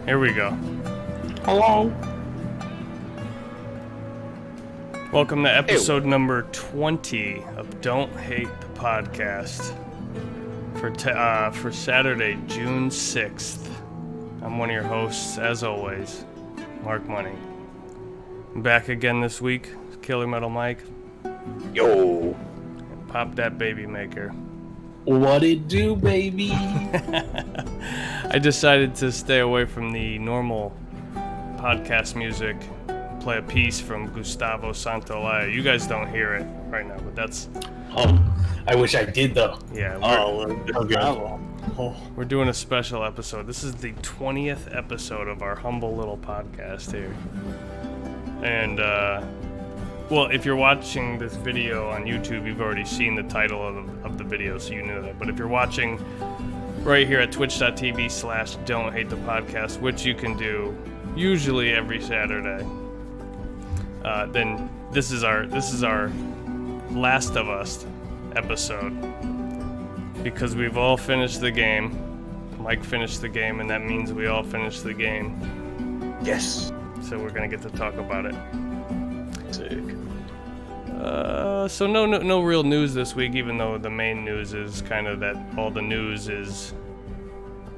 Here we go. Hello. Welcome to episode number 20 of Don't Hate the Podcast for Saturday, June 6th. I'm one of your hosts, as always, Mark Money. I'm back again this week, Killer Metal Mike. Yo. And Pop That Baby Maker. What it do, baby? I decided to stay away from the normal podcast music, play a piece from Gustavo Santaolalla. You guys don't hear it right now, but that's... Oh, I wish I did, though. Yeah, we're doing a special episode. This is the 20th episode of our humble little podcast here. And, well, if you're watching this video on YouTube, you've already seen the title of the video, so you knew that. But if you're watching right here at twitch.tv/Don't Hate the Podcast, which you can do usually every Saturday, then this is our Last of Us episode, because we've all finished the game. Mike finished the game, and that means we all finished the game. Yes. So we're gonna get to talk about it. Sick. So no real news this week, even though the main news is kind of that all the news is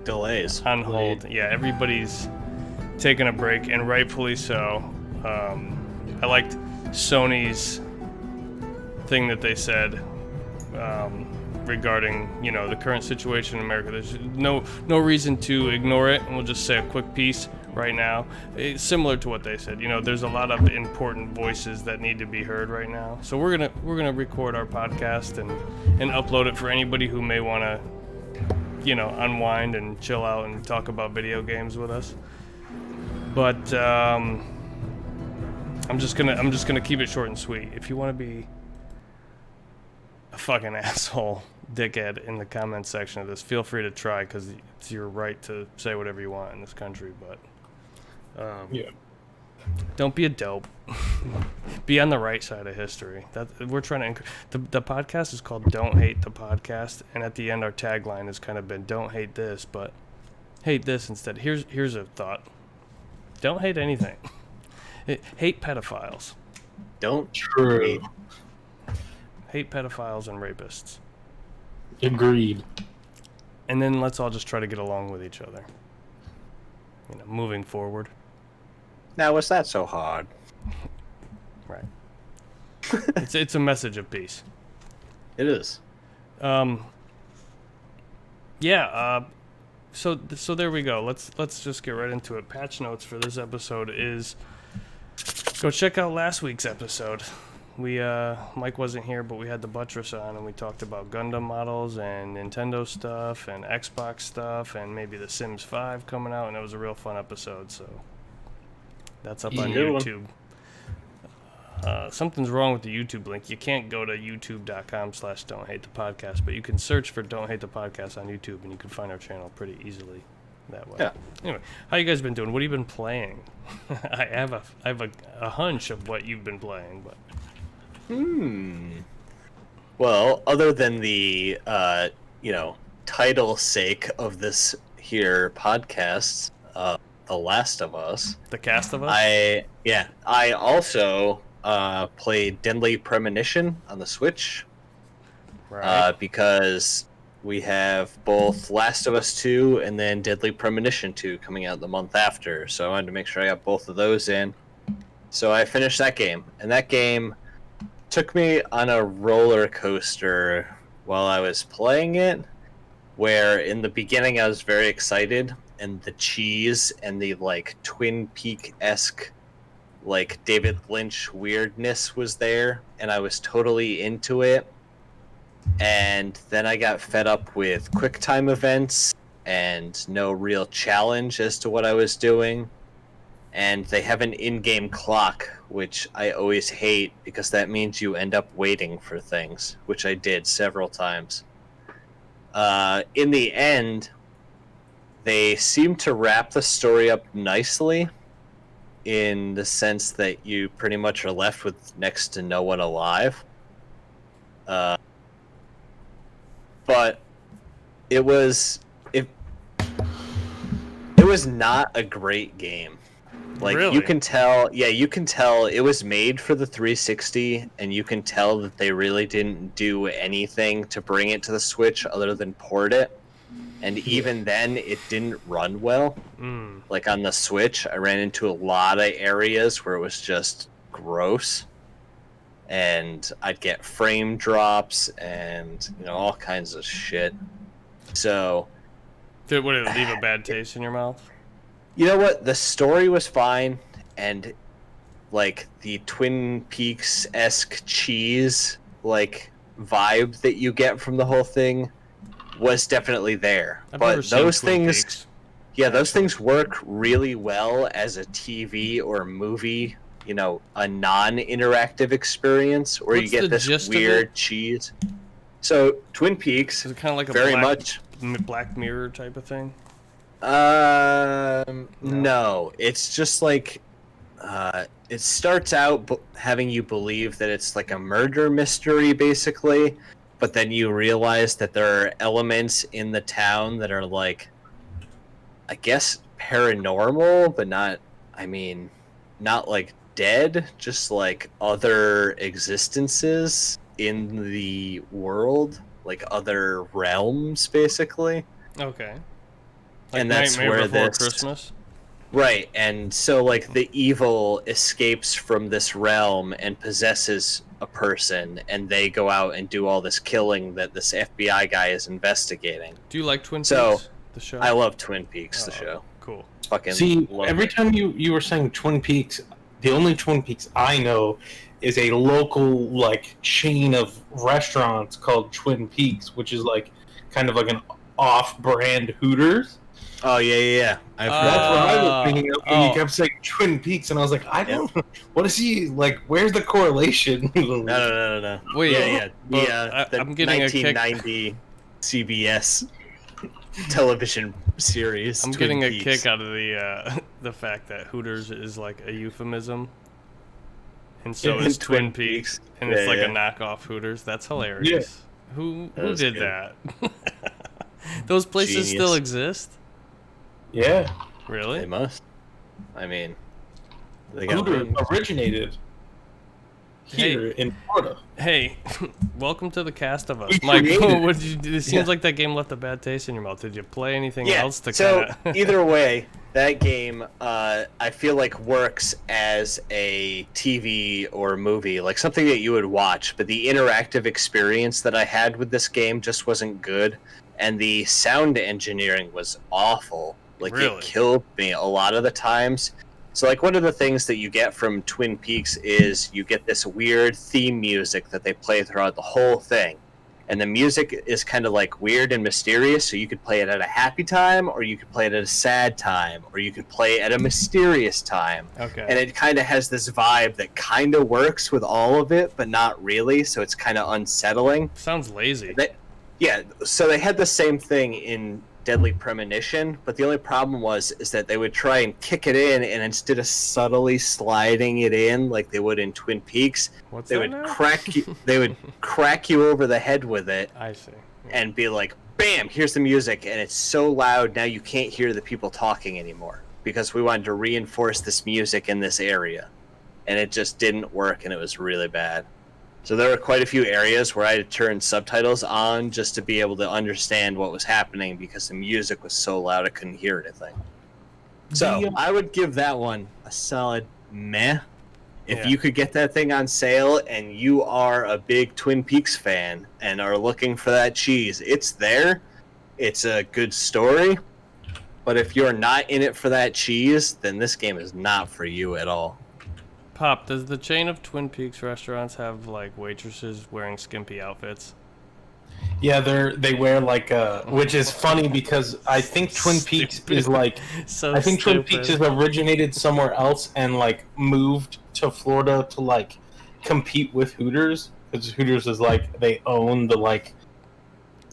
Delays. on hold. Yeah, everybody's taking a break, and rightfully so. I liked Sony's thing that they said regarding, the current situation in America. There's no reason to ignore it, and we'll just say a quick piece right now. It's similar to what they said. There's a lot of important voices that need to be heard right now. So we're gonna record our podcast and upload it for anybody who may want to, unwind and chill out and talk about video games with us. But I'm just gonna keep it short and sweet. If you want to be a fucking asshole dickhead in the comment section of this, feel free to try, because it's your right to say whatever you want in this country. But don't be a dope. Be on the right side of history. That we're trying to. The podcast is called Don't Hate the Podcast, and at the end our tagline has kind of been don't hate this, but hate this instead. Here's a thought. Don't hate anything. Hate pedophiles. Don't true. Hate pedophiles and rapists. Agreed. And then let's all just try to get along with each other. Moving forward. Now, was that so hard? Right. It's a message of peace. It is. Yeah. So there we go. Let's just get right into it. Patch notes for this episode is go check out last week's episode. We Mike wasn't here, but we had the Buttress on, and we talked about Gundam models and Nintendo stuff and Xbox stuff and maybe The Sims 5 coming out, and it was a real fun episode. So that's up on YouTube. Something's wrong with the YouTube link. You can't go to youtube.com/Don't Hate the Podcast, but you can search for Don't Hate the Podcast on YouTube, and you can find our channel pretty easily that way. Yeah. Anyway, how you guys been doing? What have you been playing? I have a hunch of what you've been playing, but. Well, other than the title sake of this here podcast, The Last of Us. The Cast of Us? I also played Deadly Premonition on the Switch. Right. Because we have both Last of Us 2 and then Deadly Premonition 2 coming out the month after, so I wanted to make sure I got both of those in. So I finished that game, and that game took me on a roller coaster while I was playing it, where in the beginning I was very excited, and the cheese and the Twin Peak-esque David Lynch weirdness was there, and I was totally into it. And then I got fed up with QuickTime events and no real challenge as to what I was doing. And they have an in-game clock, which I always hate because that means you end up waiting for things, which I did several times. In the end, they seem to wrap the story up nicely in the sense that you pretty much are left with next to no one alive. But it was was not a great game. Like Really? you can tell, yeah, you can tell it was made for the 360, and you can tell that they really didn't do anything to bring it to the Switch other than port it. And even then, it didn't run well. Mm. Like on the Switch, I ran into a lot of areas where it was just gross, and I'd get frame drops and all kinds of shit. So, Would it leave a bad taste in your mouth? you know what? The story was fine, and like the Twin Peaks-esque cheese like vibe that you get from the whole thing was definitely there. I've but never seen those Twin things, Peaks. yeah, those things work really well as a TV or movie. A non-interactive experience where you What's get the this gist of weird it? cheese. So Twin Peaks, Is it kind of like a very much. Black Mirror type of thing? No, it's just like it starts out having you believe that it's like a murder mystery, basically, but then you realize that there are elements in the town that are like, I guess, paranormal, but not. I mean, not like dead, just like other existences in the world, like other realms, basically. Okay. Like And that's Nightmare where Before this Christmas. Right, and so like the evil escapes from this realm and possesses a person, and they go out and do all this killing that this FBI guy is investigating. Do you like Twin So, Peaks? The show. I love Twin Peaks, the Oh, show. Cool. Fucking See, love every it. time you were saying Twin Peaks, the only Twin Peaks I know is a local like chain of restaurants called Twin Peaks, which is like kind of like an off-brand Hooters. Oh yeah. I've heard That's what I that. was thinking of when you oh. kept saying Twin Peaks, and I was like, I don't. What is he like? Where's the correlation? No. Wait, Yeah. but The I'm getting a kick. 1990 CBS television series. I'm Twin getting a Peaks. kick out of the fact that Hooters is like a euphemism, and so Yeah, is Twin Twin Peaks, Peaks. and it's Yeah, like yeah. a knockoff Hooters. That's hilarious. Who was did good. that? Those places still Genius. exist? Yeah, They Really? must. I mean, they got Hooters wings. originated here in Florida. Hey, welcome to the Cast of Us. We Mike, created what did you do? It seems Yeah. like that game left a bad taste in your mouth. Did you play anything Yeah. else to So kinda... either way, that game I feel like works as a TV or movie, like something that you would watch. But the interactive experience that I had with this game just wasn't good, and the sound engineering was awful. Like Really? it killed me a lot of the times. So like one of the things that you get from Twin Peaks is you get this weird theme music that they play throughout the whole thing. And the music is kind of like weird and mysterious, so you could play it at a happy time, or you could play it at a sad time, or you could play it at a mysterious time. Okay. And it kind of has this vibe that kind of works with all of it, but not really, so it's kind of unsettling. Sounds lazy. Yeah, so they had the same thing in Deadly Premonition, but the only problem is that they would try and kick it in, and instead of subtly sliding it in like they would in Twin Peaks, What's they that would now? crack you over the head with it I see. and be like, bam, here's the music, and it's so loud now you can't hear the people talking anymore because we wanted to reinforce this music in this area, and it just didn't work, and it was really bad. So there were quite a few areas where I had to turn subtitles on just to be able to understand what was happening because the music was so loud I couldn't hear anything. So I would give that one a solid meh. If Yeah. you could get that thing on sale and you are a big Twin Peaks fan and are looking for that cheese, it's there. It's a good story. But if you're not in it for that cheese, then this game is not for you at all. Pop, does the chain of Twin Peaks restaurants have like waitresses wearing skimpy outfits? Yeah, they wear like which is funny because I think Twin Peaks Stupid. is like So I think Twin stupid. Peaks has originated somewhere else and like moved to Florida to like compete with Hooters because Hooters is like they own the like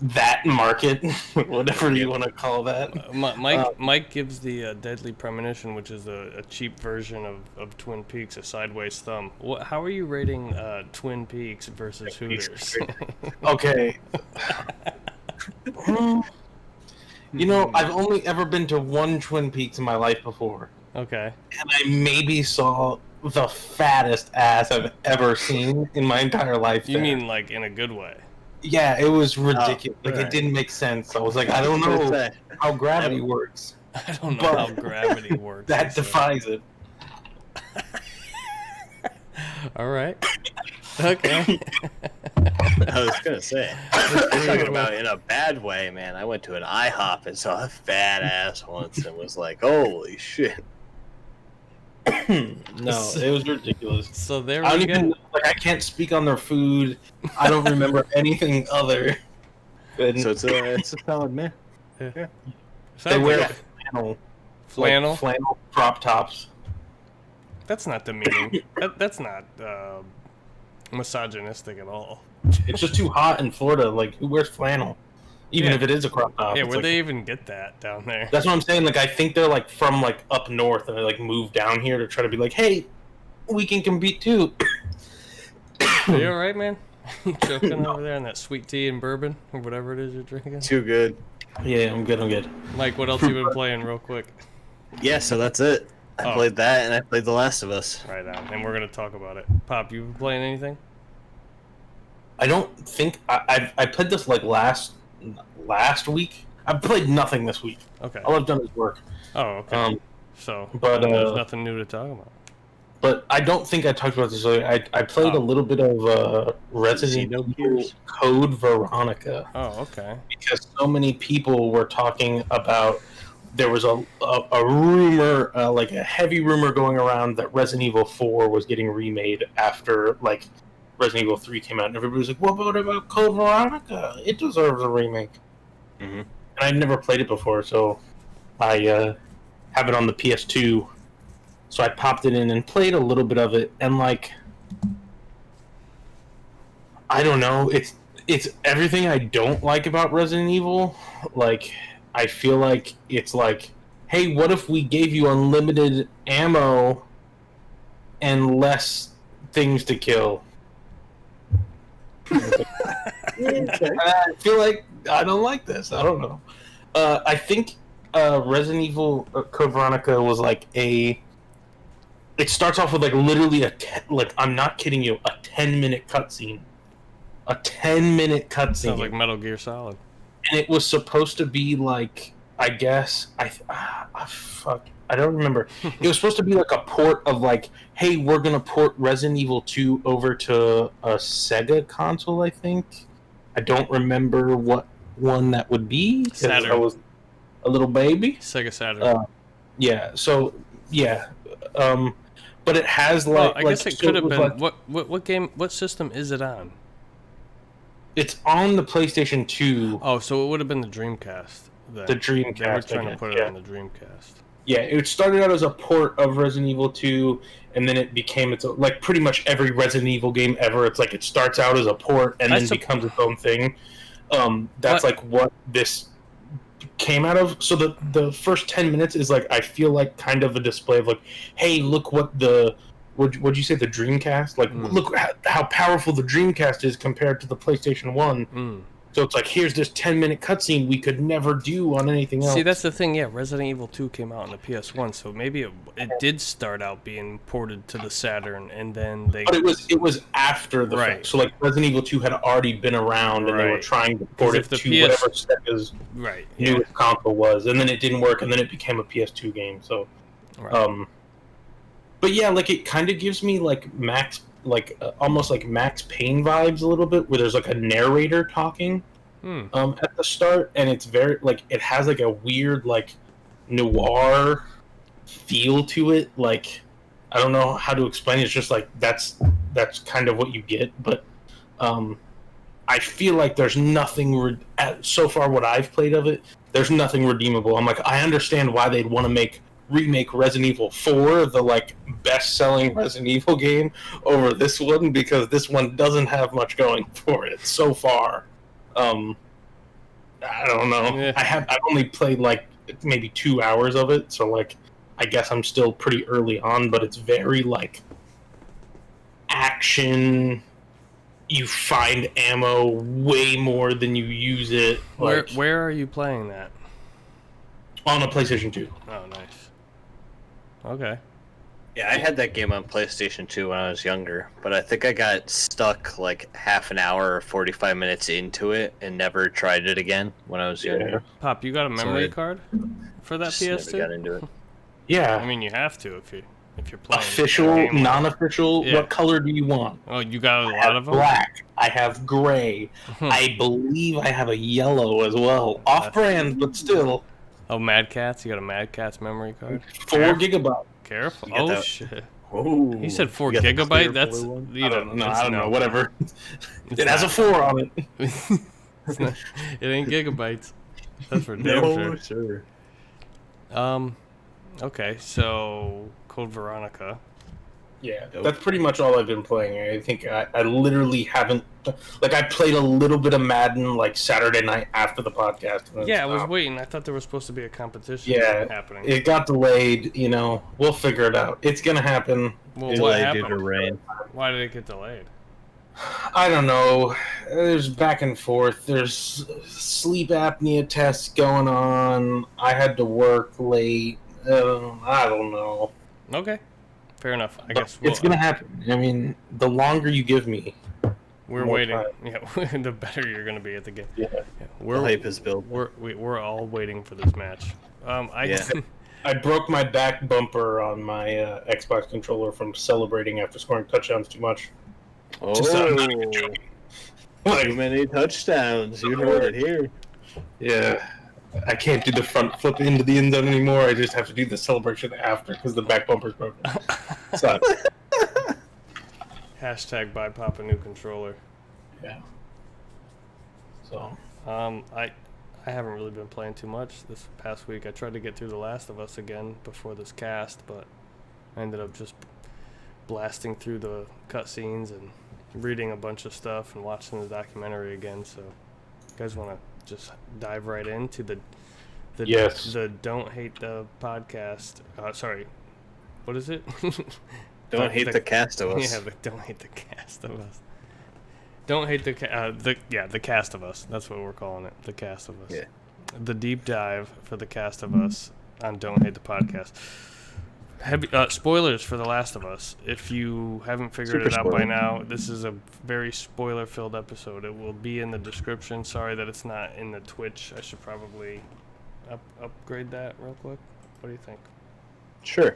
that market, whatever you want to call that. Mike gives the Deadly Premonition, which is a cheap version of Twin Peaks, a sideways thumb. How are you rating Twin Peaks versus Hooters? Okay. You know, I've only ever been to one Twin Peaks in my life before, Okay. and I maybe saw the fattest ass I've ever seen in my entire life. You there. mean like in a good way? Yeah, it was ridiculous. Like, right. it didn't make sense. I was like, I don't know how gravity works. I don't know But how gravity works. That he said. defies it. All right. Okay. I was gonna say, talking about in a bad way, man. I went to an IHOP and saw a fat ass once and was like, "Holy shit!" No, it was ridiculous. So there I don't we even go. like. I can't speak on their food. I don't remember anything other. Than So it's a solid man. they Sounds wear like flannel, flannel. like flannel crop tops. That's not demeaning. That's not misogynistic at all. It's just too hot in Florida. Like, who wears flannel? Even Yeah. if it is a crop top. Yeah, it's where like- they even get that down there? That's what I'm saying. Like, I think they're like from like up north, and they like moved down here to try to be like, hey, we can compete too. Are you all right, man? You choking over there on that sweet tea and bourbon or whatever it is you're drinking? Too good. Yeah, I'm good. I'm good. Mike, what else you been playing, real quick? Yeah, so that's it. I Oh. played that and I played The Last of Us. Right on, and we're gonna talk about it. Pop, you been playing anything? I don't think I played this like last week. I've played nothing this week. Okay. All I've done is work. Oh, okay. So, So, but, there's nothing new to talk about. but I don't think I talked about this earlier. I played Oh. a little bit of Resident Xenogears? Evil Code Veronica Oh, okay. because so many people were talking about. There was a rumor, like a heavy rumor going around that Resident Evil 4 was getting remade after like Resident Evil 3 came out, and everybody was like, "What about Code Veronica? It deserves a remake." Mm-hmm. And I'd never played it before, so I have it on the PS2. So I popped it in and played a little bit of it, and like, I don't know, it's everything I don't like about Resident Evil. Like, I feel like it's like, hey, what if we gave you unlimited ammo and less things to kill? I feel like I don't like this. I don't know. I think Resident Evil Code Veronica was like a. It starts off with like literally like I'm not kidding you, a 10-minute cutscene. A 10-minute cutscene. Sounds like Metal Gear Solid. And it was supposed to be like, I guess fuck, I don't remember. It was supposed to be like a port of like, hey, we're gonna port Resident Evil 2 over to a Sega console. I think I don't remember what one that would be because I Saturn. was a little baby. Sega Saturn. Yeah, so yeah, but it has well, like I guess it so could have was, been. like, What game? What system is it on? it's on the PlayStation 2. Oh, so it would have been the Dreamcast. Then. The Dreamcast, They were I trying to guess, put it yeah. on the Dreamcast. Yeah, it started out as a port of Resident Evil 2, and then it became like pretty much every Resident Evil game ever. It's like it starts out as a port and then becomes its own thing. That's like what this came out of. So the first 10 minutes is like, I feel like kind of a display of like, hey, look what what'd you say, the Dreamcast? Like, look how powerful the Dreamcast is compared to the PlayStation 1. So it's like, here's this 10-minute cutscene we could never do on anything else. See, that's the thing. Yeah, Resident Evil 2 came out on the PS1, so maybe it did start out being ported to the Saturn, and then they. But it was after the fact. So like Resident Evil 2 had already been around, and they were trying to port it to whatever Sega's newest console was, and then it didn't work, and then it became a PS2 game. So, but yeah, like it kind of gives me like almost like Max Payne vibes a little bit, where there's like a narrator talking at the start, and it's very like it has like a weird like noir feel to it. Like, I don't know how to explain it. It's just like that's kind of what you get. But I feel like there's nothing so far what I've played of it. There's nothing redeemable. I'm like, I understand why they'd want to remake Resident Evil 4, the like best-selling Resident Evil game, over this one, because this one doesn't have much going for it so far. I don't know. Yeah. I've only played like maybe 2 hours of it, so like I guess I'm still pretty early on, but it's very like action. You find ammo way more than you use it. Like, Where are you playing that? On a PlayStation 2. Oh, nice. Okay. Yeah, I had that game on PlayStation 2 when I was younger, but I think I got stuck like half an hour or 45 minutes into it and never tried it again when I was younger. Pop, you got a memory card for that Just never PS2? got into it. Yeah. I mean, you have to if you're playing. Official, a game. non-official. Yeah. What color do you want? Oh, you got a I lot have of them. black. I have gray. I believe I have a yellow as well. Off-brand, but still. Oh, Mad Cats. You got a Mad Cats memory card. 4 gigabyte. Careful. You got Oh that- shit. Whoa. He said 4 You got the clear gigabyte. That's blue one? you I don't know. it's I don't know. no- Whatever. it's It has a not- 4 on it. it's not- it ain't gigabytes. That's for damn No, sure. sure. Okay, so Code Veronica. Yeah, Nope. that's pretty much all I've been playing. I think I literally haven't. Like, I played a little bit of Madden, like, Saturday night after the podcast. and then Yeah, I was stopped. waiting. I thought there was supposed to be a competition Yeah, happening. It got delayed, you know. We'll figure it out. It's gonna happen. Well, what Delayed due to happened? rain. Why did it get delayed? I don't know. There's back and forth. There's sleep apnea tests going on. I had to work late. I don't know. Okay, fair enough. I But guess it's gonna happen. I mean, the longer you give me, we're more waiting. time. Yeah, the better you're gonna be at the game. yeah. Yeah, The we're hype is built. we're all waiting for this match. Yeah. I broke my back bumper on my Xbox controller from celebrating after scoring touchdowns too much. Oh, Just, too Like, many touchdowns. You heard it here. yeah, I can't do the front flip into the end zone anymore. I just have to do the celebration after because the back bumper's broken. Sucks. Hashtag buy Pop a new controller. Yeah. So I haven't really been playing too much this past week. I tried to get through The Last of Us again before this cast, but I ended up just blasting through the cutscenes and reading a bunch of stuff and watching the documentary again. So, you guys want to just dive right into the Yes. the Don't Hate the podcast. Sorry, what is it? Don't hate the cast of us. Yeah, but don't hate the cast of us. Don't hate the cast of us. That's what we're calling it. The cast of us. Yeah. The deep dive for the cast of us on Don't Hate the Podcast. Spoilers for The Last of Us. If you haven't figured Super it out by spoiler. now, this is a very spoiler-filled episode. It will be in the description. Sorry that it's not in the Twitch. I should probably upgrade that real quick. What do you think? Sure.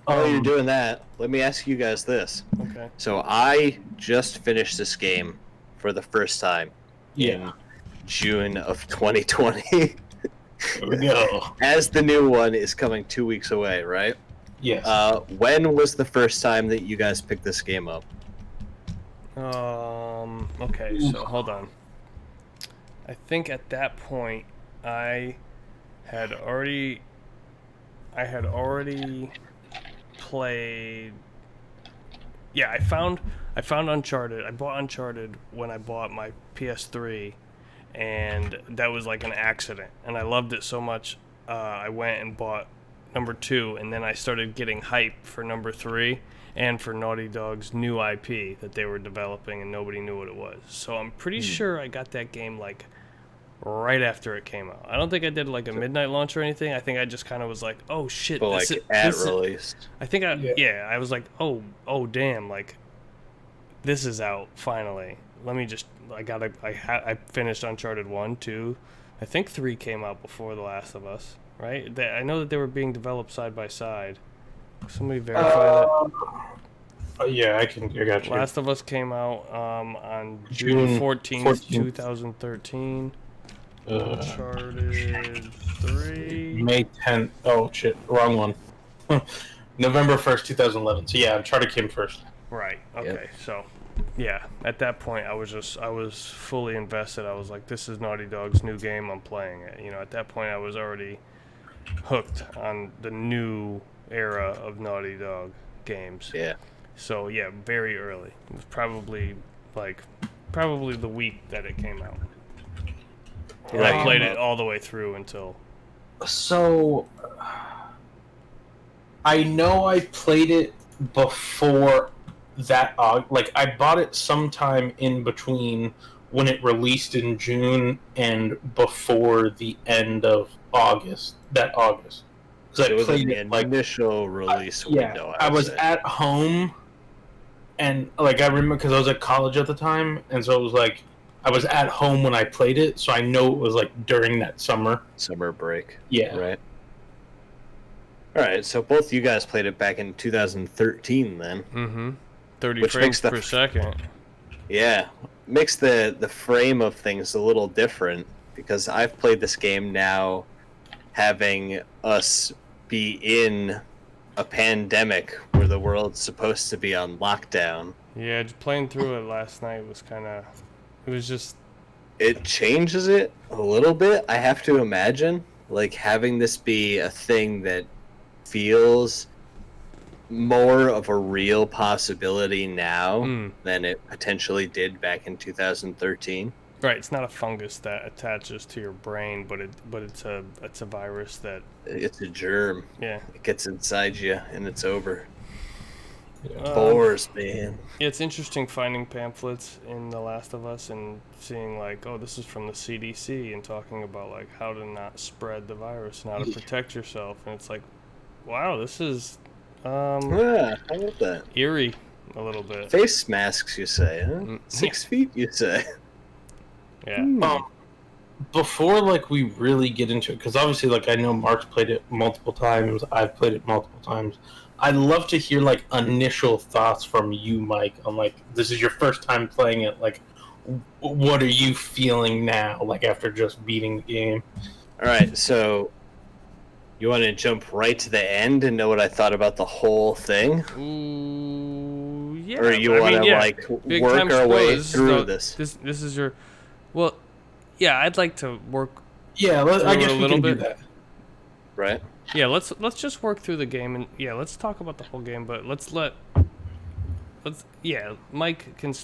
While you're Um, doing that, let me ask you guys this. Okay. So I just finished this game for the first time in June of 2020. Here we go. As the new one is coming 2 weeks away, right? Yes. When was the first time that you guys picked this game up? Okay, so hold on. I think at that point I had already played. Yeah, I found Uncharted. I bought Uncharted when I bought my PS3, and that was like an accident. And I loved it so much, I went and bought number 2, and then I started getting hype for number 3 and for Naughty Dog's new IP that they were developing, and nobody knew what it was. So I'm pretty sure I got that game like right after it came out. I don't think I did like a midnight launch or anything. I think I just kind of was like, oh shit, But this like is- at this is- release. I think Yeah. I was like, oh damn, like this is out finally. Let me just I finished Uncharted 1, 2. I think 3 came out before The Last of Us, right? I know that they were being developed side by side. Somebody verify that. Yeah, I got you. Last of Us came out on June June 14th, 14th. 2013. Uncharted 3. May 10th. Oh shit, wrong one. November 1st, 2011. So yeah, Uncharted came first. Right. Okay. So, yeah, at that point, I was fully invested. I was like, this is Naughty Dog's new game. I'm playing it. You know, at that point, I was already hooked on the new era of Naughty Dog games. Yeah. So yeah, very early. It was probably the week that it came out. And I played it all the way through until. So I know I played it before that. Like I bought it sometime in between when it released in June and before the end of that August. Because It I was in played the it like initial release window. I would was say. at home, and like I remember because I was at college at the time, and so it was like I was at home when I played it, so I know it was like during that summer. Summer break. Yeah. Right. All right. So both you guys played it back in 2013, then. Mm-hmm. 30 Which frames makes the- per second. Yeah, makes the frame of things a little different because I've played this game now, having us be in a pandemic where the world's supposed to be on lockdown. Yeah, just playing through it last night was kind of. It was just. It changes it a little bit, I have to imagine. Like having this be a thing that feels more of a real possibility now Mm. than it potentially did back in 2013. Right, it's not a fungus that attaches to your brain, but it's a virus that. It's a germ. Yeah. It gets inside you and it's over. Um, Boars, man. Yeah, it's interesting finding pamphlets in The Last of Us and seeing like, oh, this is from the CDC and talking about like how to not spread the virus and how to protect yourself, and it's like, wow, this is Yeah, how about that? eerie a little bit. Face masks, you say, huh? Mm, 6 feet, you say. Yeah. Before like we really get into it, because obviously like I know Mark's played it multiple times, I've played it multiple times. I'd love to hear like initial thoughts from you, Mike, on like this is your first time playing it. Like, what are you feeling now? Like after just beating the game. All right, so you want to jump right to the end and know what I thought about the whole thing? Ooh, yeah. Or you I want mean, to yeah. like Big work time our way spoilers. through No, this? This is your. Well, yeah. I'd like to work. Yeah, I Through guess a we little can do bit. that. Right? Yeah, let's just work through the game, and yeah, let's talk about the whole game. But let's Mike can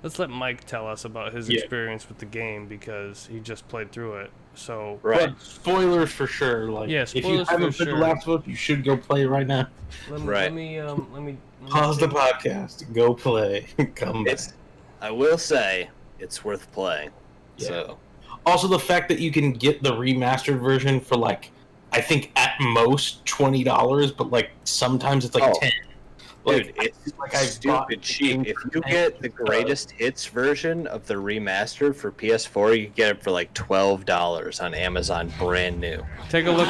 let's let Mike tell us about his Yeah. experience with the game because he just played through it. So Right. But spoilers for sure. Like, Yeah, if you spoilers haven't for played sure. The Last of Us, you should go play right now. let me Right. let me Pause the take- podcast, go play, come back. I will say it's worth playing. Yeah. So Also, the fact that you can get the remastered version for like, I think at most $20, but like sometimes it's like Oh. 10. dude, it's like I bought stupid the cheap. game If for you 10 get the greatest hits version of the remaster for PS4, you get it for like $12 on Amazon, brand new. take a look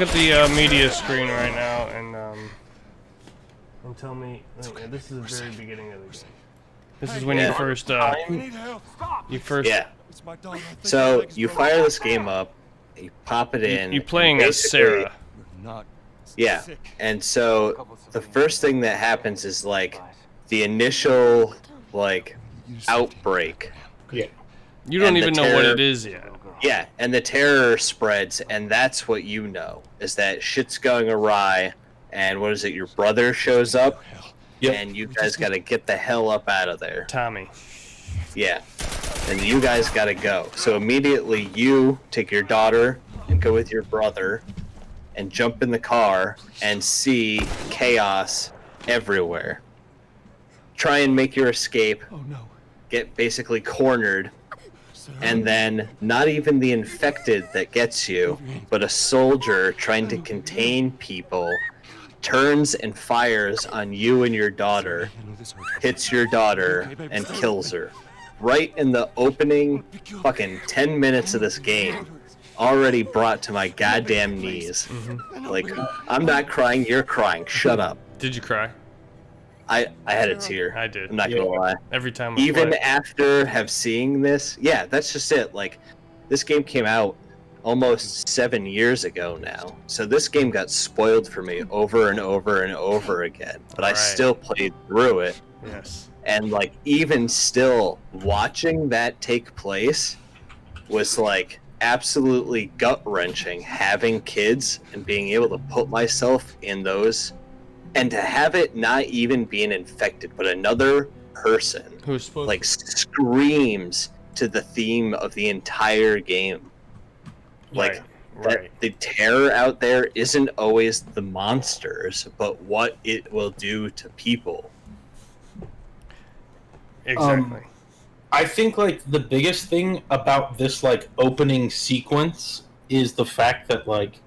at the media screen right now and tell me. This is the very beginning of the game. This is when Yeah. you first Yeah. So you fire this game up, you pop it in. you're and playing as basically- Sarah. Yeah, and so the first thing that happens is like the initial like outbreak. Yeah. You don't and the even know what terror- it is yet. Yeah, and the terror spreads, and that's what you know is that shit's going awry. And what is it? Your brother shows up, Yep. and you guys got to get the hell up out of there. Tommy. Yeah, and you guys got to go. So immediately you take your daughter and go with your brother, and jump in the car and see chaos everywhere. Try and make your escape. Oh no. Get basically cornered. And then not even the infected that gets you, but a soldier trying to contain people turns and fires on you and your daughter, hits your daughter, and kills her. Right in the opening fucking 10 minutes of this game. Already brought to my goddamn knees. Like, I'm not crying, you're crying. Shut up. Did you cry? I had a tear. I did. I'm not gonna lie. Every time I Even play. after have seeing this, yeah, that's just it. Like, this game came out almost 7 years ago now, so this game got spoiled for me over and over and over again. But I Right. still played through it, Yes. and like even still watching that take place was like absolutely gut wrenching. Having kids and being able to put myself in those, and to have it not even being infected, but another person Who's supposed like screams to the theme of the entire game. Like right. that the terror out there isn't always the monsters, but what it will do to people. Exactly. I think like the biggest thing about this like opening sequence is the fact that like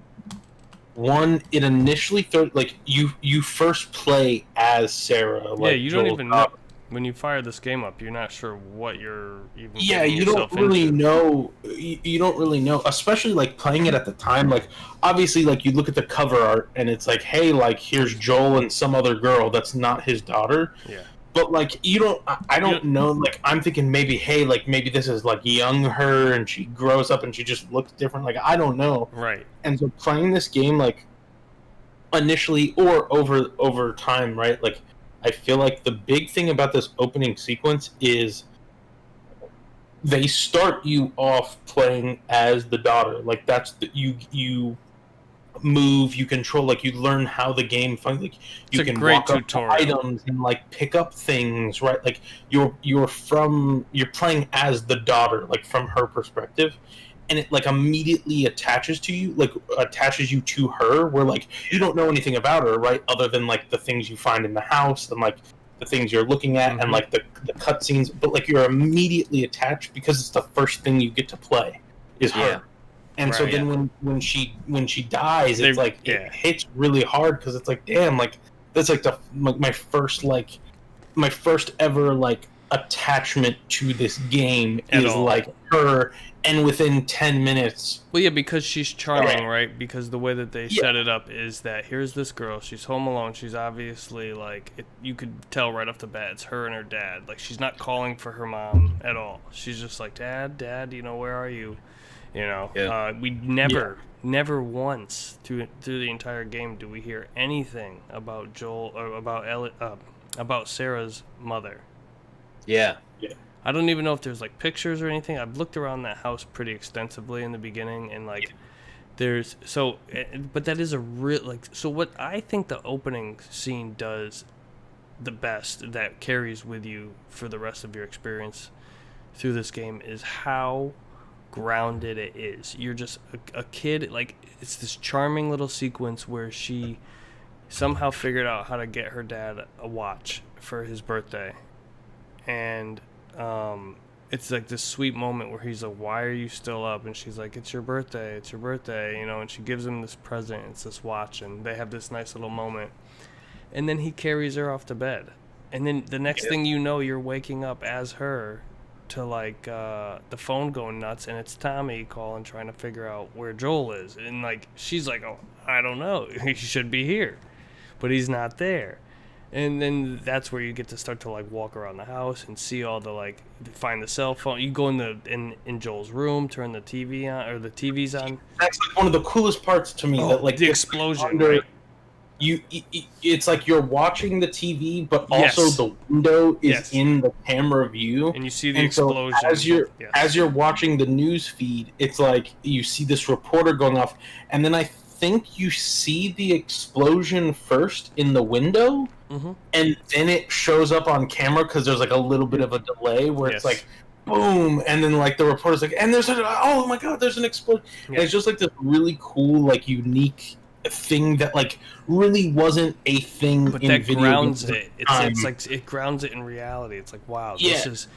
one, it initially throws like you first play as Sarah. Like Yeah, you don't Joel's even daughter. know. When you fire this game up, you're not sure what you're even Yeah, getting you don't yourself really into. know. You don't really know, especially like playing it at the time. Like obviously, like you look at the cover art and it's like, hey, like here's Joel and some other girl that's not his daughter. Yeah. But like you don't, I don't know. Like I'm thinking maybe, hey, like maybe this is like young her and she grows up and she just looks different. Like I don't know. Right. And so playing this game like initially or over time, right? Like I feel like the big thing about this opening sequence is they start you off playing as the daughter. Like that's the, you move, you control, like you learn how the game functions. Like you It's a can great walk up to tutorial. items and like pick up things, right? Like you're playing as the daughter, like from her perspective, and it like immediately attaches to you, like attaches you to her. Where like you don't know anything about her, right? Other than like the things you find in the house and like the things you're looking at and like the cutscenes, but like you're immediately attached because it's the first thing you get to play is her. Yeah. And so Right. then when she dies, it's They- like yeah. it hits really hard because it's like damn, like that's like the like my first ever like attachment to this game At is all. like her, and within 10 minutes, Well, yeah, because she's charming, Yeah. right? Because the way that they Yeah. set it up is that here's this girl. She's home alone. She's obviously like you could tell right off the bat it's her and her dad. Like she's not calling for her mom at all. She's just like, Dad, you know, where are you? You know, Yeah. we never once through the entire game do we hear anything about Joel or about Sarah's mother. Yeah. I don't even know if there's like pictures or anything. I've looked around that house pretty extensively in the beginning, and like there's but that is a real like so what I think the opening scene does the best that carries with you for the rest of your experience through this game is how grounded it is. You're just a kid, like it's this charming little sequence where she somehow figured out how to get her dad a watch for his birthday, and it's like this sweet moment where he's like, why are you still up? And she's like, it's your birthday, you know, and she gives him this present, it's this watch, and they have this nice little moment, and then he carries her off to bed, and then the next thing you know, you're waking up as her to like the phone going nuts, and it's Tommy calling trying to figure out where Joel is, and like she's like, oh, I don't know, he should be here, but he's not there. And then that's where you get to start to like walk around the house and see all the like find the cell phone. You go in Joel's room, turn the TV on, or the TV's on. that's like one of the coolest parts to me. That like the it's explosion, under- right? it's like you're watching the TV, but also Yes. the window is Yes. in the camera view. And you see the And so explosion. Yes. as you're watching the news feed, it's like you see this reporter going off, and then I think you see the explosion first in the window, Mhm. and then it shows up on camera because there's like a little bit of a delay where Yes. it's like boom, and then like the reporter's like, and oh my god, there's an explosion. And Yeah. it's just like this really cool, like unique thing that like really wasn't a thing But in that video grounds games at it. the It's time. like it grounds it in reality. It's like, wow, Yeah. this is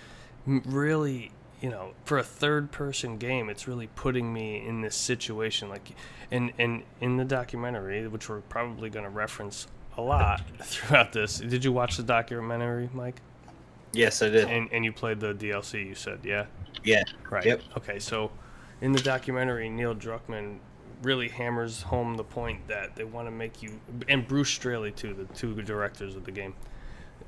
really, you know, for a third-person game, it's really putting me in this situation. Like, and in the documentary, which we're probably going to reference a lot throughout this. Did you watch the documentary, Mike? Yes, I did. And you played the DLC, you said, yeah? Yeah. Right. Yep. Okay, so in the documentary, Neil Druckmann really hammers home the point that they want to make you, and Bruce Straley too, the two directors of the game,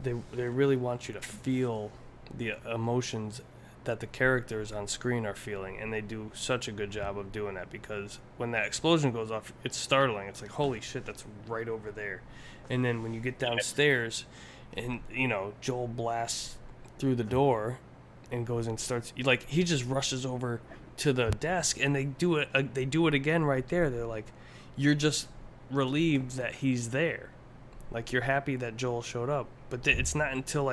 they really want you to feel the emotions that the characters on screen are feeling, and they do such a good job of doing that, because when that explosion goes off, it's startling. It's like, holy shit, that's right over there. And then when you get downstairs and, you know, Joel blasts through the door and goes and starts, like, he just rushes over to the desk, and they do it again right there. They're like, you're just relieved that he's there, like you're happy that Joel showed up, but it's not until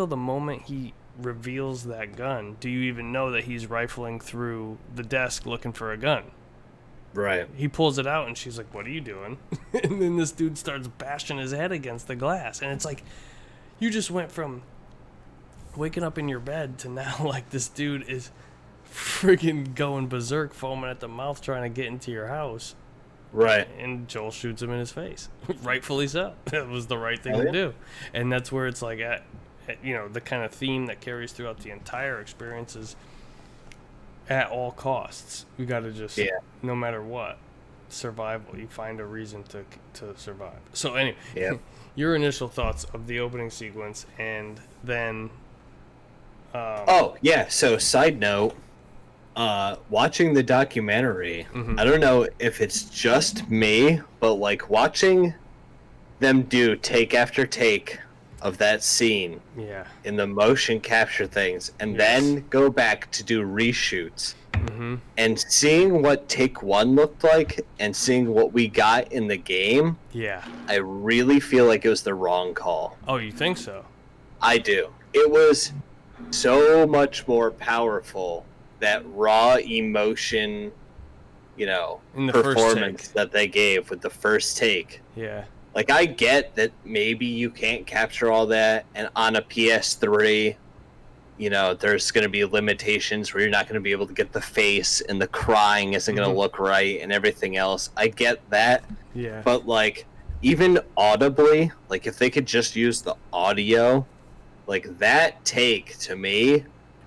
the moment he reveals that gun do you even know that he's rifling through the desk looking for a gun. Right. He pulls it out, and she's like, what are you doing? And then this dude starts bashing his head against the glass, and it's like, you just went from waking up in your bed to now like this dude is freaking going berserk, foaming at the mouth, trying to get into your house. Right. And Joel shoots him in his face. Rightfully so. That was the right thing Oh, to yeah. do. And that's where it's like, the kind of theme that carries throughout the entire experience is at all costs. You got to just, no matter what, survival. You find a reason to survive. So anyway, your initial thoughts of the opening sequence, and then... Oh, yeah. So, side note, watching the documentary, I don't know if it's just me, but like watching them do take after take of that scene in the motion capture things, and then go back to do reshoots, and seeing what take one looked like and seeing what we got in the game, I really feel like it was the wrong call. Oh, you think so? I do. It was so much more powerful, that raw emotion, in the first performance take. that they gave with the first take. Yeah. Like, I get that maybe you can't capture all that, and on a PS3, there's going to be limitations where you're not going to be able to get the face, and the crying isn't going to look right, and everything else. I get that. Yeah. But, like, even audibly, like, if they could just use the audio, like, that take, to me,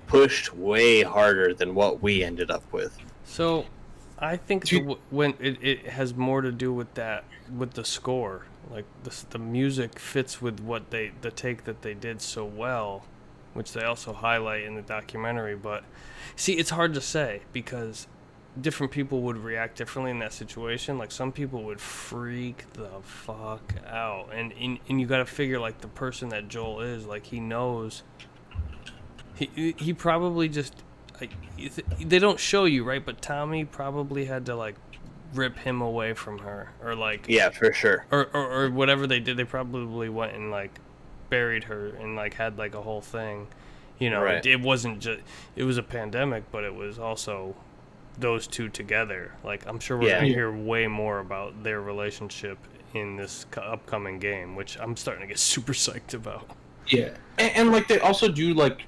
pushed way harder than what we ended up with. So, I think when it has more to do with that, with the score. Like, the music fits with what the take that they did so well, which they also highlight in the documentary. But, see, it's hard to say, because different people would react differently in that situation. Like, some people would freak the fuck out. And you got to figure, like, the person that Joel is, like, he knows... He probably just... they don't show you, right? But Tommy probably had to, like, rip him away from her. Or, like... Yeah, for sure. Or whatever they did. They probably went and, like, buried her and, like, had, like, a whole thing. Right. It wasn't just... It was a pandemic, but it was also those two together. Like, I'm sure we're going to hear way more about their relationship in this upcoming game, which I'm starting to get super psyched about. Yeah. And like, they also do, like...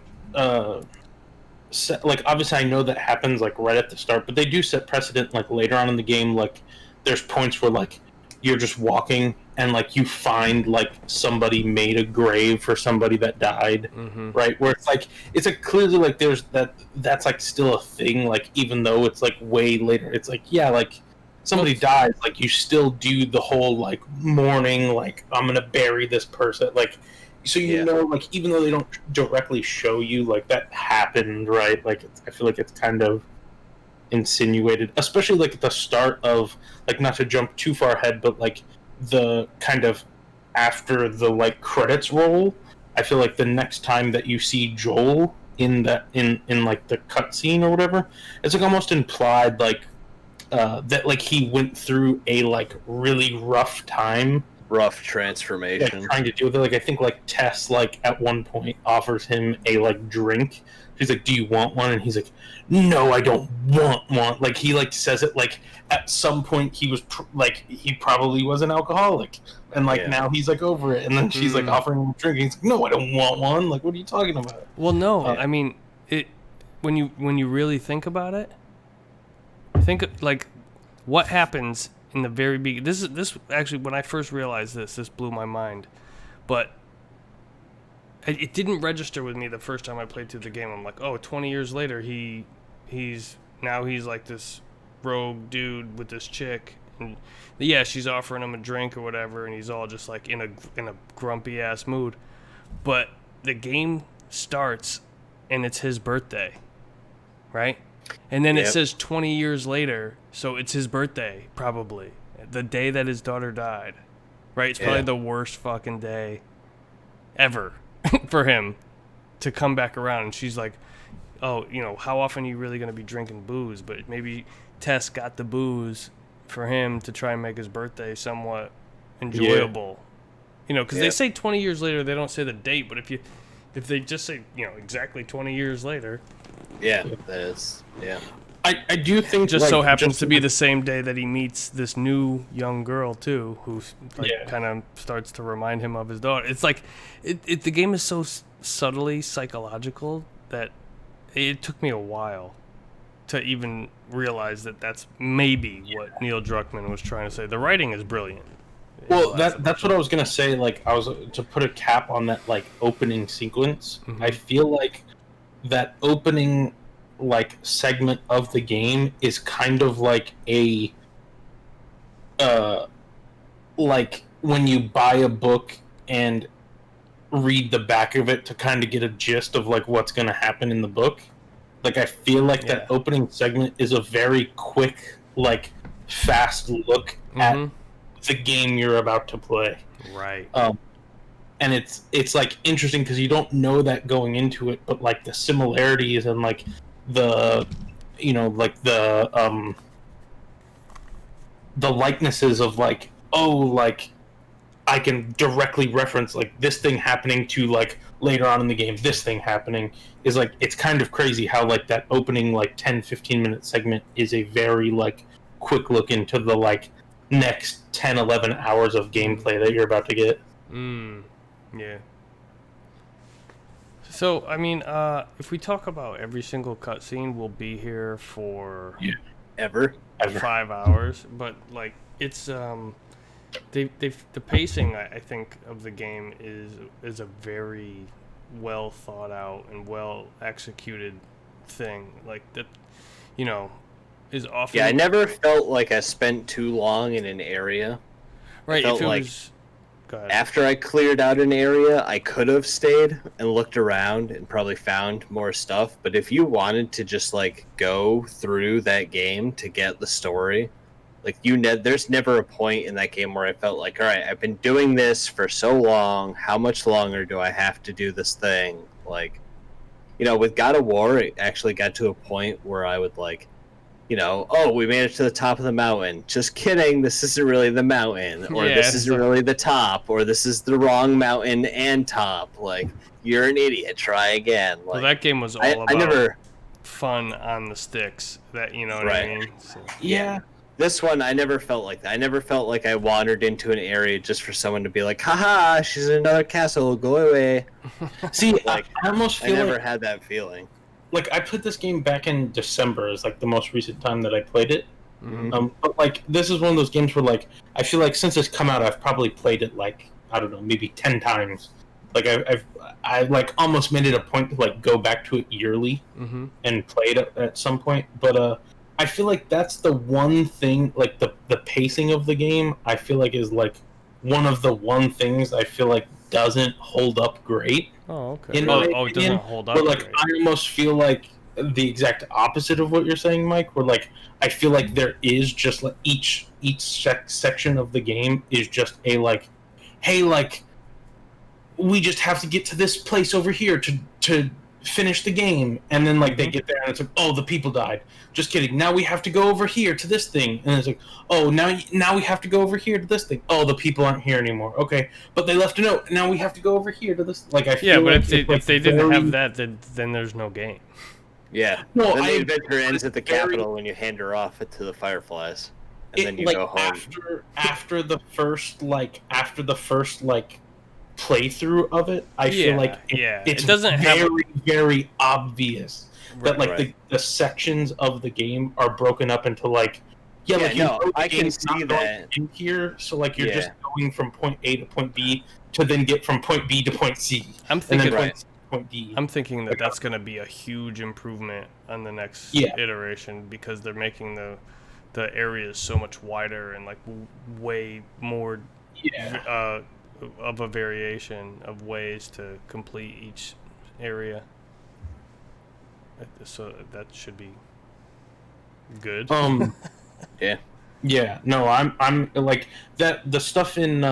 like, obviously I know that happens like right at the start, but they do set precedent like later on in the game. Like, there's points where like you're just walking and like you find like somebody made a grave for somebody that died, right? Where it's like clearly like there's that's like still a thing. Like, even though it's like way later, it's like, yeah, like somebody dies, like you still do the whole like mourning, like I'm gonna bury this person, like. So like, even though they don't directly show you, like, that happened, right? Like, I feel like it's kind of insinuated, especially, like, at the start of, like, not to jump too far ahead, but, like, the kind of after the, like, credits roll, I feel like the next time that you see Joel in that, in like, the cutscene or whatever, it's, like, almost implied, like, that, like, he went through a, like, really rough time. Rough transformation. Like, trying to deal with it. Like, I think like Tess, like, at one point offers him a like drink. She's like, "Do you want one?" And he's like, "No, I don't want one." Like, he like says it like at some point he was like he probably was an alcoholic, and like now he's like over it. And then she's like offering him a drink. And he's like, "No, I don't want one." Like, what are you talking about? Well, no, I mean it. When you really think about it, think like what happens. In the very beginning, this actually, when I first realized this blew my mind, but it didn't register with me the first time I played through the game. I'm like, oh, 20 years later, he's like this rogue dude with this chick, and yeah, she's offering him a drink or whatever, and he's all just like in a grumpy ass mood. But the game starts, and it's his birthday, right? And then it says 20 years later, so it's his birthday, probably. The day that his daughter died. Right? It's probably the worst fucking day ever for him to come back around. And she's like, oh, how often are you really going to be drinking booze? But maybe Tess got the booze for him to try and make his birthday somewhat enjoyable. Because they say 20 years later, they don't say the date. But if they just say, exactly 20 years later... Yeah, that is. Yeah. I do think just like, so happens to be the same day that he meets this new young girl too, who kind of starts to remind him of his daughter. It's like the game is so subtly psychological that it took me a while to even realize that that's maybe what Neil Druckmann was trying to say. The writing is brilliant. Well, that's what I was gonna say. Like, I was to put a cap on that, like, opening sequence. Mhm. I feel like that opening, like, segment of the game is kind of like a, like when you buy a book and read the back of it to kind of get a gist of like what's gonna happen in the book. Like, I feel like that Yeah. opening segment is a very quick, like, fast look at Mhm. the game you're about to play. Right. And it's like interesting because you don't know that going into it, but like the similarities and like the, like the likenesses of like, oh, like I can directly reference like this thing happening to like later on in the game, this thing happening is like, it's kind of crazy how like that opening like 10-15 minute segment is a very like quick look into the like next 10-11 hours of gameplay that you're about to get. Yeah. So, I mean, if we talk about every single cutscene, we'll be here for Ever. 5 hours. But like, it's the pacing, I think, of the game is a very well thought out and well executed thing. Like that, is often Yeah, I never felt like I spent too long in an area. right. felt If it like was, go ahead. After I cleared out an area, I could have stayed and looked around and probably found more stuff. But if you wanted to just like go through that game to get the story, like there's never a point in that game where I felt like, all right, I've been doing this for so long. How much longer do I have to do this thing? Like, with God of War, it actually got to a point where I would like, oh, we made it to the top of the mountain. Just kidding, this isn't really the mountain, or Yeah, this isn't really the top, or this is the wrong mountain and top. Like, you're an idiot. Try again. Like, Well, that game was all I about never. fun on the sticks. That you know what I Right. mean. So, Yeah. This one, I never felt like that. I never felt like I wandered into an area just for someone to be like, haha, she's in another castle, go away. See, Like, I almost I feel never like had that feeling. I put this game back in December as like the most recent time that I played it. mhm. But like this is one of those games where like I feel like since it's come out, I've probably played it like, I don't know, maybe 10 times. Like I like almost made it a point to like go back to it yearly Mhm. and play it at some point. But I feel like that's the one thing, like the pacing of the game, I feel like is like one of the one things I feel like doesn't hold up great. Oh, okay. In my It opinion, doesn't hold up. But like great. I almost feel like the exact opposite of what you're saying, Mike. Where like I feel like there is just like each section of the game is just a like, hey, like we just have to get to this place over here to finish the game, and then like they get there and it's like, oh, the people died. Just kidding. Now we have to go over here to this thing, and it's like, oh, now we have to go over here to this thing. Oh, the people aren't here anymore. Okay, but they left a note. Now we have to go over here to this. Like I feel Yeah, but like if they, it's, like, if they didn't very- have that, then there's no game. Yeah. No, Then I the agree, adventure ends at the very- capital when you hand her off to the Fireflies. And then you like, go home. after the first playthrough of it, I feel like it's it doesn't very have. very obvious that like Right. the sections of the game are broken up into like Yeah, like no, the I can game's see not going that. in here, so like you're Yeah. just going from point A to point B to then get from point B to point C I'm and then thinking. Right. point C to point D. I'm thinking that that's going to be a huge improvement on the next Yeah. iteration because they're making the areas so much wider and like way more Yeah. of a variation of ways to complete each area. So that should be good. Yeah. Yeah, no, I'm like that. The stuff in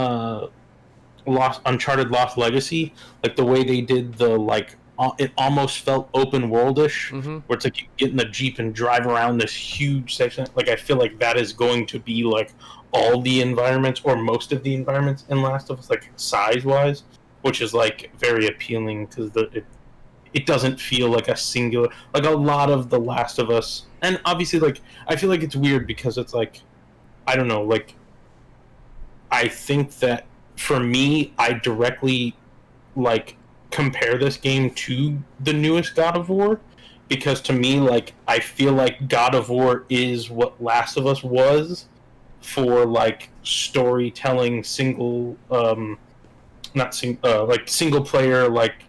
Uncharted Lost Legacy, like the way they did the like, it almost felt open worldish, Mm-hmm. where it's like you get in the Jeep and drive around this huge section. Like I feel like that is going to be like all the environments or most of the environments in Last of Us, like size wise, which is like very appealing because it doesn't feel like a singular, like a lot of the Last of Us, and obviously like I feel like it's weird because it's like, I don't know, like I think that for me I directly like compare this game to the newest God of War because to me, like, I feel like God of War is what Last of Us was for like storytelling, like single player, like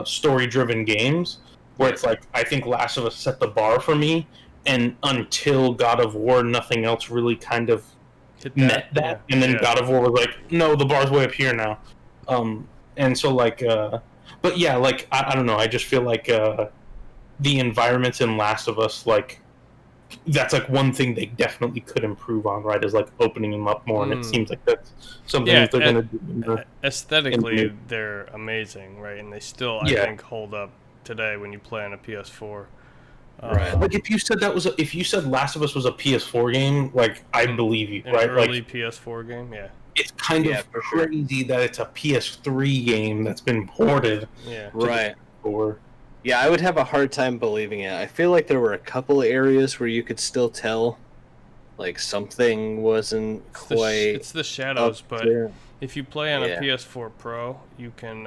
story driven games, where it's like I think Last of Us set the bar for me, and until God of War, nothing else really kind of met that. And then God of War was like, no, the bar's way up here now. And so like, but yeah, like I don't know. I just feel like the environments in Last of Us, like that's like one thing they definitely could improve on, right? Is like opening them up more, and it seems like that's something that they're gonna do. Aesthetically, they're amazing, right? And they still, I think, hold up today when you play on a PS4. Right. Like if you said if you said Last of Us was a PS4 game, like I believe you, right? Early like, PS4 game, yeah. It's kind of crazy that it's a PS3 game that's been ported. Yeah. Right. Or yeah, I would have a hard time believing it. I feel like there were a couple of areas where you could still tell, like something wasn't quite. It's the shadows, but there. if you play on a PS4 Pro, you can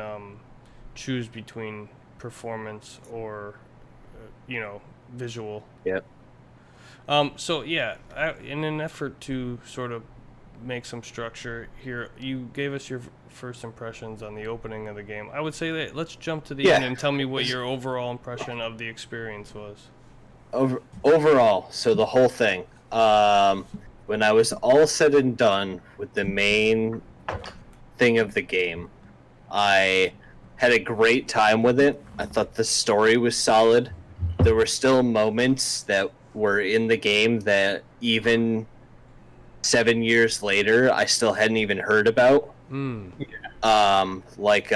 choose between performance or, visual. Yep. So yeah, in an effort to sort of make some structure here, you gave us your first impressions on the opening of the game. I would say that let's jump to the end and tell me what your overall impression of the experience was. Overall, so the whole thing. When I was all said and done with the main thing of the game, I had a great time with it. I thought the story was solid. There were still moments that were in the game that even 7 years later I still hadn't even heard about. Like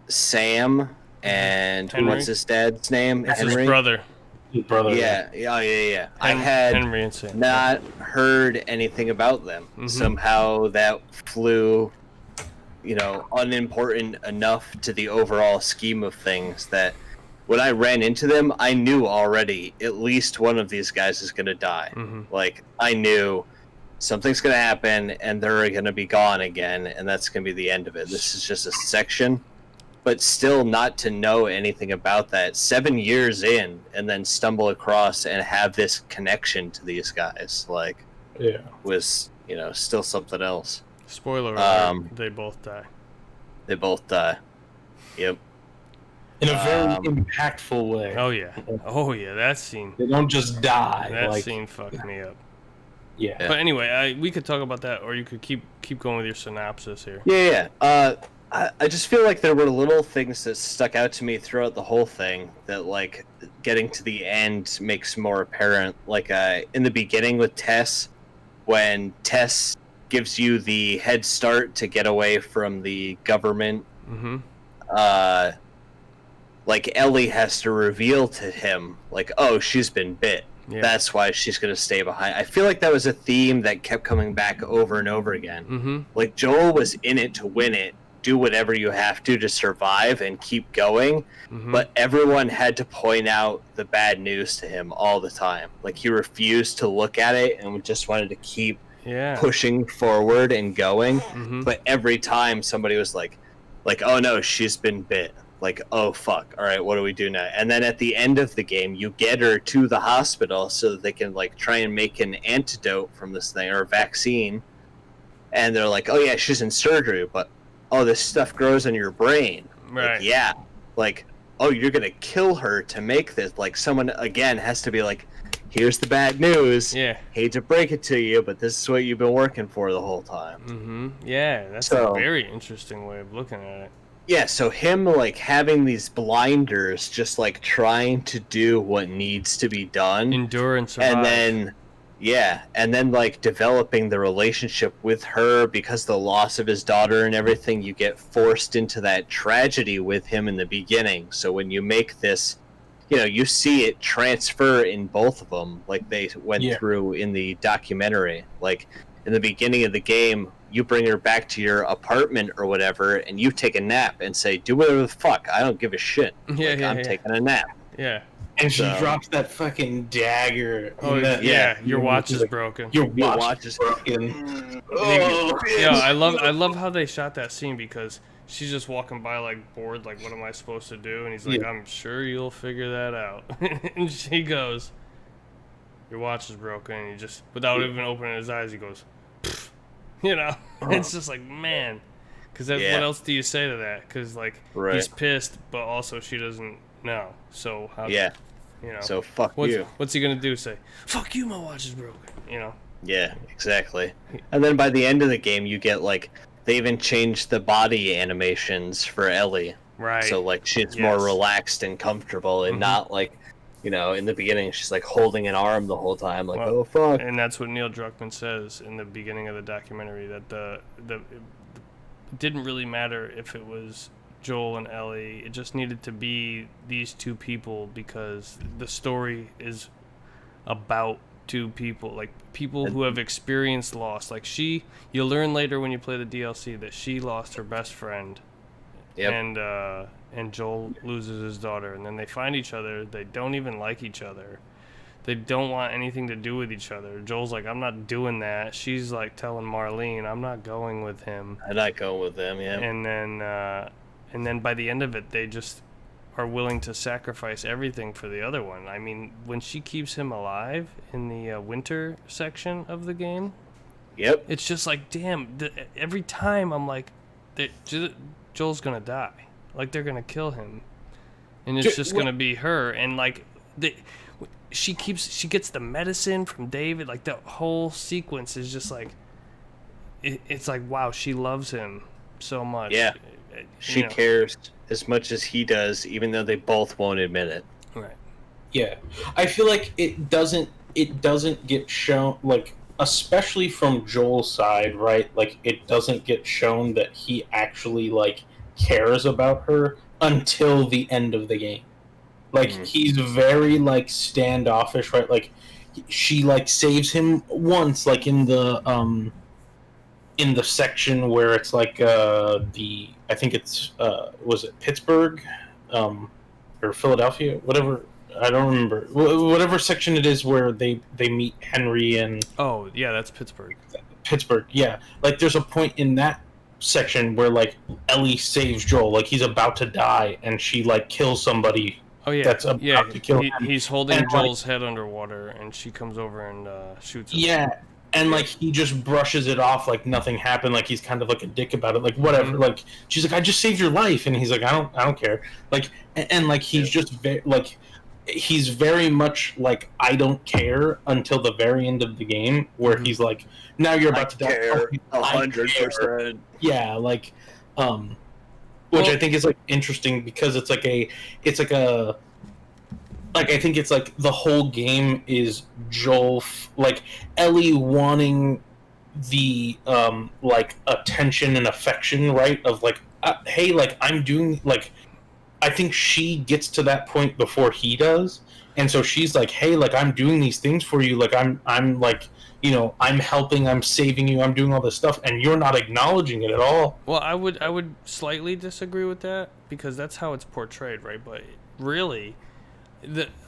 Sam and Henry? What's his dad's name? That's Henry? his brother. Yeah. I had Henry and Sam. not heard anything about them. Somehow that flew, unimportant enough to the overall scheme of things that when I ran into them, I knew already at least one of these guys is going to die. Like, I knew something's going to happen and they're going to be gone again, and that's going to be the end of it. This is just a section. But still not to know anything about that 7 years in and then stumble across and have this connection to these guys, like, was, still something else. Spoiler alert, they both die. They both die. Yep. In a very impactful way. Oh yeah, that scene. They don't just die. That scene fucked me up. Yeah. But anyway, we could talk about that, or you could keep going with your synopsis here. Yeah. I just feel like there were little things that stuck out to me throughout the whole thing that, like, getting to the end makes more apparent. Like, in the beginning with Tess, when Tess gives you the head start to get away from the government, like, Ellie has to reveal to him, like, oh, she's been bit. Yeah. That's why she's going to stay behind. I feel like that was a theme that kept coming back over and over again. Like, Joel was in it to win it. Do whatever you have to survive and keep going. But everyone had to point out the bad news to him all the time. Like, he refused to look at it and just wanted to keep pushing forward and going. But every time somebody was like, oh no, she's been bit. Like, oh fuck, all right, what do we do now? And then at the end of the game, you get her to the hospital so that they can, like, try and make an antidote from this thing, or a vaccine. And they're like, oh yeah, she's in surgery, but oh, this stuff grows in your brain. Right. Like, yeah. Like, oh, you're gonna kill her to make this. Like, someone again has to be like, here's the bad news. Yeah. Hate to break it to you, but this is what you've been working for the whole time. Yeah, that's a very interesting way of looking at it. Yeah, so him, like, having these blinders, just, like, trying to do what needs to be done. Endure and survive. And then, like, developing the relationship with her because the loss of his daughter and everything, you get forced into that tragedy with him in the beginning. So when you make this, you see it transfer in both of them, like they went through in the documentary. Like, in the beginning of the game, you bring her back to your apartment or whatever, and you take a nap and say, do whatever the fuck, I don't give a shit. I'm taking a nap. Yeah. And she drops that fucking dagger. Oh, your watch is broken. Your watch is broken. I love how they shot that scene, because she's just walking by like bored, like what am I supposed to do? And he's like, Yeah. I'm sure you'll figure that out. And she goes, your watch is broken. And he just, without even opening his eyes, he goes, "Pfft." You know. It's just like, man, because what Yeah. else do you say to that? Because like Right. he's pissed, but also she doesn't know. So how? Yeah. You know. So fuck what's, you. What's he gonna do? Say, fuck you, my watch is broken. You know. Yeah, exactly. And then by the end of the game, you get like they even changed the body animations for Ellie, Right. so like she's more Yes. relaxed and comfortable, and not like, you know, in the beginning she's like holding an arm the whole time, like Well, oh fuck. And that's what Neil Druckmann says in the beginning of the documentary, that it didn't really matter if it was Joel and Ellie. It just needed to be these two people because the story is about two people, like people who have experienced loss. Like you'll learn later when you play the DLC that she lost her best friend. Yep. And Joel loses his daughter, and then they find each other. They don't even like each other. They don't want anything to do with each other. Joel's like, I'm not doing that. She's like telling Marlene, I'm not going with him. I'm not going with them. Yeah. And then by the end of it, they just are willing to sacrifice everything for the other one. I mean, when she keeps him alive in the winter section of the game, Yep. it's just like, damn. Every time I'm like, Joel's gonna die. Like they're gonna kill him, and it's just gonna be her. And like, she gets the medicine from David. Like the whole sequence is just like, it's like, wow, she loves him so much. Yeah. You She know. cares as much as he does, even though they both won't admit it. Right. Yeah, I feel like it doesn't get shown, like, especially from Joel's side, right? Like, it doesn't get shown that he actually like cares about her until the end of the game. Like, he's very like standoffish, right? Like, she like saves him once, like in the section where it's like I think it's was it Pittsburgh or Philadelphia, whatever, I don't remember, whatever section it is where they meet Henry and Oh yeah, that's Pittsburgh. Pittsburgh. Yeah, like there's a point in that section where like Ellie saves Joel, like he's about to die, and she like kills somebody. Oh yeah, That's about to kill him. He's holding And, like- Joel's head underwater, and she comes over and shoots him. Yeah, and like he just brushes it off like nothing happened. Like he's kind of like a dick about it. Like whatever. Like she's like, I just saved your life, and he's like, I don't care. Like and like he's just like he's very much like I don't care until the very end of the game where he's like, now you're about to die. Care I care. 100%. Yeah, like which I think is like interesting because it's like I think it's like the whole game is Joel like Ellie wanting the like attention and affection, right? Of like hey, like I'm doing, like I think she gets to that point before he does, and so she's like, hey, like I'm doing these things for you, like I'm like, you know, I'm helping, I'm saving you, I'm doing all this stuff, and you're not acknowledging it at all. Well, I would slightly disagree with that because that's how it's portrayed, right? But really,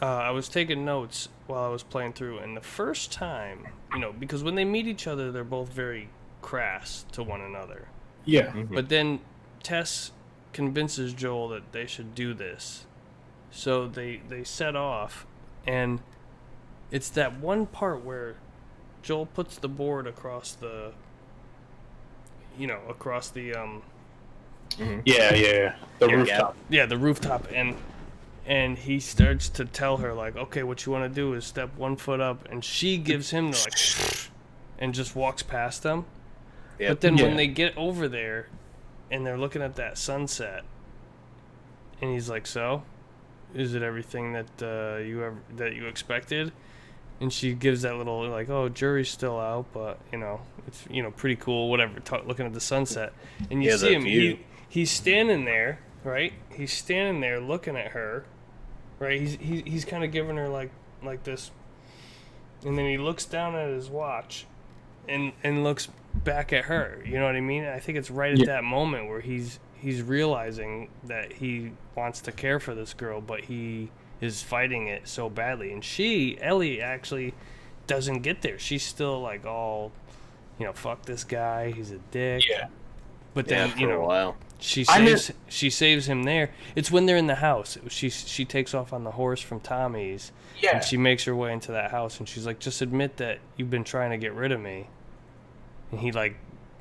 I was taking notes while I was playing through, and the first time, you know, because when they meet each other, they're both very crass to one another. Yeah. But then Tess convinces Joel that they should do this, so they set off, and it's that one part where Joel puts the board across the, you know, across the Yeah. The rooftop. yeah, the rooftop, and he starts to tell her like, okay, what you want to do is step one foot up, and she gives him the like and just walks past them. Yep. But then Yeah. when they get over there and they're looking at that sunset, and he's like, so is it everything that you expected? And she gives that little like, oh, jury's still out, but you know, it's, you know, pretty cool, whatever, looking at the sunset. And you Yeah, see the him, view. he's standing there, right? He's standing there looking at her, right? He's kind of giving her like this, and then he looks down at his watch and looks back at her, you know what I mean? I think it's right at that moment where he's realizing that he wants to care for this girl, but he is fighting it so badly. And Ellie actually doesn't get there. She's still like all, you know, fuck this guy, he's a dick. Yeah. But Yeah, then, for you a know, while. She saves him there. It's when they're in the house. She takes off on the horse from Tommy's. Yeah. And she makes her way into that house, and she's like, "Just admit that you've been trying to get rid of me." And he like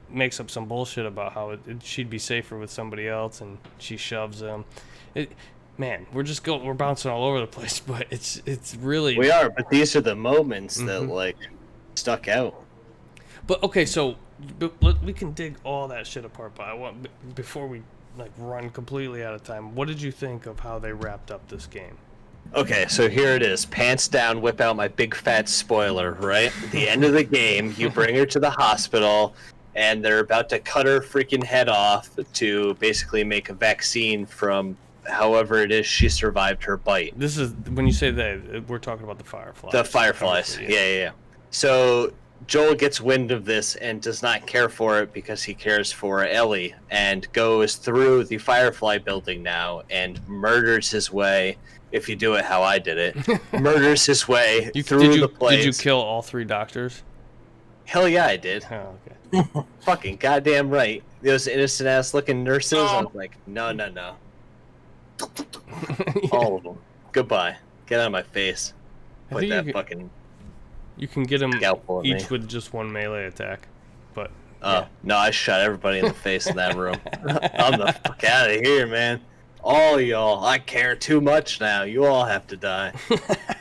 makes up some bullshit about how she'd be safer with somebody else, and she shoves him. Man, we're bouncing all over the place, but it's really. We are, but these are the moments that like stuck out. But okay, so we can dig all that shit apart. But I want before we like run completely out of time. What did you think of how they wrapped up this game? Okay, so here it is. Pants down, whip out my big fat spoiler, right? At the end of the game, you bring her to the hospital, and they're about to cut her freaking head off to basically make a vaccine from however it is she survived her bite. This is when you say they, we're talking about the Fireflies. The Fireflies, yeah. So Joel gets wind of this and does not care for it because he cares for Ellie, and goes through the Firefly building now and murders his way. If you do it how I did it, murders his way through the place. Did you kill all 3 doctors? Hell yeah, I did. Oh, okay. Fucking goddamn right. Those innocent ass looking nurses. I was like, no. All of them. Goodbye. Get out of my face. I Put think that fucking. You can get them scalpel at me. each with just 1 melee attack, but. No, I shot everybody in the face in that room. I'm the fuck out of here, man. All y'all, I care too much now. You all have to die.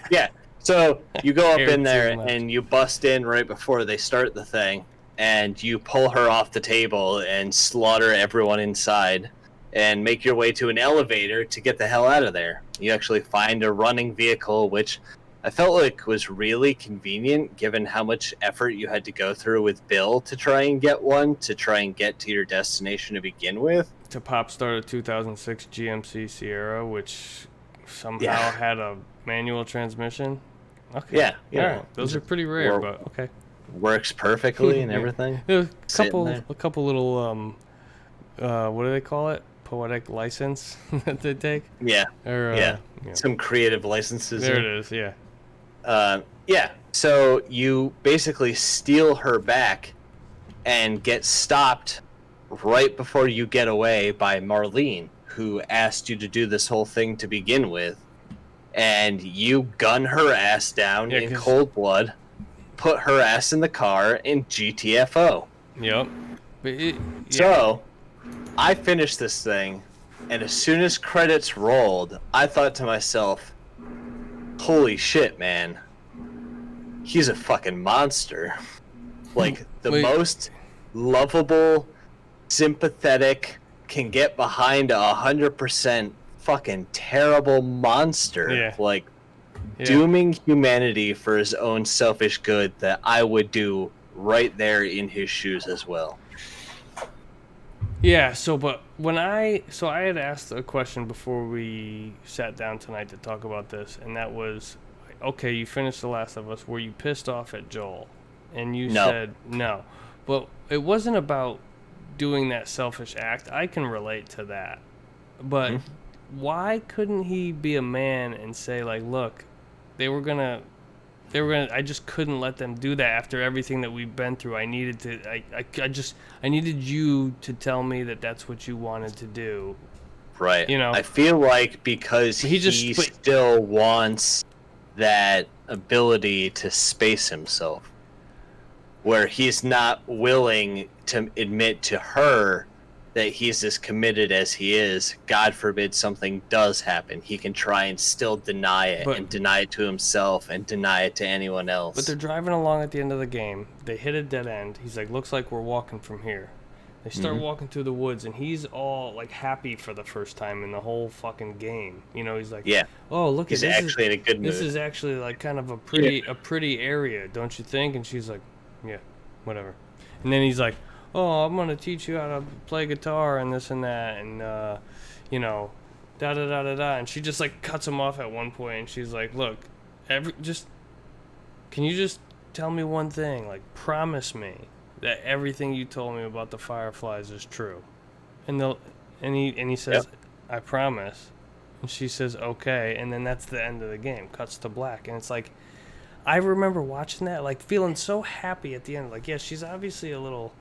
Yeah, so you go up in there and you bust in right before they start the thing, and you pull her off the table and slaughter everyone inside, and make your way to an elevator to get the hell out of there. You actually find a running vehicle, which I felt like was really convenient given how much effort you had to go through with Bill to try and get one, to try and get to your destination to begin with. To pop start a 2006 GMC Sierra, which somehow had a manual transmission. Okay. Yeah. All right. Those are pretty rare, but okay. Works perfectly and everything. A couple little what do they call it? Poetic license that they take. Yeah. Or, yeah. Some creative licenses. There it is. Yeah. Yeah. So you basically steal her back and get stopped right before you get away by Marlene, who asked you to do this whole thing to begin with, and you gun her ass down in cold blood, put her ass in the car, and GTFO. Yep. So I finished this thing, and as soon as credits rolled, I thought to myself, holy shit, man, he's a fucking monster. Like, the most lovable, sympathetic, can get behind 100% fucking terrible monster, dooming humanity for his own selfish good, that I would do right there in his shoes as well. Yeah, but I had asked a question before we sat down tonight to talk about this, and that was, okay, you finished The Last of Us, were you pissed off at Joel? And you said no. But it wasn't about doing that selfish act. I can relate to that. But why couldn't he be a man and say, like, look, I just couldn't let them do that after everything that we've been through. I needed you to tell me that that's what you wanted to do. Right. You know, I feel like because he still wants that ability to space himself, where he's not willing to admit to her that he's as committed as he is. God forbid something does happen, he can try and still deny it, and deny it to himself and deny it to anyone else. But they're driving along at the end of the game. They hit a dead end. He's like, looks like we're walking from here. They start walking through the woods, and he's all like happy for the first time in the whole fucking game. You know, he's like, oh, look, he's actually in a good mood. This is actually like kind of a pretty area, don't you think? And she's like, yeah, whatever. And then he's like, oh, I'm gonna teach you how to play guitar and this and that, and you know, da da da da da. And she just like cuts him off at one point, and she's like, look, can you just tell me one thing? Like, promise me that everything you told me about the Fireflies is true. And he says, I promise. And she says, okay. And then that's the end of the game. Cuts to black. And it's like, I remember watching that, like feeling so happy at the end. Like, yeah, she's obviously a little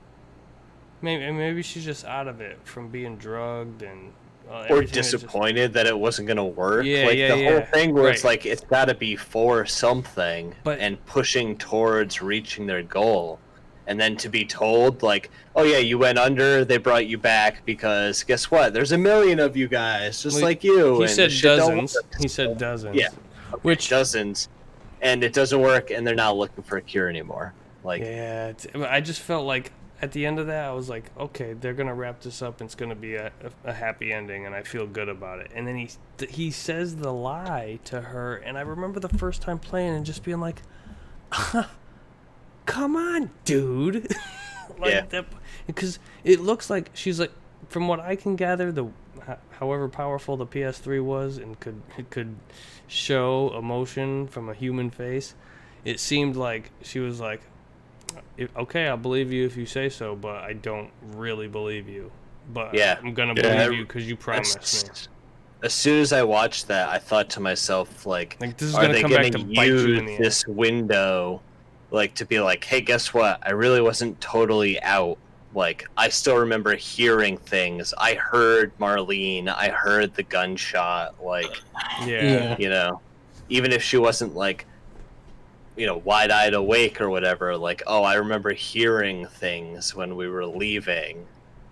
maybe she's just out of it from being drugged and Or everything that just- disappointed that it wasn't gonna work. Yeah, like yeah, the yeah. whole thing was Right. like it's gotta be for something But- and pushing towards reaching their goal. And then to be told like, oh yeah, you went under, they brought you back because guess what? There's a million of you guys, just Well, like you. He and said shit don't dozens. work. He said dozens. Yeah. Which Dozens. And it doesn't work and they're not looking for a cure anymore. Like yeah, I just felt like at the end of that, I was like, okay, they're gonna wrap this up, and it's gonna be a happy ending, and I feel good about it. And then he says the lie to her, and I remember the first time playing and just being like, come on, dude. Yeah. That, because it looks like she's like, from what I can gather, however powerful the PS3 was and could show emotion from a human face, it seemed like she was like, okay, I'll believe you if you say so, but I don't really believe you. But Yeah. I'm gonna Yeah. believe you because you promised me. as soon as I watched that, I thought to myself, like Like this is are gonna they come back going to to bite you in the use end. this window, like to be like, hey, guess what? I really wasn't totally out. Like I still remember hearing things. I heard Marlene. I heard the gunshot. Like Yeah. you know, even if she wasn't like, you know, wide-eyed awake or whatever. Like, oh, I remember hearing things when we were leaving.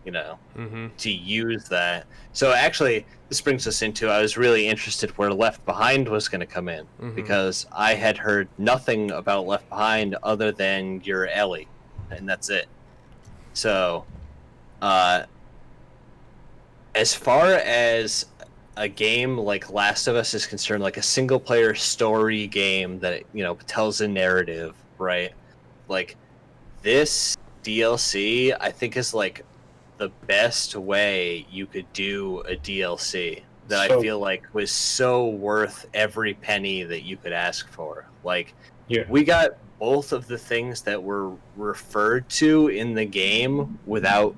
You know. Mm-hmm. To use that. So actually, this brings us into I was really interested where Left Behind was going to come in Mhm. because I had heard nothing about Left Behind other than your Ellie, and that's it. So, as far as a game like Last of Us is concerned, like a single player story game that tells a narrative, right? Like this DLC, I think is like the best way you could do a DLC that I So- feel like was so worth every penny that you could ask for. Like, Yeah. we got both of the things that were referred to in the game without,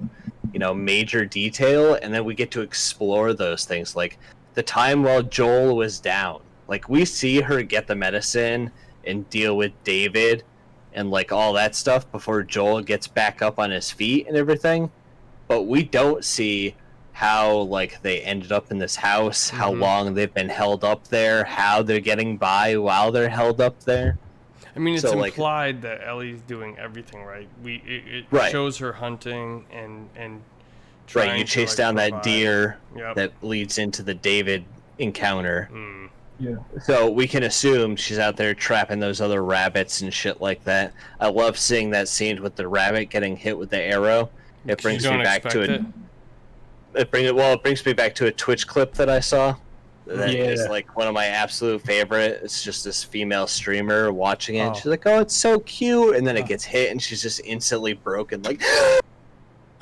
major detail, and then we get to explore those things. Like, the time while Joel was down. Like, we see her get the medicine and deal with David and, like, all that stuff before Joel gets back up on his feet and everything. But we don't see how like they ended up in this house, how Mhm. long they've been held up there, how they're getting by while they're held up there. I mean, it's So, like- implied that Ellie's doing everything right. It Right. shows her hunting and Right, trying you to, chase like, down that provide. deer Yep. that leads into the David encounter. Mm. So we can assume she's out there trapping those other rabbits and shit like that. I love seeing that scene with the rabbit getting hit with the arrow. It brings You me don't back to expect it. It brings me back to a Twitch clip that I saw. That is Yeah. like one of my absolute favorite. It's just this female streamer watching it. Oh. She's like, "Oh, it's so cute," and then Oh. it gets hit, and she's just instantly broken. Like,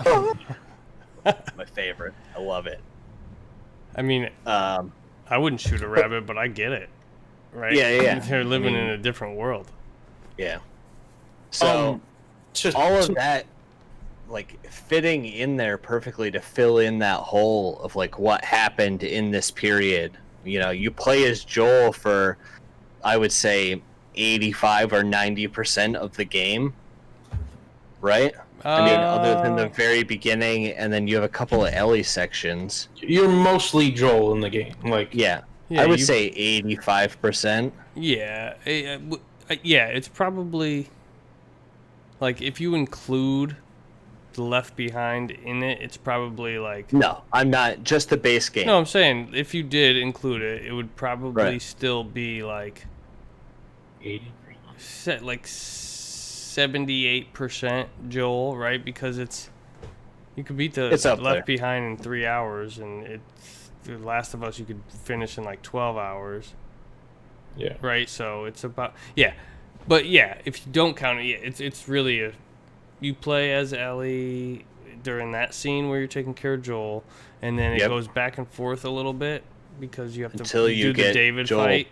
my favorite. I love it. I mean, Um, I wouldn't shoot a rabbit, but I get it. Right? Yeah. They're living I mean- in a different world. yeah. So just all of that, like fitting in there perfectly to fill in that hole of like what happened in this period. You play as Joel for, I would say, 85 or 90% of the game, right? I mean, other than the very beginning, and then you have a couple of Ellie sections. you're mostly Joel in the game. Like, Yeah, Yeah, I would you- say 85%. Yeah, yeah. It's probably like if you include the Left Behind in it, it's probably like No, I'm not. Just the base game. no. I'm saying if you did include it, it would probably Right. still be like 80%. like 78% Joel, right? Because you could beat the It's up Left there. Behind in 3 hours, and it's The Last of Us you could finish in like 12 hours. Yeah. Right, so it's about but yeah, if you don't count it, yeah, it's really you play as Ellie during that scene where you're taking care of Joel, and then it Yep. goes back and forth a little bit because you have to Until you do the get David Joel. fight,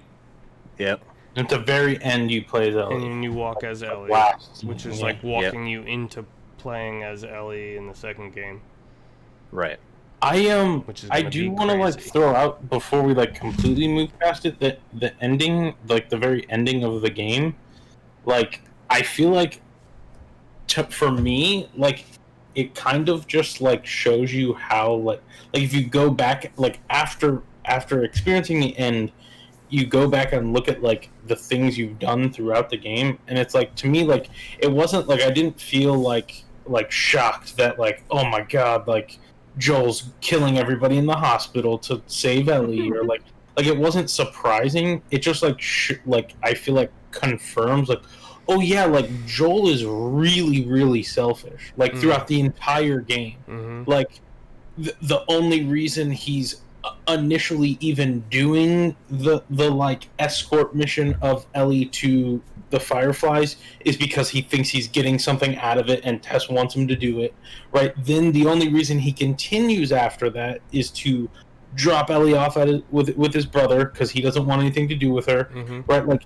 Yep. At the very end, you play and Ellie. then you walk as Ellie, Last, which is yeah. like walking you into playing as Ellie in the second game. Right. I Which is I gonna do be want to like crazy. throw out before we like completely move past it that the ending, like the very ending of the game, like I feel like for me, like it kind of just like shows you how like if you go back like after experiencing the end, you go back and look at like the things you've done throughout the game, and it's like to me like it wasn't like I didn't feel like shocked that like oh my god like Joel's killing everybody in the hospital to save Ellie or like it wasn't surprising. It just like like I feel like confirms like oh yeah like Joel is really selfish like throughout the entire game. Like the only reason he's initially even doing the like escort mission of Ellie to the Fireflies is because he thinks he's getting something out of it and Tess wants him to do it, right? Then the only reason he continues after that is to drop Ellie off with his brother because he doesn't want anything to do with her, right? Like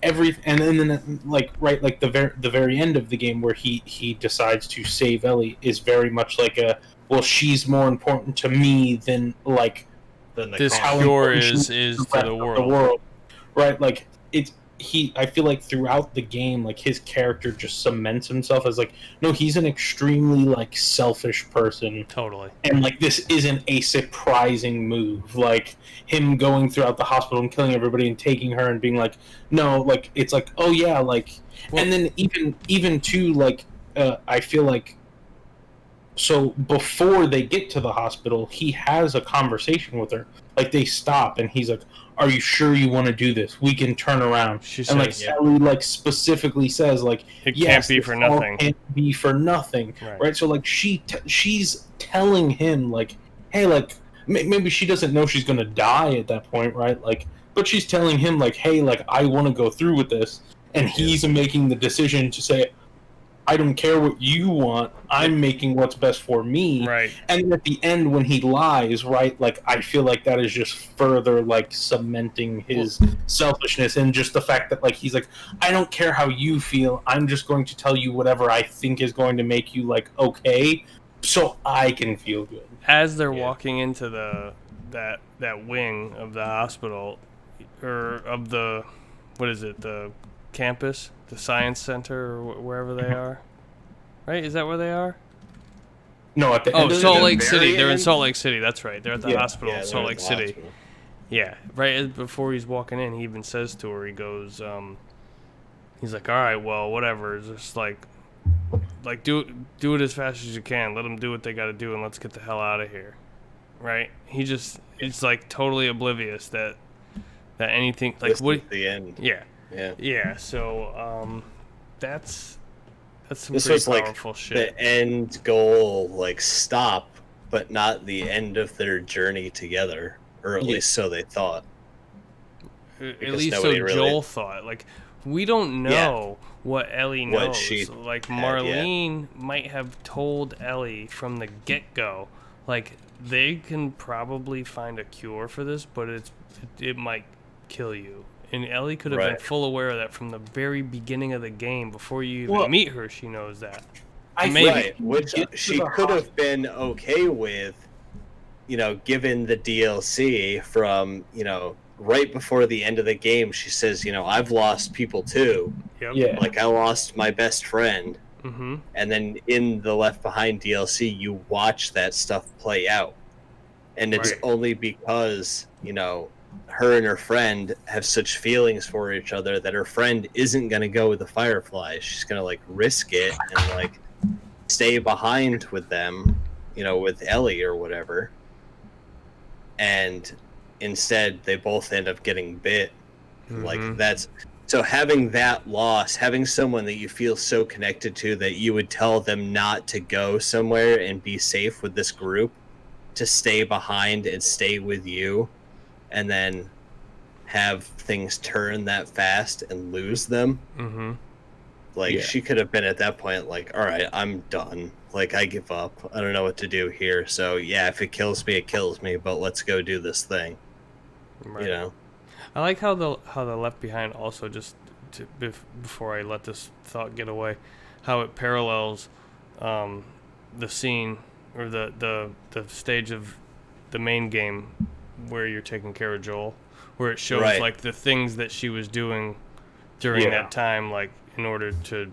and then like right like the very end of the game where he decides to save Ellie is very much like a well she's more important to me than like this cure is to the world, right? Like it's I feel like throughout the game like his character just cements himself as like no he's an extremely like selfish person, totally, and like this isn't a surprising move like him going throughout the hospital and killing everybody and taking her and being like no like it's like oh yeah like well, and then even too like I feel like so before they get to the hospital he has a conversation with her like they stop and he's like are you sure you want to do this? We can turn around. She and says, like Ellie like specifically says like it yes, can't be for nothing. Can't be for nothing, right? So like she's telling him like hey like maybe she doesn't know she's gonna die at that point, right? Like but she's telling him like hey like I want to go through with this, and he's making the decision to say I don't care what you want. I'm making what's best for me. Right. And at the end, when he lies, right, like, I feel like that is just further, like, cementing his selfishness and just the fact that, like, he's like, I don't care how you feel. I'm just going to tell you whatever I think is going to make you, like, okay, so I can feel good. As they're walking into that wing of the hospital, or of the, what is it, the campus, the science center, or wherever they are, right? Is that where they are? No, at the end of Salt Lake City. They're in Salt Lake City. That's right. They're at the hospital in Salt Lake City. Hospital. Yeah, right before he's walking in, he even says to her, he goes, he's like, all right, well, whatever. It's just like do it as fast as you can. Let them do what they got to do, and let's get the hell out of here, right? It's like totally oblivious that anything like what the end. Yeah. So that's some this pretty was powerful like shit. The end goal, like stop, but not the end of their journey together, or at least so they thought. At least so Joel thought. Like we don't know what Ellie knows. Like Marlene might have told Ellie from the get-go. Like they can probably find a cure for this, but it might kill you. And Ellie could have been full aware of that from the very beginning of the game. Before you even meet her, she knows that. Which she could have been okay with, given the DLC from, right before the end of the game. She says, I've lost people too. Yep. Yeah. Like I lost my best friend. Mm-hmm. And then in the Left Behind DLC, you watch that stuff play out. And it's only because, her and her friend have such feelings for each other that her friend isn't going to go with the Fireflies. She's going to like risk it and like stay behind with them, with Ellie or whatever. And instead they both end up getting bit. Like that's so having that loss, having someone that you feel so connected to that you would tell them not to go somewhere and be safe with this group, to stay behind and stay with you, and then have things turn that fast and lose them. Mm-hmm. Like she could have been at that point like, all right, I'm done. Like I give up. I don't know what to do here. So yeah, if it kills me, it kills me. But let's go do this thing. Right. I like how the Left Behind also before I let this thought get away, how it parallels the scene or the stage of the main game where you're taking care of Joel, where it shows like the things that she was doing during that time, like in order to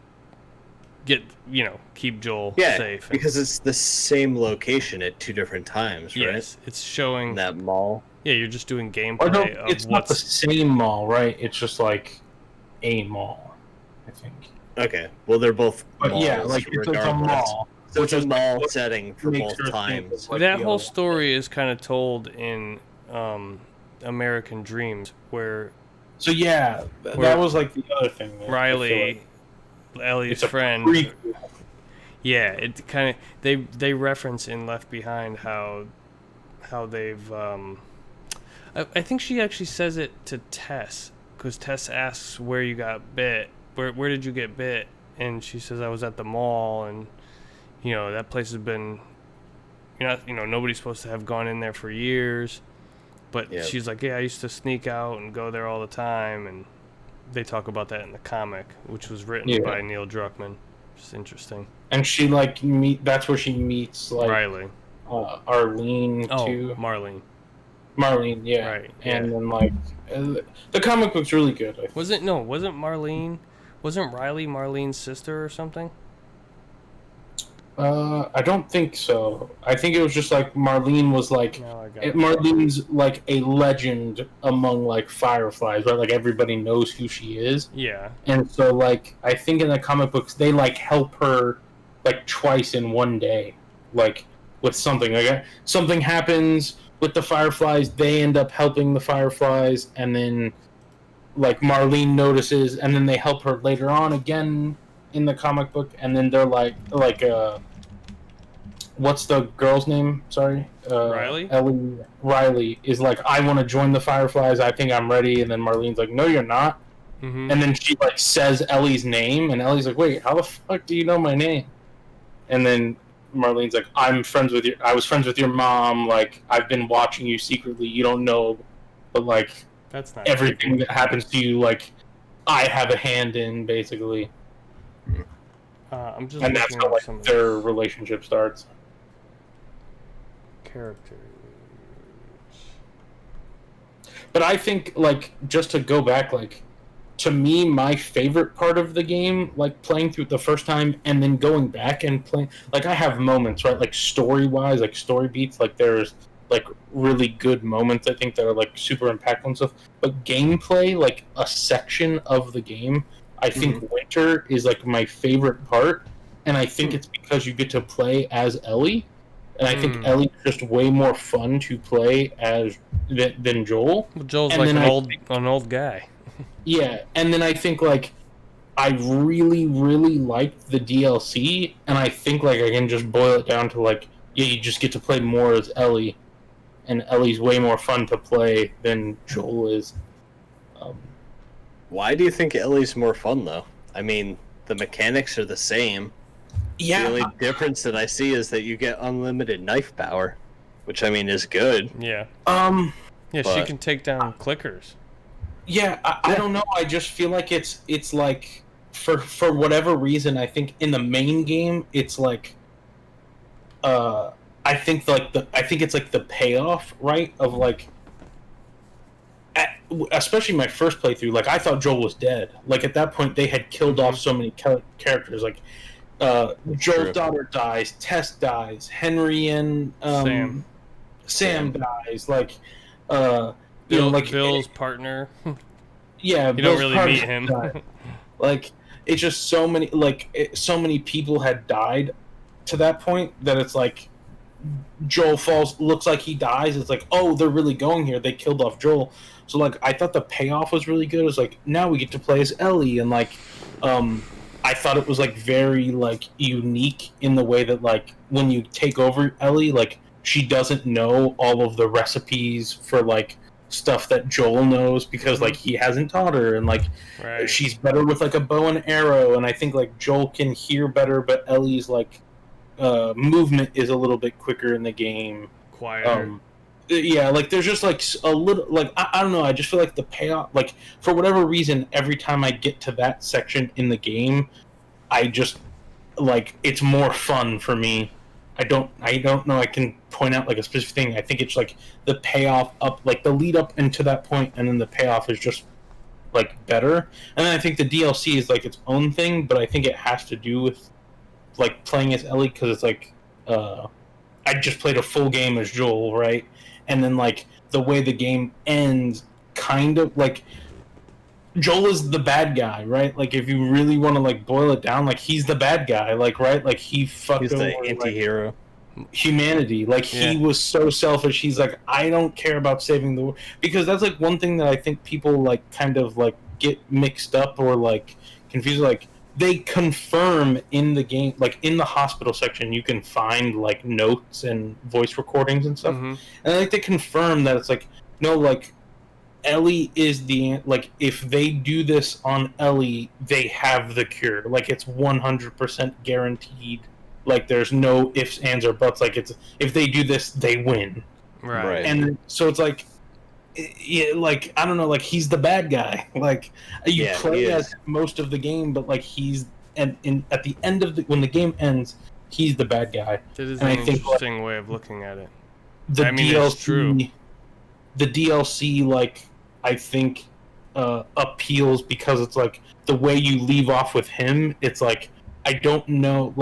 keep Joel Yeah, safe. because it's the same location at 2 different times, right? Yes, it's showing. In that mall. Yeah, you're just doing Or no, gameplay of it's not the what's. same mall, right? It's just like a mall, I think. Okay, well they're both But malls, yeah, like it's a regardless. mall. So it's a is mall what setting for makes both her think times. it's like That the whole other- story is kind of told in American Dreams, where So yeah, Where that was like the other thing. That I feel Riley, like Ellie's it's a friend. prequel. Yeah, it kind of they reference in Left Behind how they've I think she actually says it to Tess, because Tess asks where you got bit, where did you get bit, and she says I was at the mall, and that place has been nobody's supposed to have gone in there for years, but Yep. she's like, yeah, I used to sneak out and go there all the time, and they talk about that in the comic, which was written Yeah. by Neil Druckmann. Just interesting. And she that's where she meets like Riley. Arlene Oh, too. Marlene. Marlene, yeah. Right, And yeah. then like the comic book's really good. I think. Wasn't Marlene? Wasn't Riley Marlene's sister or something? I don't think so. I think it was just like Marlene was like No, I got it. Marlene's like a legend among like Fireflies, right? Like everybody knows who she is. Yeah. And so, like, I think in the comic books, they, like, help her, like, twice in one day. Like, with something. Like, something happens with the Fireflies, they end up helping the Fireflies, and then, like, Marlene notices, and then they help her later on again in the comic book, and then they're what's the girl's name? Sorry? Riley? Riley is like, I want to join the Fireflies, I think I'm ready, and then Marlene's like, no, you're not. Mm-hmm. And then she like says Ellie's name, and Ellie's like, "Wait, how the fuck do you know my name?" And then Marlene's like, I was friends with your mom. Like, I've been watching you secretly. You don't know, but like That's not everything that happens to you, like I have a hand in, basically. I'm just And that's looking how up like some of their relationship starts. the characters. But I think, like, just to go back, like, to me, my favorite part of the game, like, playing through it the first time and then going back and playing, like, I have moments, right, like, story-wise, like, story beats, like, there's, like, really good moments, I think, that are, like, super impactful and stuff. But gameplay, like, a section of the game, I think Winter is, like, my favorite part, and I think it's because you get to play as Ellie, and I think Ellie's just way more fun to play as than Joel. Well, Joel's And like then an old guy. Yeah, and then I think, like, I really, really liked the DLC, and I think, like, I can just boil it down to, like, yeah, you just get to play more as Ellie, and Ellie's way more fun to play than Joel is. Why do you think Ellie's more fun, though? I mean, the mechanics are the same. Yeah, The only difference that I see is that you get unlimited knife power, which, I mean, is good. Yeah. um, Yeah, she But- can take down clickers. yeah, I don't know. I just feel like it's like for whatever reason, I think in the main game, it's like, I think it's like the payoff, right? Of like, especially my first playthrough, like I thought Joel was dead. Like at that point, they had killed off so many characters. Like, Joel's True. daughter dies, Tess dies, Henry and Sam dies. Like, you know, like Bill's partner. yeah, You don't really meet him. Like, it's just so many, so many people had died to that point that it's like Joel falls, looks like he dies. It's like, oh, they're really going here. They killed off Joel. So like, I thought the payoff was really good. It was like, now we get to play as Ellie, and like, I thought it was like very like unique in the way that like when you take over Ellie, like she doesn't know all of the recipes for like stuff that Joel knows because like he hasn't taught her, and like Right. she's better with like a bow and arrow, and I think like Joel can hear better, but Ellie's like movement is a little bit quicker in the game. Quieter. Yeah, like there's just like a little like I don't know, I just feel like the payoff, like for whatever reason, every time I get to that section in the game, I just like it's more fun for me. I don't know, I can point out like a specific thing. I think it's like the payoff up, like the lead up into that point, and then the payoff is just like better. And then I think the DLC is like its own thing, but I think it has to do with like playing as Ellie because it's like I just played a full game as Joel, right? And then like the way the game ends, kind of like Joel is the bad guy, right? Like if you really want to like boil it down, like he's the bad guy, like right? Like he fucked He's over the anti-hero. like, humanity. Like he was so selfish. He's like, I don't care about saving the world, because that's like one thing that I think people like kind of like get mixed up or like confused. Like they confirm in the game, like in the hospital section, you can find like notes and voice recordings and stuff, and I like they confirm that it's like no, like Ellie is the like if they do this on Ellie, they have the cure. Like it's 100% guaranteed. Like there's no ifs, ands, or buts. Like it's if they do this, they win. Right. And so it's like, like I don't know. Like he's the bad guy. Like you play as most of the game, but like he's at the end of when the game ends, he's the bad guy. That is an interesting way of looking at it. The I mean, DLC, it's true. The DLC, like I think, appeals because it's like the way you leave off with him. It's like. I don't know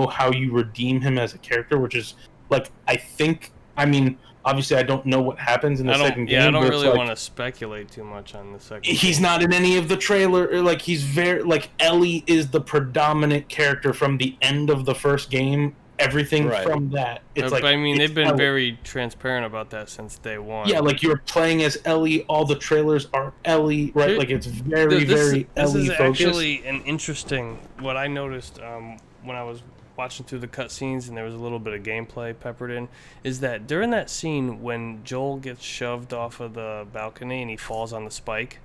how you redeem him as a character, which is like I mean obviously I don't know what happens in the second game. Yeah, I don't really want to speculate too much on the second game. He's not in any of the trailer, like he's very like Ellie is the predominant character from the end of the first game. Everything from that. It's like I mean they've been Ellie. Very transparent about that since day one. Yeah, like you're playing as Ellie, all the trailers are Ellie, right? Like it's very Ellie focused. This is actually an interesting what I noticed when I was watching through the cutscenes and there was a little bit of gameplay peppered in, is that during that scene when Joel gets shoved off of the balcony and he falls on the spike,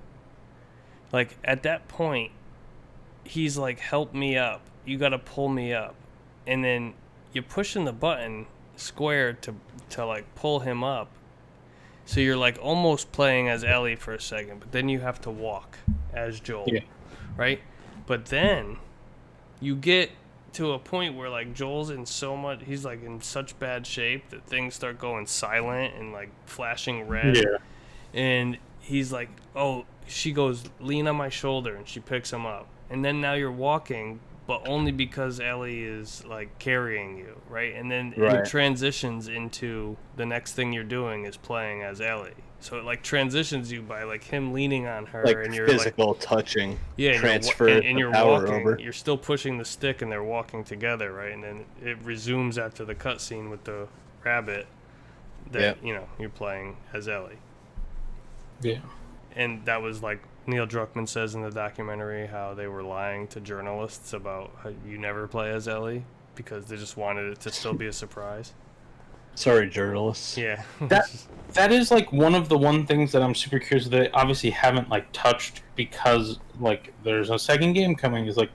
like at that point he's like, help me up, you gotta pull me up, and then you're pushing the button square to like pull him up, so you're like almost playing as Ellie for a second, but then you have to walk as Joel, right? But then you get to a point where like Joel's he's like in such bad shape that things start going silent and like flashing red, and he's like, oh, she goes, lean on my shoulder, and she picks him up, and then now you're walking, but only because Ellie is like carrying you, right? And then it transitions into the next thing you're doing is playing as Ellie. So it like transitions you by like him leaning on her, like and you're physical like, touching, transfer, and you're power walking. Over. You're still pushing the stick, and they're walking together, right? And then it resumes after the cutscene with the rabbit that you're playing as Ellie. Yeah, and that was like. Neil Druckmann says in the documentary how they were lying to journalists about how you never play as Ellie because they just wanted it to still be a surprise. Sorry, journalists. Yeah. that is like one things that I'm super curious that they obviously haven't like touched because like there's a second game coming. Is like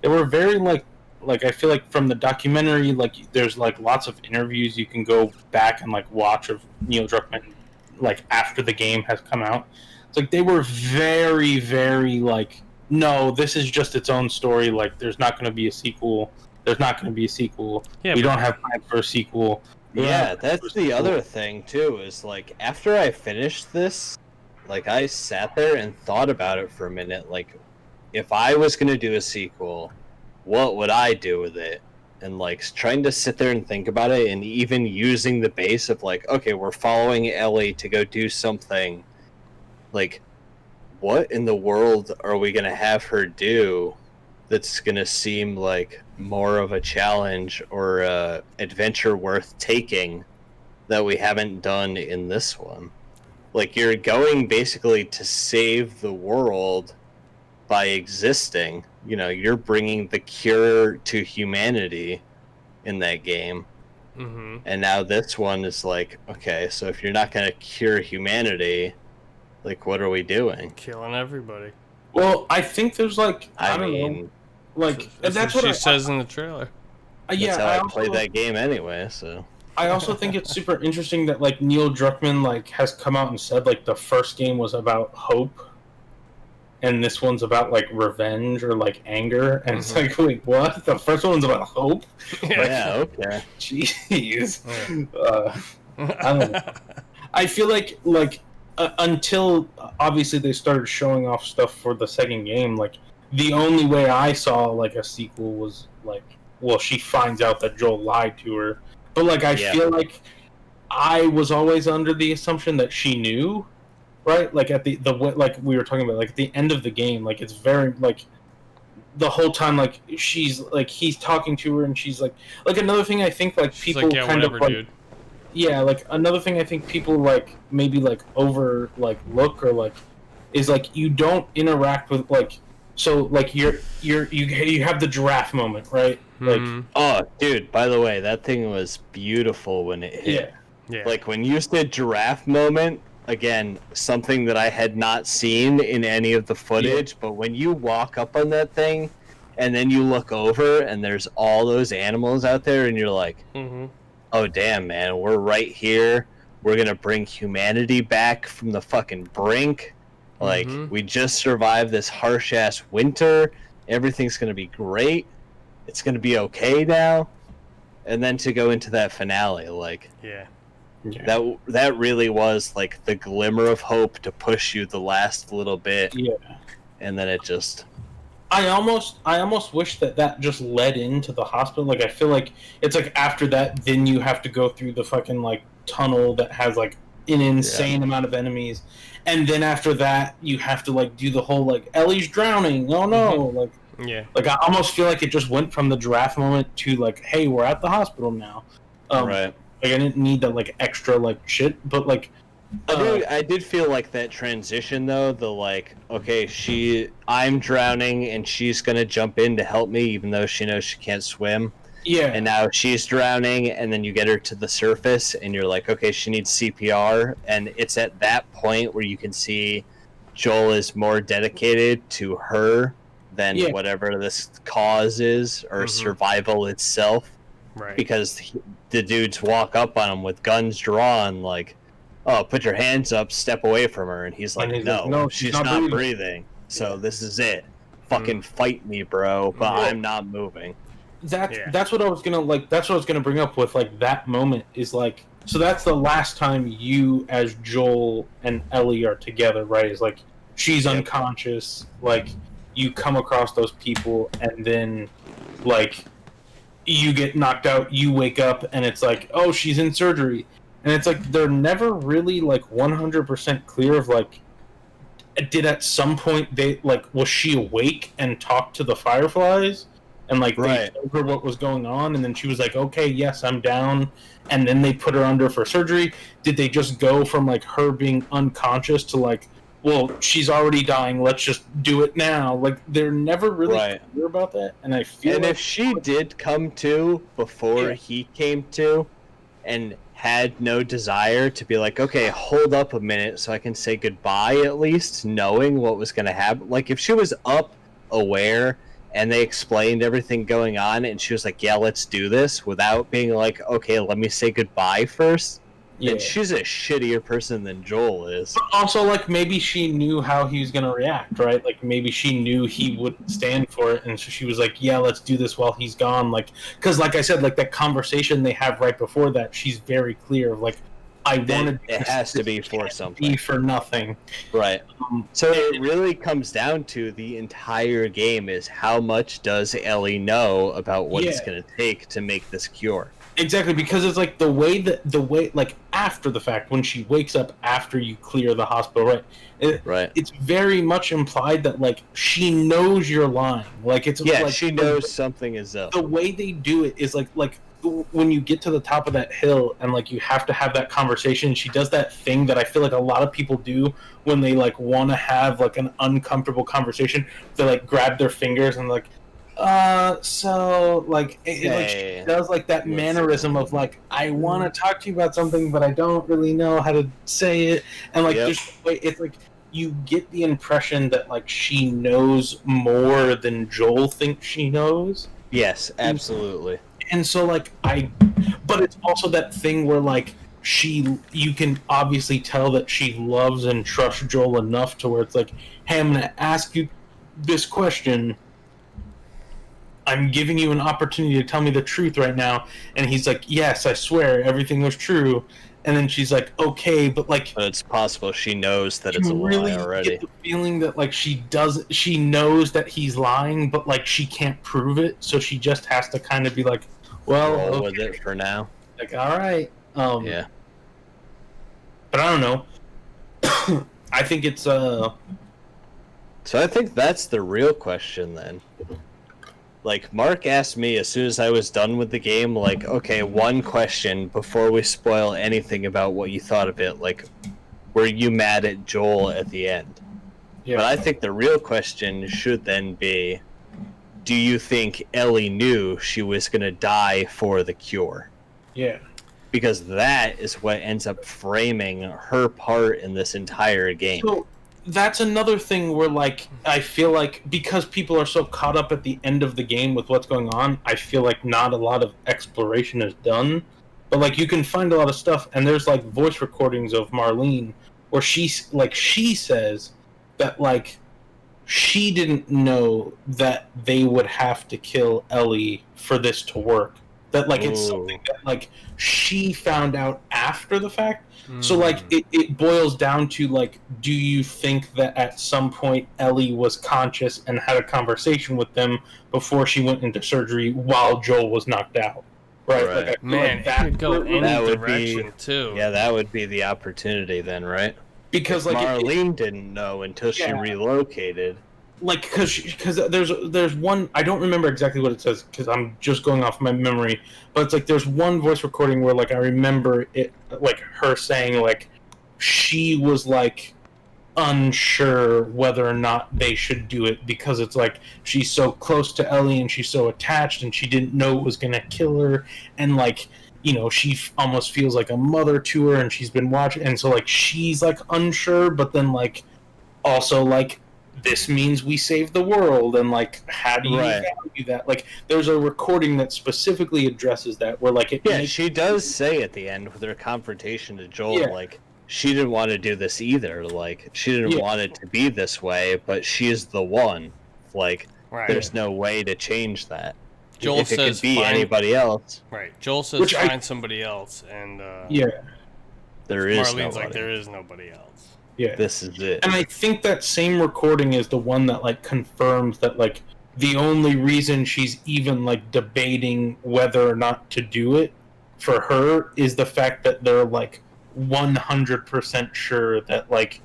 they were very like I feel like from the documentary, like there's like lots of interviews you can go back and like watch of Neil Druckmann like after the game has come out. Like they were very, very like, no, this is just its own story. Like there's not going to be a sequel. There's not going to be a sequel. Yeah, we don't have plans for a sequel. Yeah, that's the other thing too. Is like after I finished this, like I sat there and thought about it for a minute. Like, if I was going to do a sequel, what would I do with it? And like trying to sit there and think about it, and even using the base of like, okay, we're following Ellie to go do something. Like, what in the world are we going to have her do that's going to seem like more of a challenge or adventure worth taking that we haven't done in this one? Like, you're going basically to save the world by existing. You know, you're bringing the cure to humanity in that game. Mm-hmm. And now this one is like, okay, so if you're not going to cure humanity... Like, what are we doing? Killing everybody. Well, I think there's like I don't know, like that's what she says in the trailer. That's how I played that game anyway. So I also think it's super interesting that like Neil Druckmann like has come out and said like the first game was about hope, and this one's about like revenge or like anger, and it's like, wait, what? The first one's about hope? Yeah, okay. Jeez. I don't know. I feel like until obviously they started showing off stuff for the second game, like the only way I saw like a sequel was like well, she finds out that Joel lied to her. But like, I Yeah. feel like I was always under the assumption that she knew, right? Like at the like we were talking about, like at the end of the game, like it's very like the whole time, like she's like he's talking to her, and she's like another thing I think like She's people like, yeah, kind whatever, of like, dude. yeah, like another thing I think people like maybe like over like look or like is like you don't interact with like so like you have the giraffe moment, right? Like Mhm. Oh, dude, by the way, that thing was beautiful when it hit. yeah, Yeah. Like, when you said giraffe moment, again, something that I had not seen in any of the footage, but when you walk up on that thing and then you look over and there's all those animals out there and you're like, Mhm. oh, damn, man, we're right here. We're going to bring humanity back from the fucking brink. Like, Mhm. we just survived this harsh ass winter. Everything's going to be great. It's going to be okay now. And then to go into that finale, like, Yeah. that really was like the glimmer of hope to push you the last little bit, yeah. and then it just I almost wish that just led into the hospital. Like I feel like it's like after that, then you have to go through the fucking like tunnel that has like an insane amount of enemies, and then after that you have to like do the whole like Ellie's drowning. Oh no! Yeah. Like I almost feel like it just went from the giraffe moment to like, hey, we're at the hospital now. right. Like I didn't need that like extra like shit, but like I did feel like that transition though, the like, okay, I'm drowning and she's gonna jump in to help me even though she knows she can't swim, yeah, and now she's drowning, and then you get her to the surface and you're like, okay, she needs CPR, and it's at that point where you can see Joel is more dedicated to her than Yeah. whatever this cause is or Mhm. survival itself. Right. Because the dudes walk up on him with guns drawn, like, "Oh, put your hands up, step away from her," and he's like, And he's "No, like, "No, she's she's not not breathing." breathing. So Yeah. this is it. Fucking fight me, bro, but Yeah. I'm not moving." Yeah. that's what I was gonna like. That's what I was gonna bring up with like that moment is like. So that's the last time you as Joel and Ellie are together, right? Is like she's Yep. unconscious. Like you come across those people, and then like you get knocked out. You wake up, and it's like, oh, she's in surgery, and it's like they're never really like 100% clear of like. Did at some point they like was she awake and talked to the Fireflies? And like Right. they told her what was going on, and then she was like, "Okay, yes, I'm down." And then they put her under for surgery. Did they just go from like her being unconscious to like, well, she's already dying. Let's just do it now. Like they're never really Right. clear about that, and I feel And like if she did come to before Yeah. he came to and had no desire to be like, okay, hold up a minute so I can say goodbye at least, knowing what was going to happen. Like, if she was up, aware, and they explained everything going on, and she was like, yeah, let's do this, without being like, okay, let me say goodbye first, yeah. then she's a shittier person than Joel is. But also, like maybe she knew how he was gonna react, right? Like maybe she knew he wouldn't stand for it, and so she was like, "Yeah, let's do this while he's gone." Like, because like I said, like that conversation they have right before that, she's very clear of like, "I wanted It has to be for something. be for nothing." Right. Um, So it really comes down to the entire game is how much does Ellie know about what it's Yeah. going to take to make this cure. Exactly, because it's like the way like after the fact when she wakes up after you clear the hospital, right? Right. It's very much implied that like she knows you're lying. Like it's Yeah, like, she knows something is up. the way they do it is like when you get to the top of that hill and like you have to have that conversation. She does that thing that I feel like a lot of people do when they like want to have like an uncomfortable conversation. They like grab their fingers and like so like like Hey, she does like that listen. mannerism of like I want to talk to you about something but I don't really know how to say it, and like Yep. there's it's like you get the impression that like she knows more than Joel thinks she knows. Yes, absolutely. And so like but it's also that thing where like you can obviously tell that she loves and trusts Joel enough to where it's like, hey, I'm gonna ask you this question, I'm giving you an opportunity to tell me the truth right now. And he's like, yes, I swear everything was true. and then she's like, okay, but like, But it's possible she knows that it's a you really lie already. get the feeling that like she knows that he's lying, but like she can't prove it, so she just has to kind of be like, well, Roll okay. with it for now. Like, all right, Yeah. but I don't know. I think it's So I think that's the real question then. Like, Mark asked me as soon as I was done with the game, like, okay, one question before we spoil anything about what you thought of it. Like, were you mad at Joel at the end? yeah. But I think the real question should then be, do you think Ellie knew she was going to die for the cure? Yeah. Because that is what ends up framing her part in this entire game. So that's another thing where, like, I feel like because people are so caught up at the end of the game with what's going on, I feel like not a lot of exploration is done. But like, you can find a lot of stuff, and there's like voice recordings of Marlene where she says that like she didn't know that they would have to kill Ellie for this to work. That like it's Ooh. something that like she found out after the fact. So like it boils down to like, do you think that at some point Ellie was conscious and had a conversation with them before she went into surgery while Joel was knocked out? Right. Right. Like, I feel Man, like it could go any That would be- direction too. Yeah, that would be the opportunity then, right? because like Marlene didn't know until she Yeah. relocated. like because there's one, I don't remember exactly what it says because I'm just going off my memory, but it's like there's one voice recording where like I remember it, like her saying like she was like unsure whether or not they should do it because it's like she's so close to Ellie and she's so attached and she didn't know it was gonna kill her, and like, you know, she almost feels like a mother to her and she's been watching, and so like she's like unsure, but then like also like this means we save the world, and like how do you Right. value that? Like there's a recording that specifically addresses that where like it Yeah, makes- she does say at the end with her confrontation to Joel, Yeah. like, she didn't want to do this either. Like, she didn't Yeah. want it to be this way, but she's the one. Like, Right. there's no way to change that. Joel if it says could be find- anybody else, Right. Joel says Which I- find somebody else, and yeah, there is Marlene's nobody. like there is nobody else. yeah. This is it. And I think that same recording is the one that like confirms that like the only reason she's even like debating whether or not to do it for her is the fact that they're like 100% sure that like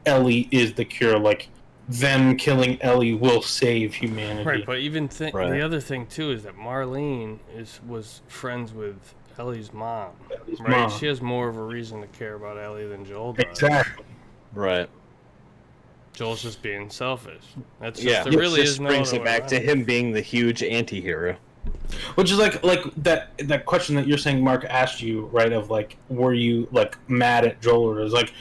Ellie is the cure. Like them killing Ellie will save humanity. Right, but even Right. the other thing too is that Marlene was friends with Ellie's mom. Ellie's Right, mom. she has more of a reason to care about Ellie than Joel does. Exactly. Right. Joel's just being selfish. That's just, Yeah. there really This is no brings other it way back to around him being the huge anti-hero. Which is like that question that you're saying Mark asked you, right? Of like, were you like mad at Joel? Or is like,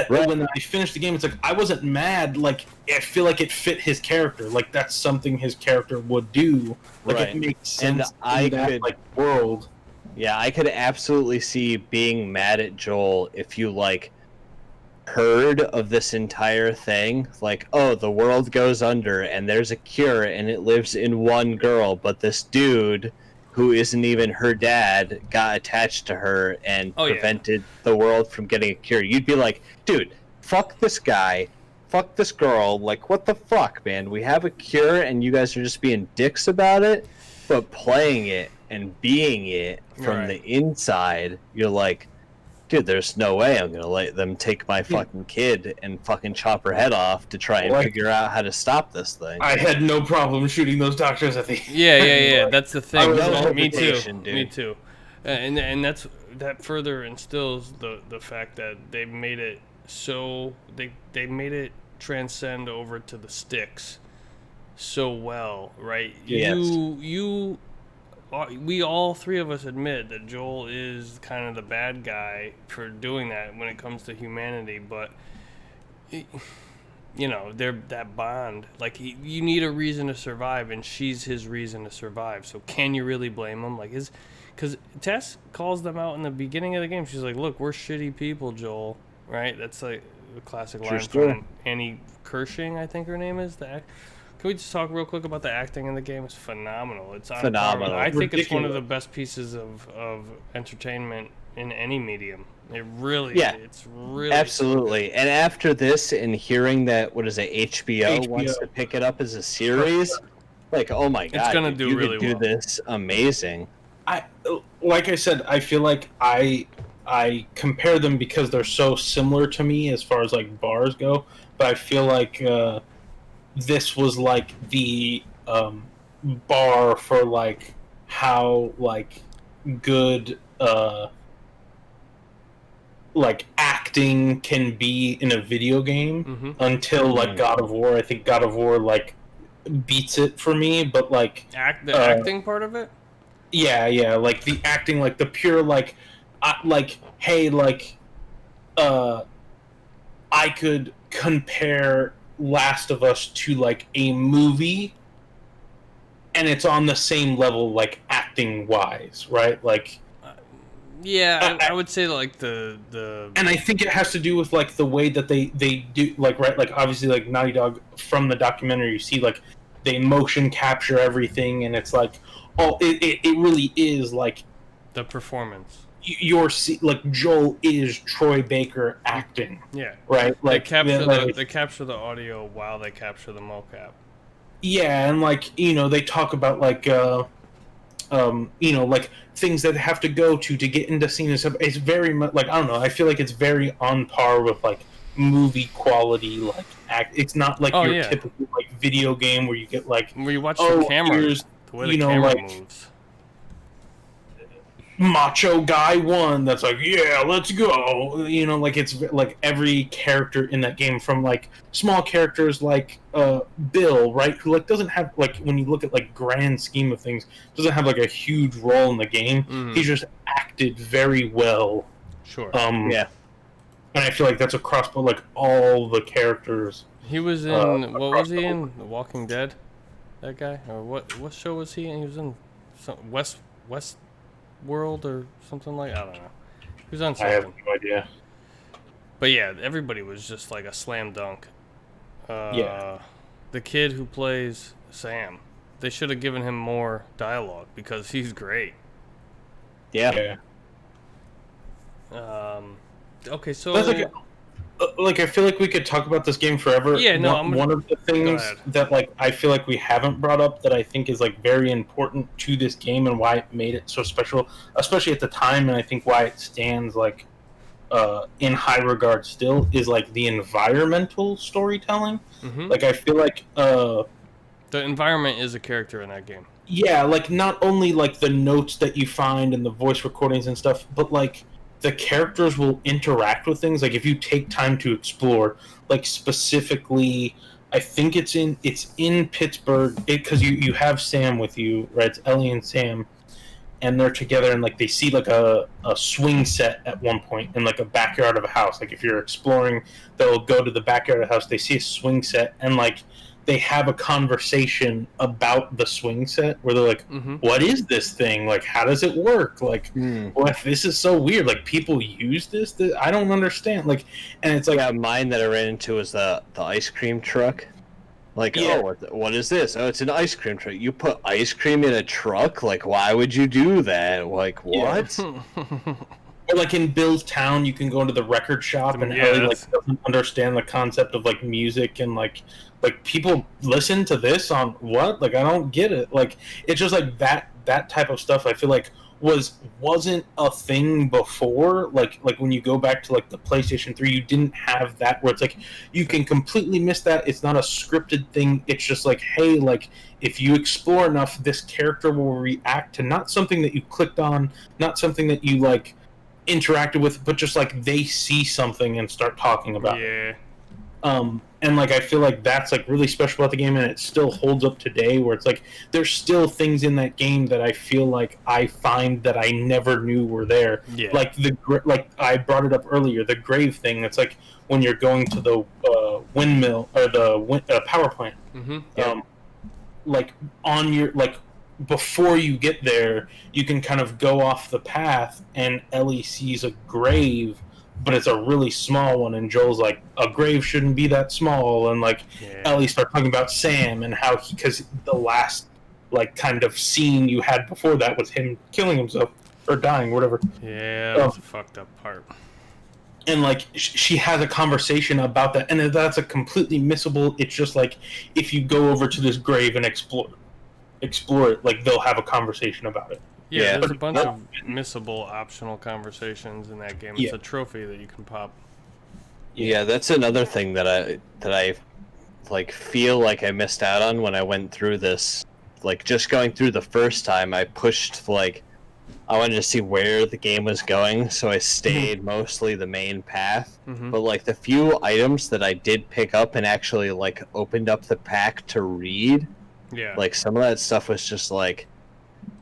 Right. when I finished the game, it's like I wasn't mad. Like I feel like it fit his character. Like that's something his character would do. Like Right. it makes And sense I in that could- like world. Yeah, I could absolutely see being mad at Joel if you, like, heard of this entire thing. Like, oh, the world goes under and there's a cure and it lives in one girl, but this dude who isn't even her dad got attached to her and Oh, yeah. prevented the world from getting a cure. You'd be like, dude, fuck this guy. Fuck this girl. Like, what the fuck, man? We have a cure and you guys are just being dicks about it? But playing it and being it from Right. the inside, you're like, dude, there's no way I'm gonna let them take my fucking kid and fucking chop her head off to try and Like- figure out how to stop this thing. I had no problem shooting those doctors at the. Yeah. That's the I thing. was no on Me too. hesitation, dude. Me too. And that further instills the fact that they made it so they made it transcend over to the sticks so well, right? Yes. We all three of us admit that Joel is kind of the bad guy for doing that when it comes to humanity, but you know, they're that bond. Like you need a reason to survive, and she's his reason to survive. So can you really blame him? Like because Tess calls them out in the beginning of the game. She's like, "Look, we're shitty people, Joel." Right? That's like a classic True line story. from Annie Kershing, I think her name is. Can we just talk real quick about the acting in the game? It's phenomenal. It's on Phenomenal. par with- I think it's one of the Ridiculous. best pieces of entertainment in any medium. It really, Yeah. it's really Absolutely. And after this, and hearing that, what is it, HBO wants to pick it up as a series, like, oh my god, gonna dude, do you really could do well. this amazing. Like I said, I feel like I compare them because they're so similar to me as far as like bars go. But I feel like this was like the bar for like how like good like acting can be in a video game Mm-hmm. until like God of War. I think God of War like beats it for me, but like The acting part of it. yeah, like the acting, like the pure like hey, like I could compare Last of Us to like a movie, and it's on the same level, like acting wise, right? Like, Yeah, I would say like the and I think it has to do with like the way that they do, like, right, like obviously like Naughty Dog from the documentary, you see like they motion capture everything, and it's like it really is like the performance. like Joel is Troy Baker acting, Yeah, right? Like they capture the audio while they capture the mocap. yeah, and like they talk about like like things that have to go to get into scene and stuff. It's very much like, I don't know, I feel like it's very on par with like movie quality, like it's not like your typical like video game where you get like where you watch the camera, the way the camera like, moves. Macho Guy 1 that's like, yeah, let's go, like it's like every character in that game, from like small characters like Bill, right, who like doesn't have, like, when you look at like grand scheme of things, doesn't have like a huge role in the game. He just acted very well. Sure. Yeah, and I feel like that's across like all the characters. He was in what was he in? The Walking Dead, that guy, or what show was he in? He was in some West World or something, like, I don't know. He was on something. I have no idea. But yeah, everybody was just like a slam dunk. Yeah. The kid who plays Sam, they should have given him more dialogue because he's great. Yeah. Okay, so that's like I feel like we could talk about this game forever. Yeah, no, one of the things that like I feel like we haven't brought up that I think is like very important to this game and why it made it so special, especially at the time, and I think why it stands like in high regard still, is like the environmental storytelling. Like I feel like the environment is a character in that game. Yeah, like not only like the notes that you find and the voice recordings and stuff, but like the characters will interact with things. Like if you take time to explore, like specifically, I think it's in Pittsburgh, because you have Sam with you, right? It's Ellie and Sam, and they're together, and like they see like a swing set at one point in like a backyard of a house. Like if you're exploring, they'll go to the backyard of the house, they see a swing set, and like they have a conversation about the swing set where they're like, what is this thing? Like, how does it work? Like, well, this is so weird. Like, people use this? I don't understand. Like, and it's like... Yeah, mine that I ran into was the ice cream truck. Like, oh, what is this? Oh, it's an ice cream truck. You put ice cream in a truck? Like, why would you do that? Like, what? Yeah. Or like in Bill's Town, you can go into the record shop, and Ellie like doesn't understand the concept of like music, and like people listen to this on what? Like, I don't get it. Like, it's just like that type of stuff. I feel like wasn't a thing before. Like when you go back to like the PlayStation 3, you didn't have that, where it's like you can completely miss that. It's not a scripted thing. It's just like, hey, like if you explore enough, this character will react to not something that you clicked on, not something that you like interacted with, but just like they see something and start talking about it. And like I feel like that's like really special about the game, and it still holds up today, where it's like there's still things in that game that I feel like I find that I never knew were there. Like like I brought it up earlier, the grave thing. It's like when you're going to the windmill or the power plant, like on your like before you get there, you can kind of go off the path, and Ellie sees a grave, but it's a really small one, and Joel's like, a grave shouldn't be that small, and like Ellie starts talking about Sam and how because the last like kind of scene you had before that was him killing himself or dying, whatever. Yeah, that was a fucked up part. and like she has a conversation about that, and that's a completely missable. It's just like if you go over to this grave and explore it, like they'll have a conversation about it. Yeah, there's a bunch of missable optional conversations in that game. It's Yeah. a trophy that you can pop. Yeah, that's another thing that I like feel like I missed out on when I went through this. Like just going through the first time, I pushed like I wanted to see where the game was going, so I stayed mostly the main path. Mm-hmm. But like the few items that I did pick up and actually like opened up the pack to read, Yeah. like some of that stuff was just like,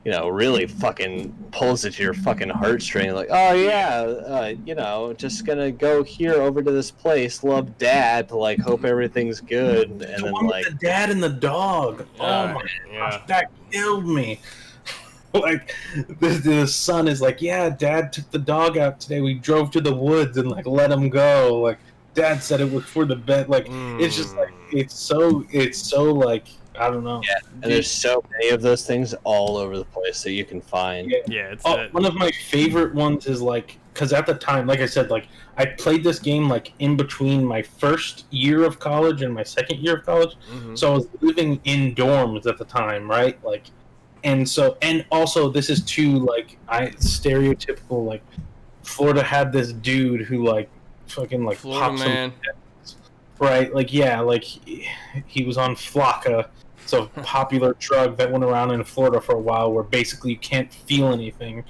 you know, really fucking pulls at your fucking heartstring. Like, oh yeah, you know, just gonna go here over to this place. Love Dad. Like, hope everything's good. And The then one with like, the dad and the dog. Oh my yeah. gosh, that killed me. Like the son is like, yeah, Dad took the dog out today. We drove to the woods and like let him go. Like Dad said it was for the bed. Like it's just like it's so like I don't know. yeah, and there's so many of those things all over the place that you can find. Yeah. Yeah, it's One of my favorite ones is like because at the time, like I said, like I played this game like in between my first year of college and my second year of college. mm-hmm. So I was living in dorms at the time, right? Like, and also this is too like stereotypical. Like, Florida had this dude who like fucking like Florida pops man. right? Like, yeah, like he was on Flocka. It's a popular drug that went around in Florida for a while, where basically you can't feel anything.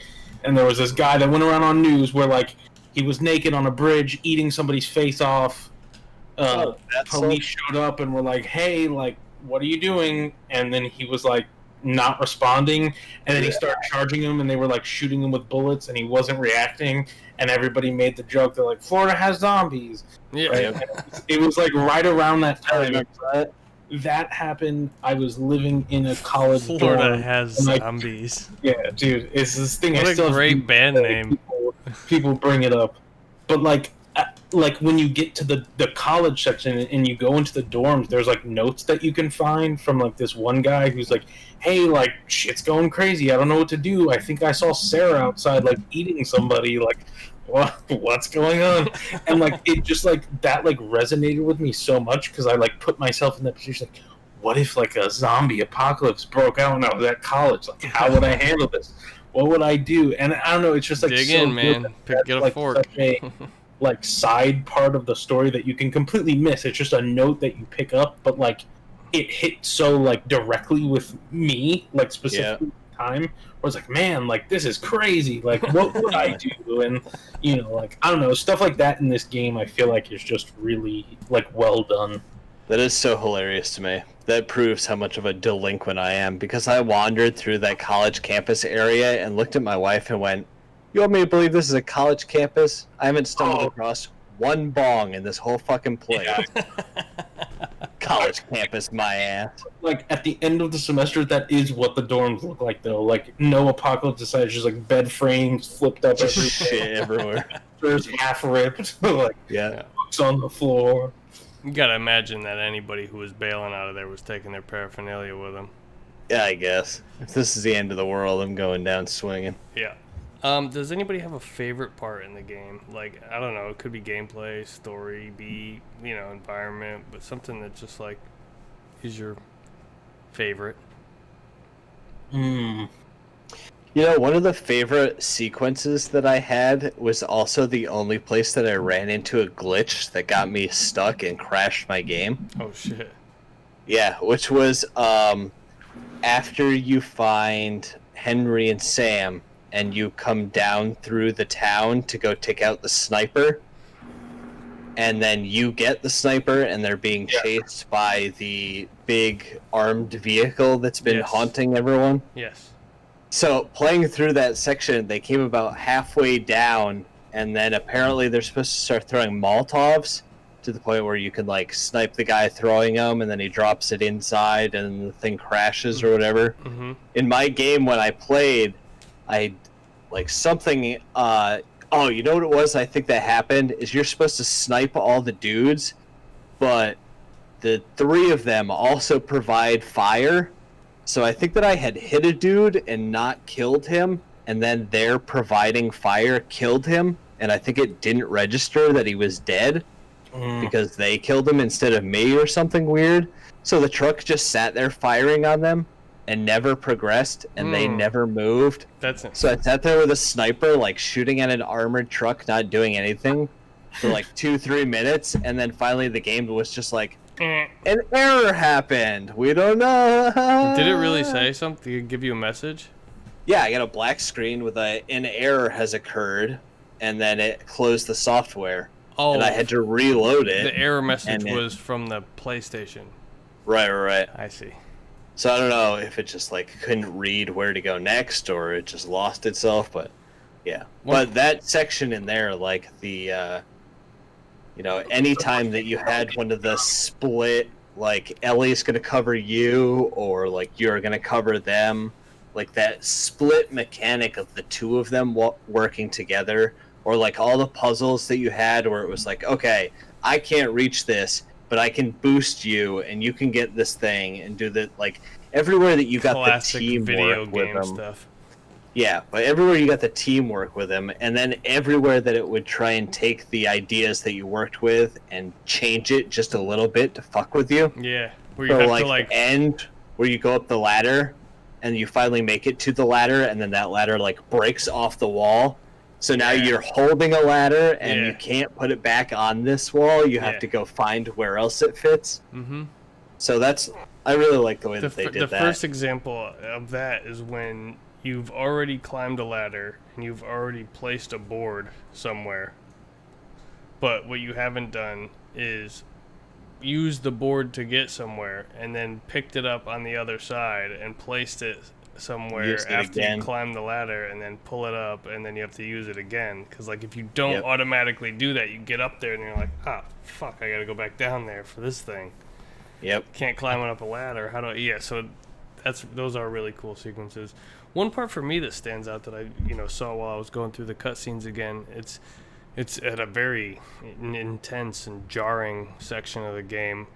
And there was this guy that went around on news where like he was naked on a bridge eating somebody's face off. That's Police showed up and were like, "Hey, like, what are you doing?" And then he was like, not responding. And then he started charging him, and they were like shooting him with bullets, and he wasn't reacting. And everybody made the joke. They're like, "Florida has zombies." Yeah. Right? And it was like right around that I time. remember that. That happened. I was living in a college Florida dorm. has and, like, zombies. Yeah, dude, it's this thing. What I a still great band name. People bring it up, but like when you get to the college section and you go into the dorms, there's like notes that you can find from like this one guy who's like, "Hey, like shit's going crazy. I don't know what to do. I think I saw Sarah outside like eating somebody. Like, what's going on?" And like it just like that like resonated with me so much because I like put myself in that position. Like, what if like a zombie apocalypse broke out when I was at college? Like, how would I handle this? What would I do? And I don't know. It's just like Dig so in, good man. that Get a like, fork. such a, like side part of the story that you can completely miss. It's just a note that you pick up, but like it hit so like directly with me, like specifically at the time. Where it's like, man, like this is crazy. Like, what would I do? And you know, like I don't know, stuff like that in this game. I feel like is just really like well done. That is so hilarious to me. That proves how much of a delinquent I am because I wandered through that college campus area and looked at my wife and went, "You want me to believe this is a college campus? I haven't stumbled across one bong in this whole fucking place." Yeah. College campus, my ass. Like at the end of the semester, that is what the dorms look like, though. Like no apocalypse decided, just like bed frames flipped up Just everywhere, shit everywhere. there's half ripped, like Yeah. books on the floor. You gotta imagine that anybody who was bailing out of there was taking their paraphernalia with them. Yeah, I guess. If this is the end of the world, I'm going down swinging. Yeah. Does anybody have a favorite part in the game? Like, I don't know, it could be gameplay, story, environment, but something that just like is your favorite. Hmm. You know, one of the favorite sequences that I had was also the only place that I ran into a glitch that got me stuck and crashed my game. Oh shit. Yeah, which was after you find Henry and Sam and you come down through the town to go take out the sniper, and then you get the sniper and they're being chased by the big armed vehicle that's been Yes. haunting everyone. Yes. So playing through that section, they came about halfway down, and then apparently they're supposed to start throwing Molotovs to the point where you can like snipe the guy throwing them, and then he drops it inside, and the thing crashes or whatever. Mm-hmm. In my game, when I played, I like something. Oh, you know what it was? I think that happened is you're supposed to snipe all the dudes, but the three of them also provide fire. So I think that I had hit a dude and not killed him, and then their providing fire killed him. and I think it didn't register that he was dead because they killed him instead of me or something weird. So the truck just sat there firing on them and never progressed, and they never moved. That's it. So I sat there with a sniper, like shooting at an armored truck, not doing anything for like 2-3 minutes, and then finally the game was just like, an error happened. We don't know. Did it really say something? Did it give you a message? Yeah, I got a black screen with an error has occurred, and then it closed the software. Oh, and I had to reload it. the error message and was from the PlayStation. Right. I see. So I don't know if it just like couldn't read where to go next, or it just lost itself. But yeah, but that section in there, like the, anytime that you had one of the split, like Ellie's gonna cover you, or like you're gonna cover them, like that split mechanic of the two of them working together, or like all the puzzles that you had where it was like, okay, I can't reach this, but I can boost you, and you can get this thing and do the like everywhere that you got Classic the teamwork video with game them. stuff. Yeah, but everywhere you got the teamwork with them, and then everywhere that it would try and take the ideas that you worked with and change it just a little bit to fuck with you. Yeah, where you So have like, to like. the end where you go up the ladder, and you finally make it to the ladder, and then that ladder like breaks off the wall. So now you're holding a ladder, and you can't put it back on this wall. You have to go find where else it fits. Mm-hmm. So I really like the way that they did The that. first example of that is when you've already climbed a ladder and you've already placed a board somewhere, but what you haven't done is use the board to get somewhere and then picked it up on the other side and placed it somewhere after you climb the ladder, and then pull it up, and then you have to use it again, because like if you don't automatically do that, you get up there and you're like, fuck, I gotta go back down there for this thing. Can't climb up a ladder. How do I? So those are really cool sequences. One part for me that stands out that I saw while I was going through the cutscenes again, it's at a very intense and jarring section of the game.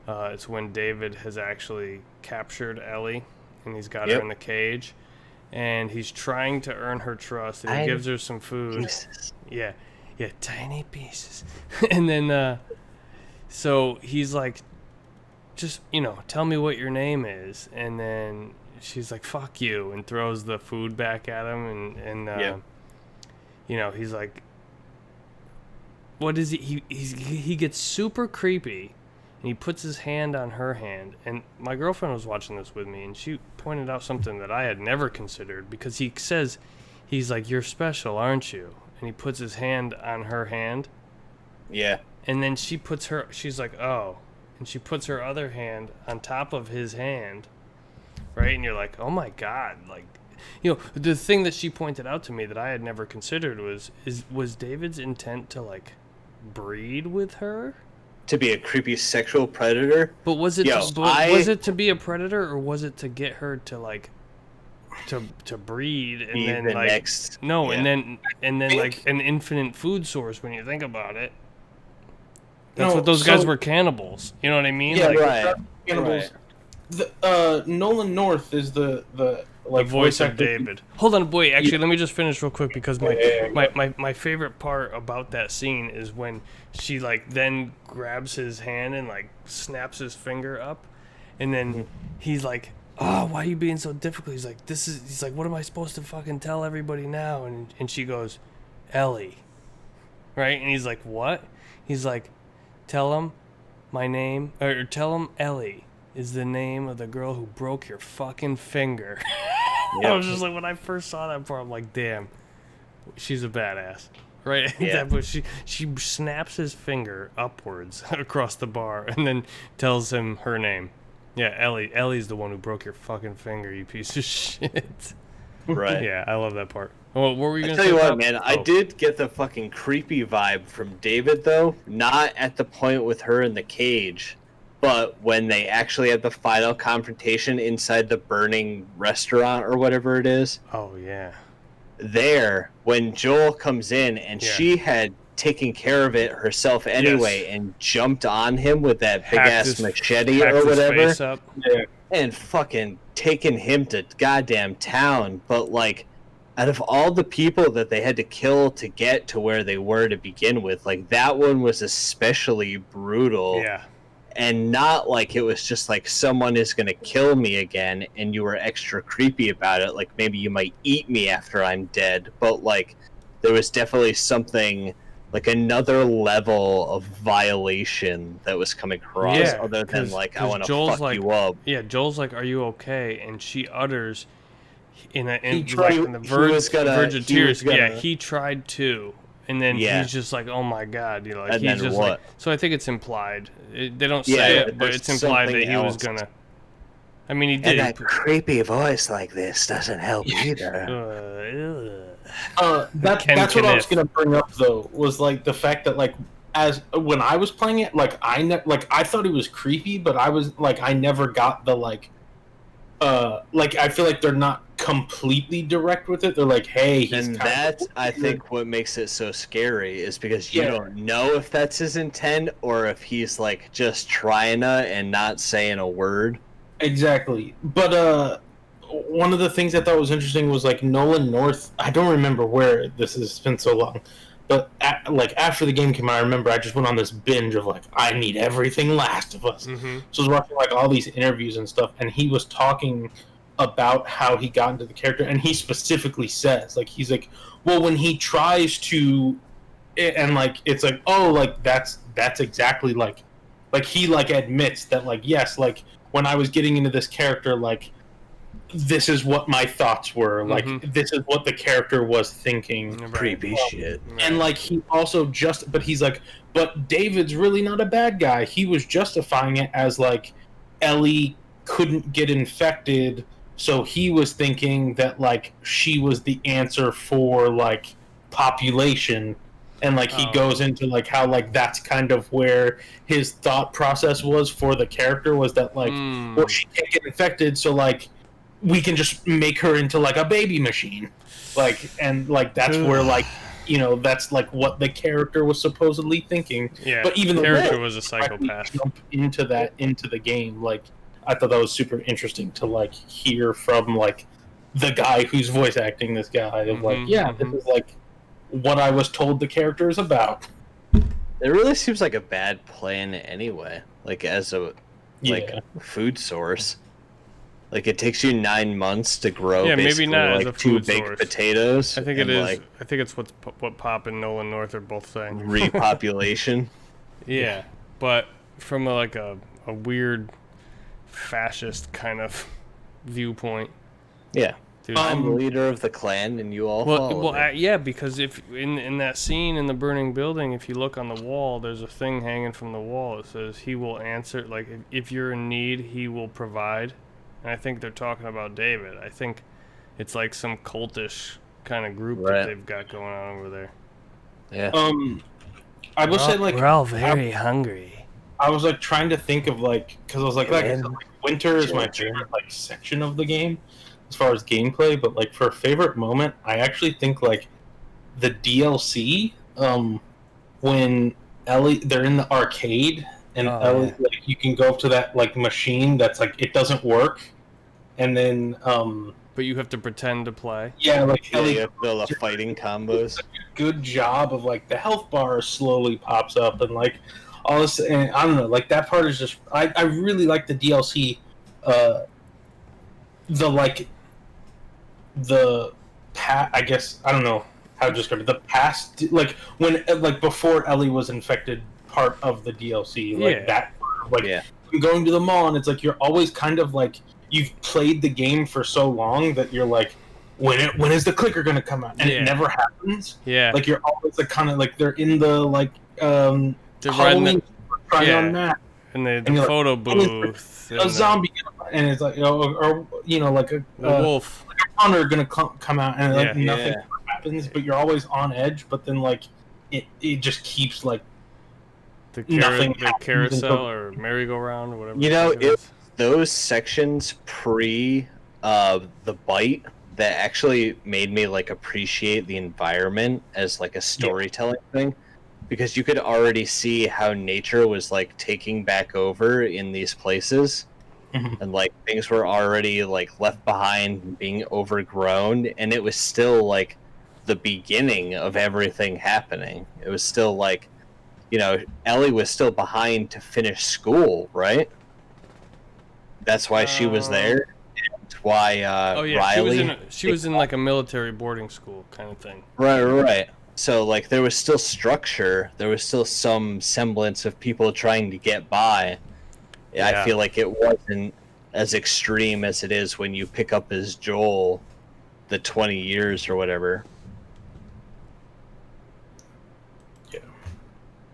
It's when David has actually captured Ellie, and he's got her in the cage, and he's trying to earn her trust, and he gives her some food. Pieces. Yeah, tiny pieces. And then so he's like, just tell me what your name is, and then she's like, fuck you, and throws the food back at him, and he's like, what is he gets super creepy, and he puts his hand on her hand. And my girlfriend was watching this with me, and she pointed out something that I had never considered, because he says, he's like, you're special, aren't you? And he puts his hand on her hand. Yeah. And then she's like, oh. And she puts her other hand on top of his hand, right? And you're like, oh my God. Like, the thing that she pointed out to me that I had never considered was David's intent to like breed with her? To be a creepy sexual predator? But was it was it to be a predator, or was it to get her to like to breed and be then the like next, and then like an infinite food source when you think about it? That's what those guys were, cannibals. You know what I mean? Yeah, like, cannibals. Nolan North is the voice of David. Hold on, wait. Actually, let me just finish real quick, because my favorite part about that scene is when she like then grabs his hand and like snaps his finger up, and then he's like, "Oh, why are you being so difficult?" He's like, He's like, "What am I supposed to fucking tell everybody now?" And she goes, "Ellie," right? And he's like, "What?" He's like, "Tell him my name, or tell him Ellie is the name of the girl who broke your fucking finger." I was just like, when I first saw that part, I'm like, damn, she's a badass, right? Yeah. But she snaps his finger upwards across the bar and then tells him her name. Yeah, Ellie. Ellie's the one who broke your fucking finger, you piece of shit. Right. Yeah, I love that part. Oh, what were you gonna say? Tell you what, about? man, I did get the fucking creepy vibe from David, though. Not at the point with her in the cage, but when they actually had the final confrontation inside the burning restaurant or whatever it is. Oh, yeah. There, when Joel comes in, and she had taken care of it herself anyway, and jumped on him with that big-ass machete or whatever, and fucking taken him to goddamn town. But, like, out of all the people that they had to kill to get to where they were to begin with, like that one was especially brutal. Yeah. And not like it was just like someone is going to kill me again and you were extra creepy about it, like maybe you might eat me after I'm dead, but like there was definitely something like another level of violation that was coming across, Yeah, other than like I 'cause want to Joel's fuck like, you up. Yeah, Joel's like, "Are you okay?" And she utters in He the he was gonna- verge of he was tears. Yeah, gonna- he tried to, and then Yeah. he's just like, "Oh my god!" You know, like And he's then just what? like. So I think it's implied. They don't Yeah, say yeah, it, but there's it's implied that something he was else. gonna. I mean, he And did. that creepy voice like this doesn't help either. That's Ken what I was Kniff. gonna bring up though, was like the fact that like as when I was playing it, like I thought it was creepy, but I was like I never got the like I feel like they're not completely direct with it. They're like, hey, he's And kind that's, of I think, what makes it so scary is because you Yeah. don't know if that's his intent or if he's like just trying to and not saying a word. exactly. But one of the things I thought was interesting was like Nolan North. I don't remember where this has it's been so long, but like after the game came out, I remember I just went on this binge of like I need everything Last of Us. Mm-hmm. So I was watching like all these interviews and stuff, and he was talking about how he got into the character, and he specifically says like he's like, well, when he tries to, and like it's like oh like that's exactly like he like admits that like yes like when I was getting into this character like this is what my thoughts were like Mhm. this is what the character was thinking. Creepy shit. And like he also but he's like, but David's really not a bad guy. He was justifying it as like Ellie couldn't get infected, so he was thinking that like she was the answer for like population. And like he Oh. goes into like how like that's kind of where his thought process was for the character was that like well she can't get infected, so like we can just make her into like a baby machine. Like and like that's where like you know that's like what the character was supposedly thinking. Yeah, But even the though character that- was a psychopath. Jump into the game. Like I thought that was super interesting to like hear from like the guy who's voice acting this guy of like Mhm, yeah mhm. this is like what I was told the character is about. It really seems like a bad plan anyway, like as a like Yeah. food source. Like it takes you 9 months to grow Yeah, maybe basically not as like a two food baked source. potatoes. I think it and, is. like I think it's what Pop and Nolan North are both saying. repopulation. Yeah, but from a weird fascist kind of viewpoint. Yeah. Dude, I'm the leader of the clan and you all follow well, me. yeah, because if in that scene in the burning building, if you look on the wall, there's a thing hanging from the wall. It says he will answer. Like if you're in need, he will provide. And I think they're talking about David. I think it's like some cultish kind of group Right. that they've got going on over there. Yeah. I will say like we're all very hungry. I was like trying to think of like because I was like I said, And like winter is my children. favorite like section of the game as far as gameplay, but like for a favorite moment, I actually think like the DLC when Ellie they're in the arcade and Oh, Ellie yeah. like you can go up to that like machine that's like it doesn't work, and then But you have to pretend to play. yeah like Yeah, Ellie you have to build the fighting combos. good job of like the health bar slowly pops up and like all this and I don't know like that part is just I really like the DLC the like the I guess I don't know how to describe it the past like when like before Ellie was infected part of the DLC like Yeah. that like Yeah. going to the mall and it's like you're always kind of like you've played the game for so long that you're like when is the clicker going to come out and Yeah. it never happens Yeah. like you're always like kind of like they're in the like They're riding Halloween trying yeah. on that in the and you're like, photo "What is booth. a zombie and it's like you know, or you know like a wolf. hunter gonna come out and like Yeah. nothing Yeah. happens but you're always on edge but then like it just keeps like The, nothing the happens carousel until- or merry-go-round or whatever. You the know, fuck it is. Those sections pre the bite that actually made me like appreciate the environment as like a storytelling thing because you could already see how nature was like taking back over in these places Mhm. and like things were already like left behind and being overgrown, and it was still like the beginning of everything happening. It was still like, Ellie was still behind to finish school, right? That's why she was there. That's why Oh yeah, Riley. she was in like a military boarding school kind of thing. Right. So like there was still structure. There was still some semblance of people trying to get by. Yeah. I feel like it wasn't as extreme as it is when you pick up as Joel the 20 years or whatever. Yeah.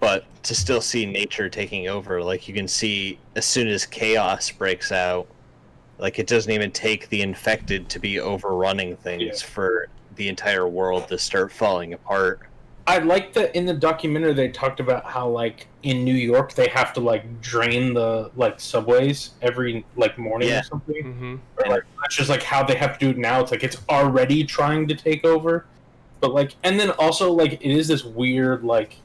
But to still see nature taking over, like you can see as soon as chaos breaks out, like it doesn't even take the infected to be overrunning things for the entire world to start falling apart. I like that in the documentary they talked about how like in New York they have to like drain the like subways every like morning or something. Mm-hmm. Or like that's just like how they have to do it now. It's like it's already trying to take over. But like and then also like it is this weird like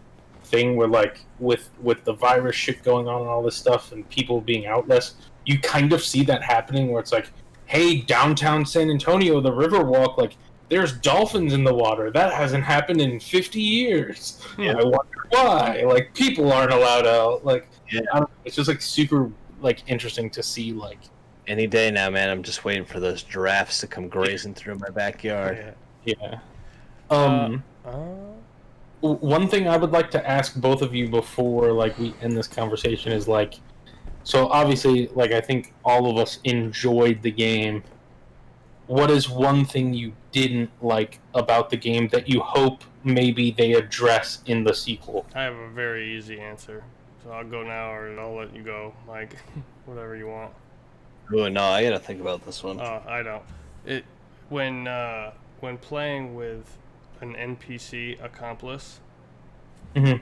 thing where like with the virus shit going on and all this stuff and people being out less, you kind of see that happening where it's like, hey, downtown San Antonio, the Riverwalk, like there's dolphins in the water. That hasn't happened in 50 years. Yeah. I wonder why. Like people aren't allowed out. Like Yeah. I don't know, it's just like super like interesting to see like Any day now, man. I'm just waiting for those giraffes to come grazing through my backyard. yeah. One thing I would like to ask both of you before like we end this conversation is like, so obviously like I think all of us enjoyed the game. What is one thing you didn't like about the game that you hope maybe they address in the sequel? I have a very easy answer, so I'll go now, or I'll let you go, Mike. Whatever you want. Oh no, I gotta think about this one. Oh, I don't. When playing with an NPC accomplice, Mhm.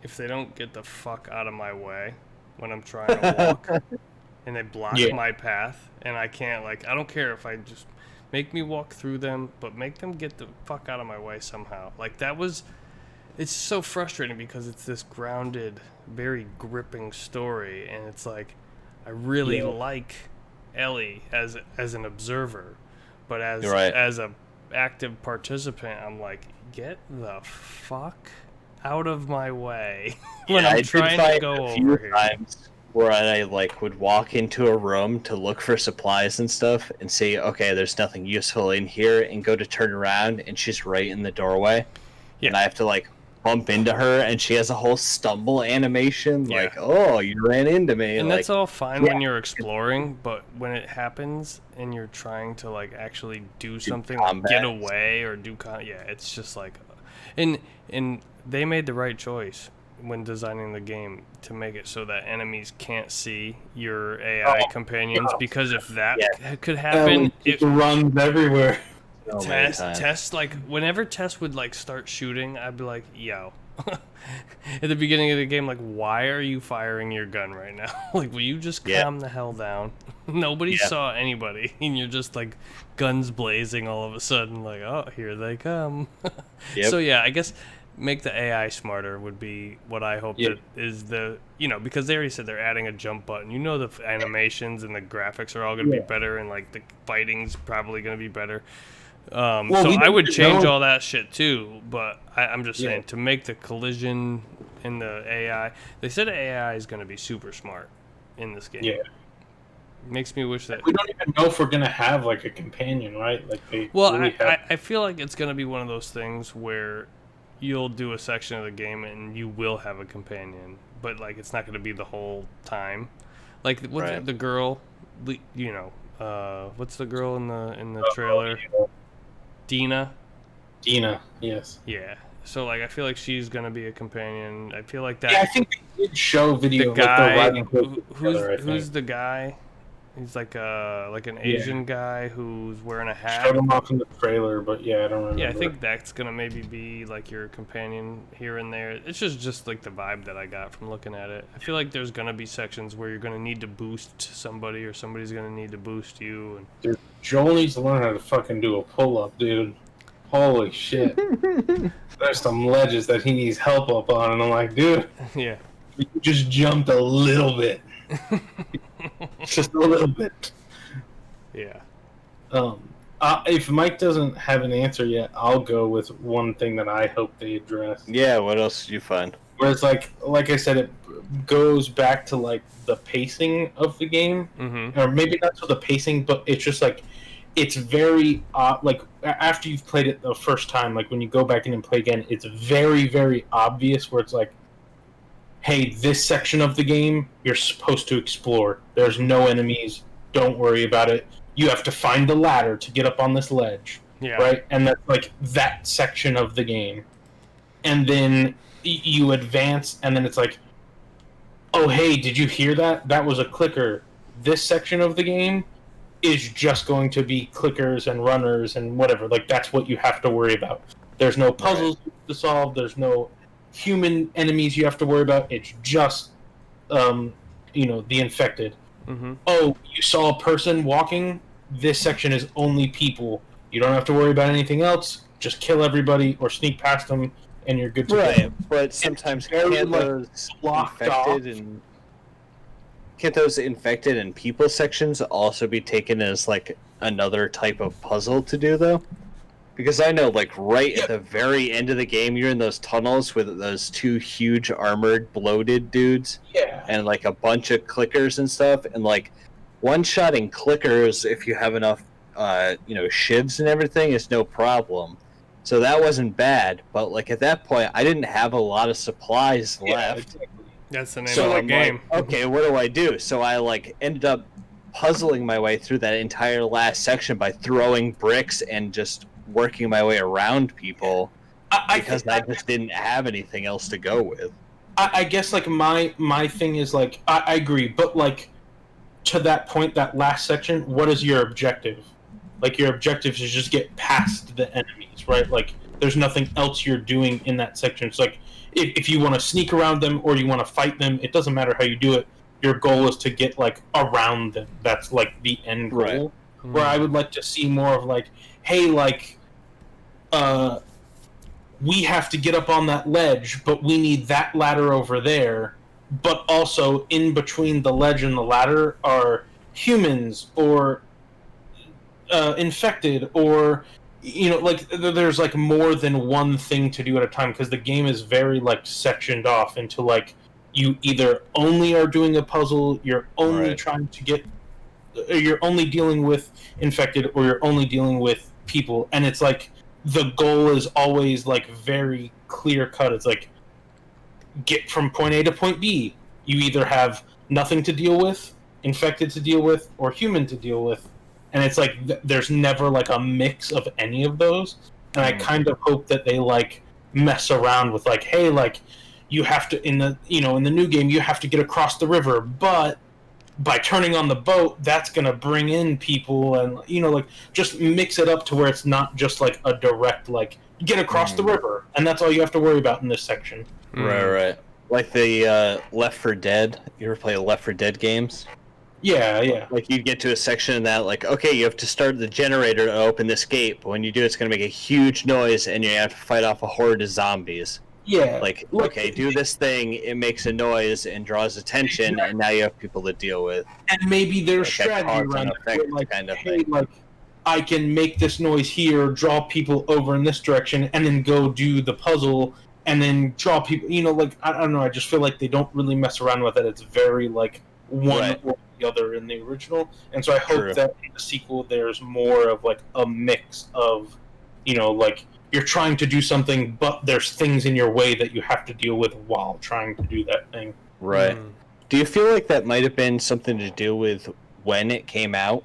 if they don't get the fuck out of my way when I'm trying to walk, and they block Yeah. my path, and I can't I don't care if I just make me walk through them, but make them get the fuck out of my way somehow. Like it's so frustrating because it's this grounded, very gripping story, and it's like I really like Ellie as an observer, but You're right. as a active participant, I'm like, get the fuck out of my way when I'm trying to go over here. Times where I would walk into a room to look for supplies and stuff and see, okay, there's nothing useful in here, and go to turn around and she's right in the doorway. Yeah. And I have to bump into her and she has a whole stumble animation, Yeah. oh, you ran into me. And that's all fine yeah. when you're exploring, but when it happens and you're trying to actually do something, combat. get away or it's just and they made the right choice when designing the game to make it so that enemies can't see your AI companions, because if that could happen, It runs everywhere. So many times. Tess, whenever Tess would start shooting, I'd be like, yo. At the beginning of the game, why are you firing your gun right now? Will you just calm the hell down? Nobody saw anybody, and you're just guns blazing all of a sudden, oh, here they come. Yep. So yeah, I guess make the AI smarter would be what I hope that is because they already said they're adding a jump button. The animations and the graphics are all going to be better, and the fighting's probably going to be better. So I would change all that shit too, but I'm just saying to make the collision in the AI. They said AI is going to be super smart in this game. Yeah. Makes me wish that We don't even know if we're gonna have a companion, right? I feel like it's going to be one of those things where you'll do a section of the game and you will have a companion, but it's not going to be the whole time. What's the girl, what's the girl in the trailer? Dina, yes. Yeah. So I feel like she's gonna be a companion. I feel like that. Yeah, I think they did show video. The guy who's who's the guy? He's an Asian guy who's wearing a hat. Showed him off in the trailer, but I don't remember. Yeah, I think that's gonna maybe be your companion here and there. It's just the vibe that I got from looking at it. I feel like there's gonna be sections where you're gonna need to boost somebody, or somebody's gonna need to boost you. And Dude, Joel needs to learn how to fucking do a pull-up, dude. Holy shit. There's some ledges that he needs help up on, and I'm like, dude, yeah. you just jumped a little bit. Just a little bit. Yeah. If Mike doesn't have an answer yet, I'll go with one thing that I hope they address. Yeah, what else did you find? Where it's like I said, it goes back to like the pacing of the game, or maybe not to the pacing, but it's just like it's very like after you've played it the first time, like when you go back in and play again, it's very, very obvious where it's like, hey, this section of the game you're supposed to explore. There's no enemies. Don't worry about it. You have to find the ladder to get up on this ledge, Yeah. right? And that's like that section of the game. And then you advance, and then it's like, oh, hey, did you hear that? That was a clicker. This section of the game is just going to be clickers and runners and whatever. Like, that's what you have to worry about. There's no puzzles to solve. There's no human enemies you have to worry about. It's just, the infected. Oh, you saw a person walking? This section is only people. You don't have to worry about anything else. Just kill everybody or sneak past them, and you're good to go. But sometimes very, can't like, those blocked infected and people sections also be taken as like another type of puzzle to do though? Because I know, like, right at the very end of the game, you're in those tunnels with those two huge armored, bloated dudes. Yeah. And, like, a bunch of clickers and stuff. And, like, one-shotting clickers, if you have enough, shivs and everything, is no problem. So that wasn't bad. But, like, at that point, I didn't have a lot of supplies left. Exactly. That's the name So of the I'm game. like, okay, what do I do? So I, like, ended up puzzling my way through that entire last section by throwing bricks and just working my way around people because I just didn't have anything else to go with. I guess like my thing is like I agree, but like to that point, that last section, what is your objective? Like your objective is just get past the enemies, right? Like there's nothing else you're doing in that section. It's like if you want to sneak around them or you want to fight them, it doesn't matter how you do it. Your goal is to get like around them. That's like the end goal. Right. Where I would like to see more of like, hey, like we have to get up on that ledge, but we need that ladder over there. But also in between the ledge and the ladder are humans or infected or like there's like more than one thing to do at a time because the game is very like sectioned off into like you either only are doing a puzzle, you're only trying to get, you're only dealing with infected or you're only dealing with people, and it's like the goal is always like very clear cut. It's like get from point A to point B. You either have nothing to deal with, infected to deal with, or human to deal with, and it's like there's never like a mix of any of those. And I kind of hope that they like mess around with like, hey, like you have to in the new game you have to get across the river, but by turning on the boat, that's going to bring in people and, like, just mix it up to where it's not just, like, a direct, like, get across the river, and that's all you have to worry about in this section. Right. Like the Left 4 Dead. You ever play Left 4 Dead games? Yeah. Like, you get to a section in that, like, okay, you have to start the generator to open this gate, but when you do, it's going to make a huge noise, and you have to fight off a horde of zombies. Yeah. Like, okay, do this thing, it makes a noise and draws attention, and now you have people to deal with. And maybe there's Like strategy around it, like, kind of hey, thing. like, I can make this noise here, draw people over in this direction, and then go do the puzzle, and then draw people, like, I don't know, I just feel like they don't really mess around with it. It's very, like, one or the other in the original, and so I hope that in the sequel there's more of, like, a mix of, like, you're trying to do something, but there's things in your way that you have to deal with while trying to do that thing. Right. Do you feel like that might have been something to do with when it came out?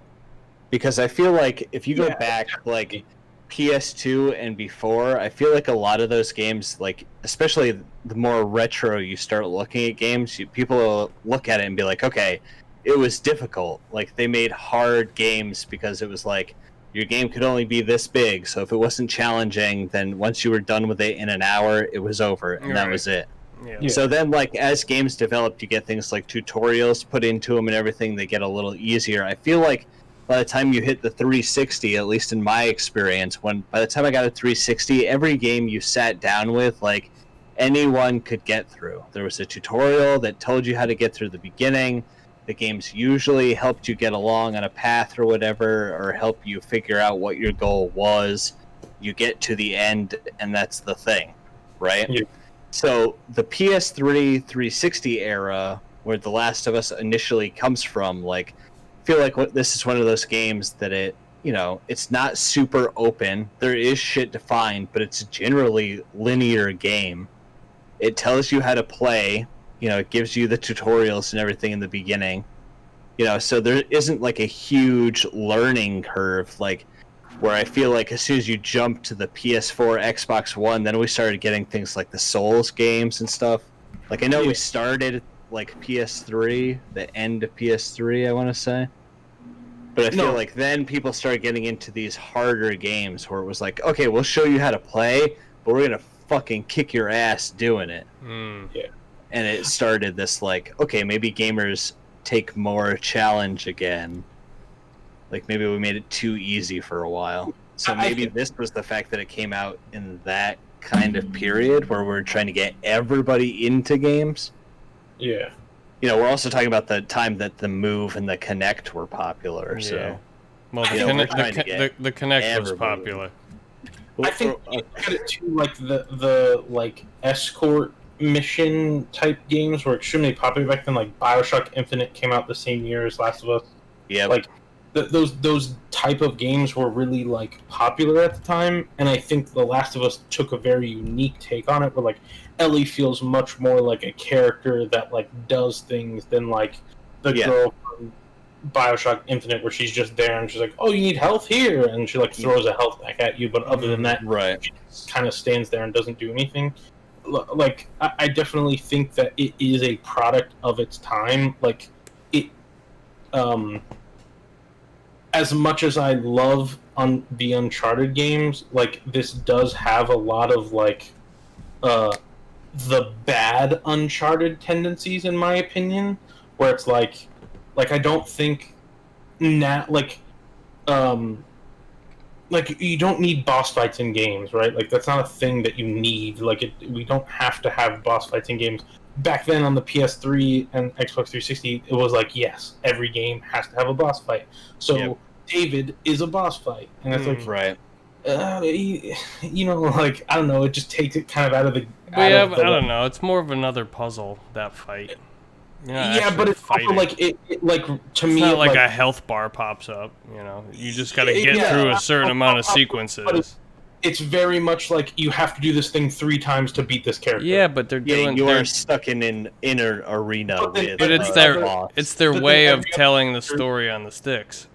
Because I feel like if you go back, like, PS2 and before, I feel like a lot of those games, like, especially the more retro you start looking at games, people will look at it and be like, okay, it was difficult. Like, they made hard games because it was like, your game could only be this big, so if it wasn't challenging, then once you were done with it in an hour, it was over, and that was it. Yeah. So then, like, as games developed, you get things like tutorials put into them and everything, they get a little easier. I feel like by the time you hit the 360, at least in my experience, by the time I got a 360, every game you sat down with, like, anyone could get through. There was a tutorial that told you how to get through the beginning. The games usually helped you get along on a path or whatever, or help you figure out what your goal was. You get to the end, and that's the thing, right? Yeah. So the PS3 360 era, where The Last of Us initially comes from, like, I feel like this is one of those games that it's not super open. There is shit to find, but it's a generally linear game. It tells you how to play. It gives you the tutorials and everything in the beginning. So there isn't like a huge learning curve, like where I feel like as soon as you jump to the PS4, Xbox One, then we started getting things like the Souls games and stuff. Like I know we started like PS3, the end of PS3, I want to say. But I feel like then people started getting into these harder games where it was like, okay, we'll show you how to play, but we're gonna fucking kick your ass doing it. Yeah. And it started this like, okay, maybe gamers take more challenge again. Like maybe we made it too easy for a while. So maybe this was the fact that it came out in that kind of period where we're trying to get everybody into games. Yeah. We're also talking about the time that the Move and the Kinect were popular. Yeah. So Well, the Kinect was popular. I think you got it to like the like escort mission type games were extremely popular back then. Like BioShock Infinite came out the same year as Last of Us. Yeah. Like those type of games were really like popular at the time, and I think The Last of Us took a very unique take on it, where like Ellie feels much more like a character that like does things than like the girl from BioShock Infinite, where she's just there and she's like, "Oh, you need health here," and she like throws a health back at you. But other than that, she kind of stands there and doesn't do anything. Like I definitely think that it is a product of its time. Like it, as much as I love the Uncharted games, like this does have a lot of like the bad Uncharted tendencies, in my opinion, where it's like I don't think like you don't need boss fights in games, right? Like that's not a thing that you need. Like we don't have to have boss fights in games. Back then on the PS3 and Xbox 360, it was like, yes, every game has to have a boss fight. So David is a boss fight, and it's like, right. Like I don't know, it just takes it kind of out of the. I don't know. It's more of another puzzle, that fight. But it's also like it like to it's me. Not like a health bar pops up. You just got to get through a certain amount of sequences. It's very much like you have to do this thing 3 times to beat this character. Yeah, but they're doing. You are stuck in an inner arena. But it's their way of telling the story on the sticks.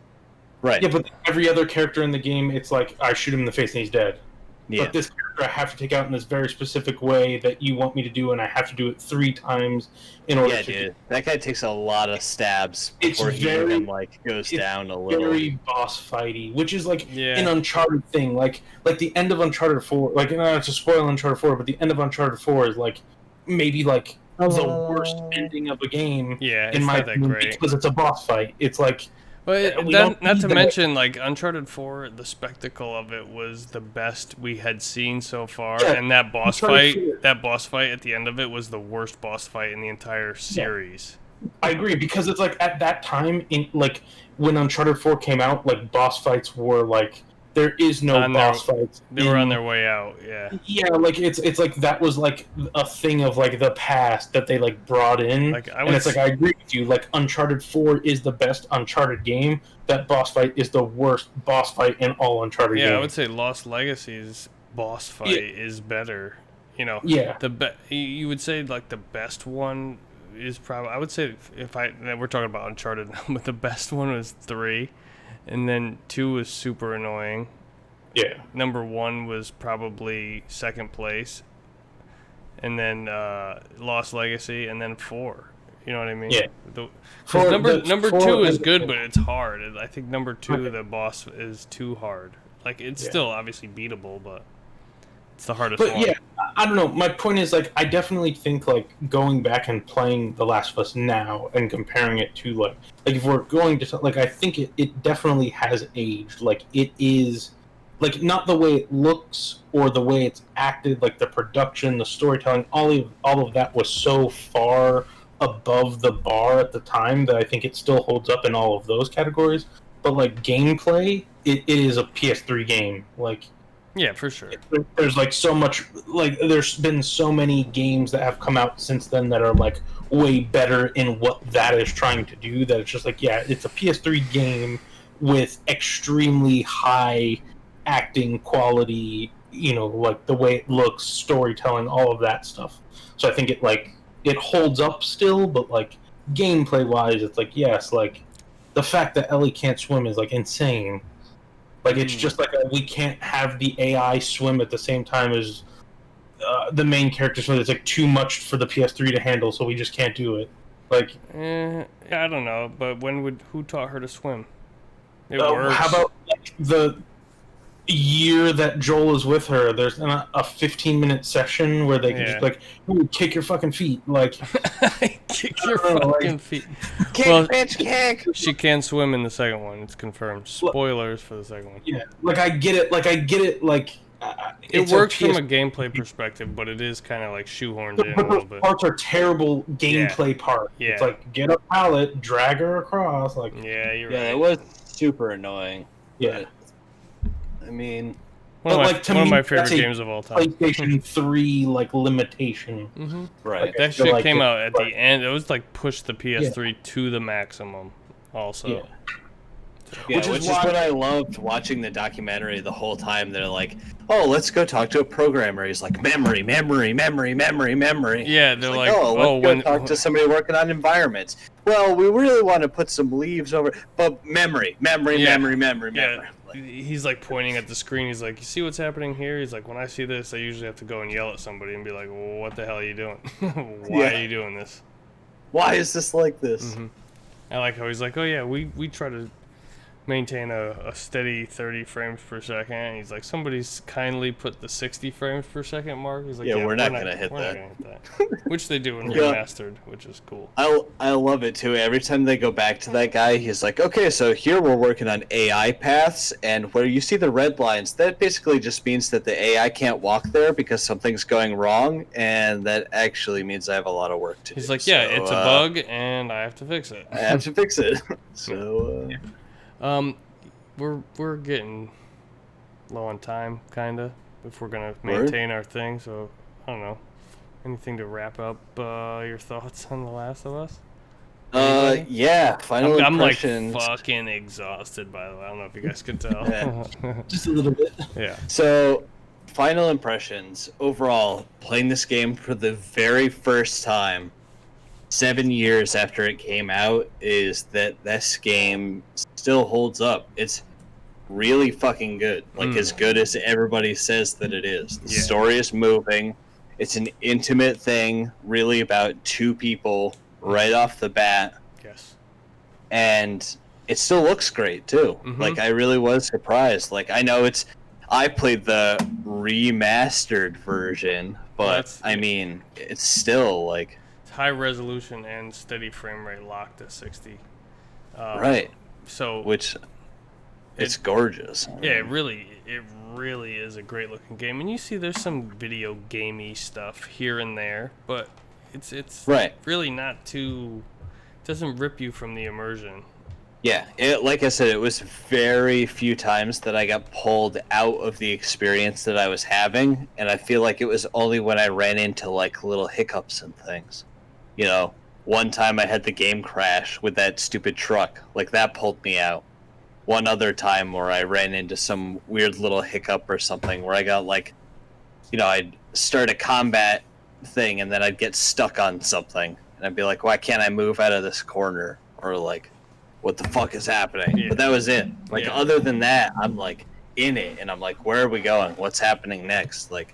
Right. Yeah, but every other character in the game, it's like I shoot him in the face and he's dead. Yeah. But this character I have to take out in this very specific way that you want me to do, and I have to do it 3 times in order to. Dude, that guy takes a lot of stabs before he even goes down a little. Very boss fighty, which is like an Uncharted thing. Like the end of Uncharted 4. Like, not to spoil Uncharted 4, but the end of Uncharted 4 is like maybe like the worst ending of a game. Yeah, in my opinion, because it's a boss fight. It's like. But not to mention, like, Uncharted 4, the spectacle of it was the best we had seen so far, and that boss fight at the end of it was the worst boss fight in the entire series. I agree, because it's like at that time, when Uncharted 4 came out, like boss fights were like there is no boss fights. They were on their way out, yeah. Yeah, like it's like that was like a thing of like the past that they like brought in. Like I agree with you. Like Uncharted 4 is the best Uncharted game. That boss fight is the worst boss fight in all Uncharted games. Yeah, I would say Lost Legacy's boss fight is better. Yeah. You would say like the best one is probably. I would say we're talking about Uncharted, but the best one was 3. And then 2 was super annoying. Yeah. Number 1 was probably second place. And then Lost Legacy, and then 4. You know what I mean? Yeah. Number 2 is good, but it's hard. I think number 2, the boss is too hard. Like, it's still obviously beatable, but it's the hardest one. But yeah, I don't know. My point is, like, I definitely think, like, going back and playing The Last of Us now and comparing it to, like if we're going to, like, I think it definitely has aged. Like, it is, like, not the way it looks or the way it's acted, like, the production, the storytelling, all of that was so far above the bar at the time that I think it still holds up in all of those categories. But like gameplay, it is a PS3 game. Like Yeah, for sure. there's like so much, like there's been so many games that have come out since then that are like way better in what that is trying to do, that it's just like, yeah, it's a PS3 game with extremely high acting quality, you know, like the way it looks, storytelling, all of that stuff. So I think it holds up still, but like gameplay wise, it's like, yes, like the fact that Ellie can't swim is like insane. Like it's just like we can't have the AI swim at the same time as the main character, so it's like too much for the PS3 to handle, so we just can't do it. Like, I don't know, but who taught her to swim? It works. how about like, the year that Joel is with her? There's a 15-minute session where they can just like, ooh, kick your fucking feet, like kick your know, fucking like- feet. Kick, Well, bitch, kick. She can swim in the second one. It's confirmed. Spoilers for the second one. yeah, like I get it, like It it's works from PS a gameplay perspective, but it is kind of like shoehorned in a But little those bit. parts are terrible gameplay parts. Yeah. It's like get a pallet, drag her across, like Yeah, you're Yeah, right. it was super annoying. yeah. I mean, One But, of my, like, to one of me, my favorite that's a games of all time. PlayStation 3 like limitation. Hmm right. Okay. That feel shit like came it- out at but- the end. It was like push the PS3 to the maximum. Also, Yeah. Yeah, Which which is is, why- what I loved watching the documentary the whole time. They're like, "Oh, let's go talk to a programmer." He's like, "Memory, memory, memory, memory, memory." yeah, they're like, "Oh, let's oh, go when talk to somebody working on environments." Well, we really want to put some leaves over, but memory, memory, Yeah. memory, memory, yeah, memory. Like, he's like pointing at the screen. He's like, you see what's happening here? He's like, when I see this, I usually have to go and yell at somebody and be like, well, what the hell are you doing? Why Yeah. are you doing this? why is this like this? Mhm. I like how he's like, oh yeah, we try to maintain a steady 30 frames per second. And he's like, somebody's kindly put the 60 frames per second mark. He's like, Yeah, we're not gonna we're hit not that." gonna hit that. Which they do in Yeah. remastered, which is cool. I love it too. Every time they go back to that guy, he's like, "Okay, so here we're working on AI paths, and where you see the red lines, that basically just means that the AI can't walk there because something's going wrong, and that actually means I have a lot of work to do." He's like, yeah, So, it's a bug and I have to fix it. I have to fix it. So We're getting low on time, kinda, if we're gonna Word. maintain our thing. So I don't know. Anything to wrap up your thoughts on The Last of Us? Anybody? yeah, final I'm like impressions. fucking exhausted, by the way. I don't know if you guys could tell. Yeah. Just a little bit. Yeah. So, final impressions overall, playing this game for the very first time 7 years after it came out, is that this game still holds up. It's really fucking good. Like, as good as everybody says that it is. The Yeah. story is moving. It's an intimate thing, really about two people right off the bat. Yes. And it still looks great too. Mhm. Like, I really was surprised. Like, I know I played the remastered version, but That's- I mean, it's still like It's high resolution and steady frame rate locked at 60. right, So which it's gorgeous. yeah, it really is a great looking game, and you see there's some video gamey stuff here and there, but it's Right. really not too. Doesn't rip you from the immersion. Yeah, like I said, it was very few times that I got pulled out of the experience that I was having, and I feel like it was only when I ran into like little hiccups and things. You know, one time I had the game crash with that stupid truck, like that pulled me out. One other time where I ran into some weird little hiccup or something where I got like, you know, I'd start a combat thing and then I'd get stuck on something and I'd be like, why can't I move out of this corner? Or like, what the fuck is happening? Yeah. But that was it. Like, Yeah. other than that, I'm like in it and I'm like, where are we going? What's happening next? Like,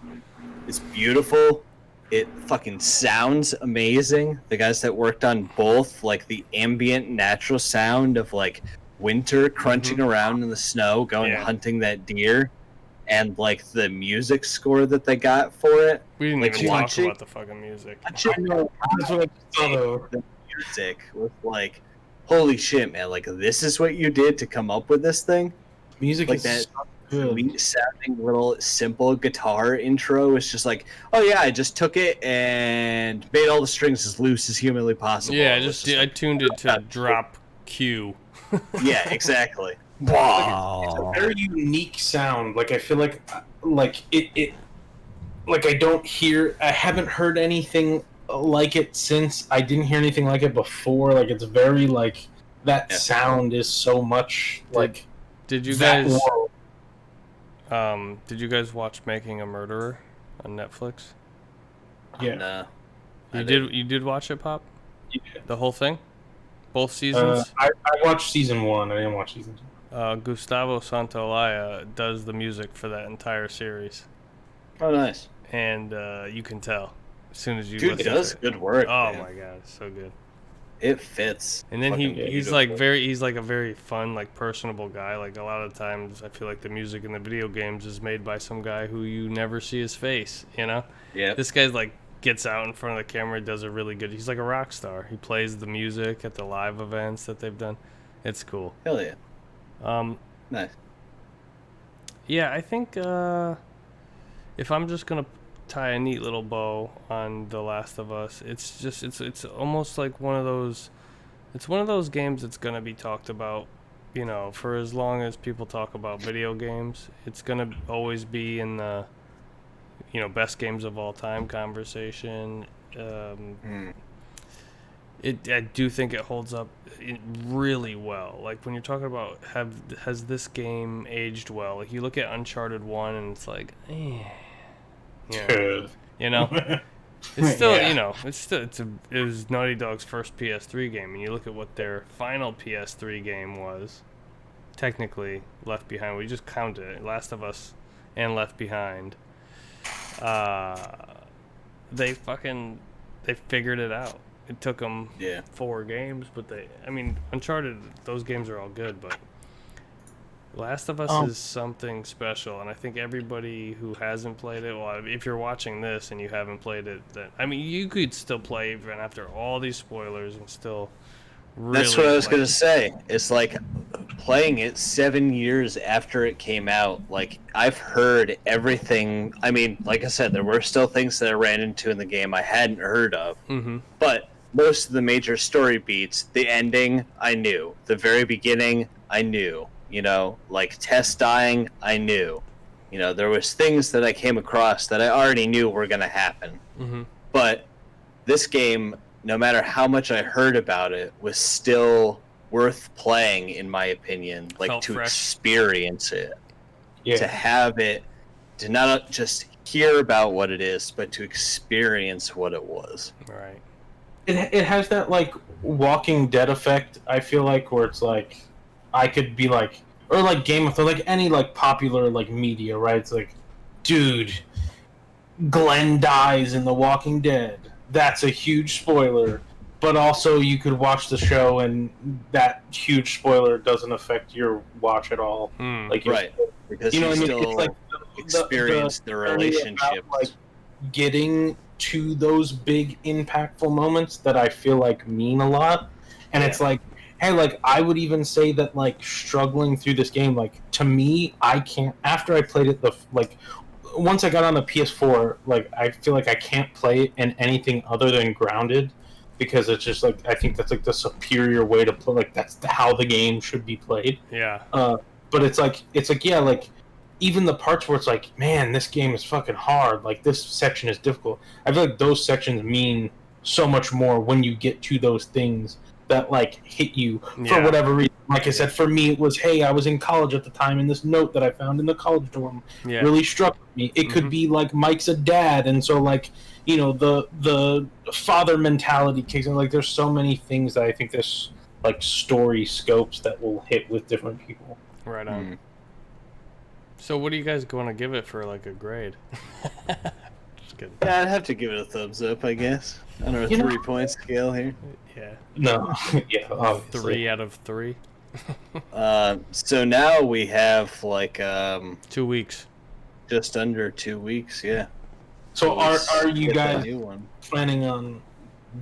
it's beautiful. It fucking sounds amazing. The guys that worked on both, like the ambient natural sound of like winter crunching around in the snow, going Yeah. hunting that deer, and like the music score that they got for it. We didn't Like, even talk watching- about the fucking music. That's what I saw though. The music was like, holy shit, man! Like, this is what you did to come up with this thing. Music Like is that- so good. sweet sounding little simple guitar intro. It's just like, oh yeah, I just took it and made all the strings as loose as humanly possible. Yeah, It was I like, tuned it to drop Q. yeah, exactly. It's a very unique sound. Like I feel like it like I haven't heard anything like it since. I didn't hear anything like it before. Like it's very like that Yeah. sound is so much like Did you that guys world. did you guys watch Making a Murderer on Netflix? Yeah. No. You did watch it, Pop? Yeah. The whole thing? Both seasons? I watched season 1. I didn't watch season 2. Gustavo Santaolalla does the music for that entire series, Oh, nice. and you can tell as soon as you Dude, listen does to it. good work. Oh man. my god, it's so good. It fits. And then fucking he's beautifully. like a very fun, like personable guy. Like a lot of times I feel like the music in the video games is made by some guy who you never see his face, you know? Yeah. This guy's like gets out in front of the camera, does a really good. He's like a rock star. He plays the music at the live events that they've done. It's cool. Hell yeah. Nice. Yeah, I think if I'm just gonna tie a neat little bow on The Last of Us, it's almost like one of those. It's one of those games that's gonna be talked about, you know, for as long as people talk about video games. It's gonna always be in the, you know, best games of all time conversation. I do think it holds up really well. Like when you're talking about has this game aged well? Like you look at Uncharted 1 and it's like, yeah, Good. you know, it's still, Yeah. you know, it was Naughty Dog's first PS3 game, and you look at what their final PS3 game was. Technically, Left Behind. We just counted it. Last of Us and Left Behind. They figured it out. It took them Yeah. 4 games, but Uncharted, those games are all good, but Last of Us is something special, and I think everybody who hasn't played it, well, if you're watching this and you haven't played it, then you could still play even after all these spoilers and still really. That's what I was like gonna it. say. It's like playing it 7 years after it came out. Like I've heard everything. I mean, like I said, there were still things that I ran into in the game I hadn't heard of. Mm-hmm. But most of the major story beats, the ending, I knew. The very beginning, I knew. You know, like Tess dying, I knew. You know, there was things that I came across that I already knew were gonna happen. Mm-hmm. But this game, no matter how much I heard about it, was still worth playing, in my opinion. Like Felt to fresh. experience it, to Yeah. have it, to not just hear about what it is, but to experience what it was. Right. It has that like Walking Dead effect. I feel like where it's like I could be like, or like Game of Thrones, like any like popular like media, right? It's like, dude, Glenn dies in The Walking Dead. That's a huge spoiler. But also, you could watch the show, and that huge spoiler doesn't affect your watch at all. Hmm. Like, you're Right. Because you know you what I mean? still It's like experience the journey relationships. about, like getting to those big impactful moments that I feel like mean a lot. And it's like, hey, like I would even say that like struggling through this game, like to me, I can't. After I played it, once I got on the PS4, like I feel like I can't play it in anything other than Grounded, because it's just like I think that's like the superior way to play. Like that's how the game should be played. Yeah. But it's like yeah, like even the parts where it's like, man, this game is fucking hard. Like this section is difficult. I feel like those sections mean so much more when you get to those things that like hit you for Yeah. whatever reason. Like I said, for me, it was, hey, I was in college at the time, and this note that I found in the college dorm Yeah. really struck me. It could be like Mike's a dad, and so like you know the father mentality kicks in. Like there's so many things that I think this like story scopes that will hit with different people. Right on. Mm. So what are you guys going to give it for like a grade? Just kidding. Yeah, I'd have to give it a thumbs up, I guess. On our You know- 3-point scale here. Yeah. No, yeah, obviously. 3 out of 3. So now we have like 2 weeks. just under 2 weeks. Yeah. So are you Get that guys new one. planning on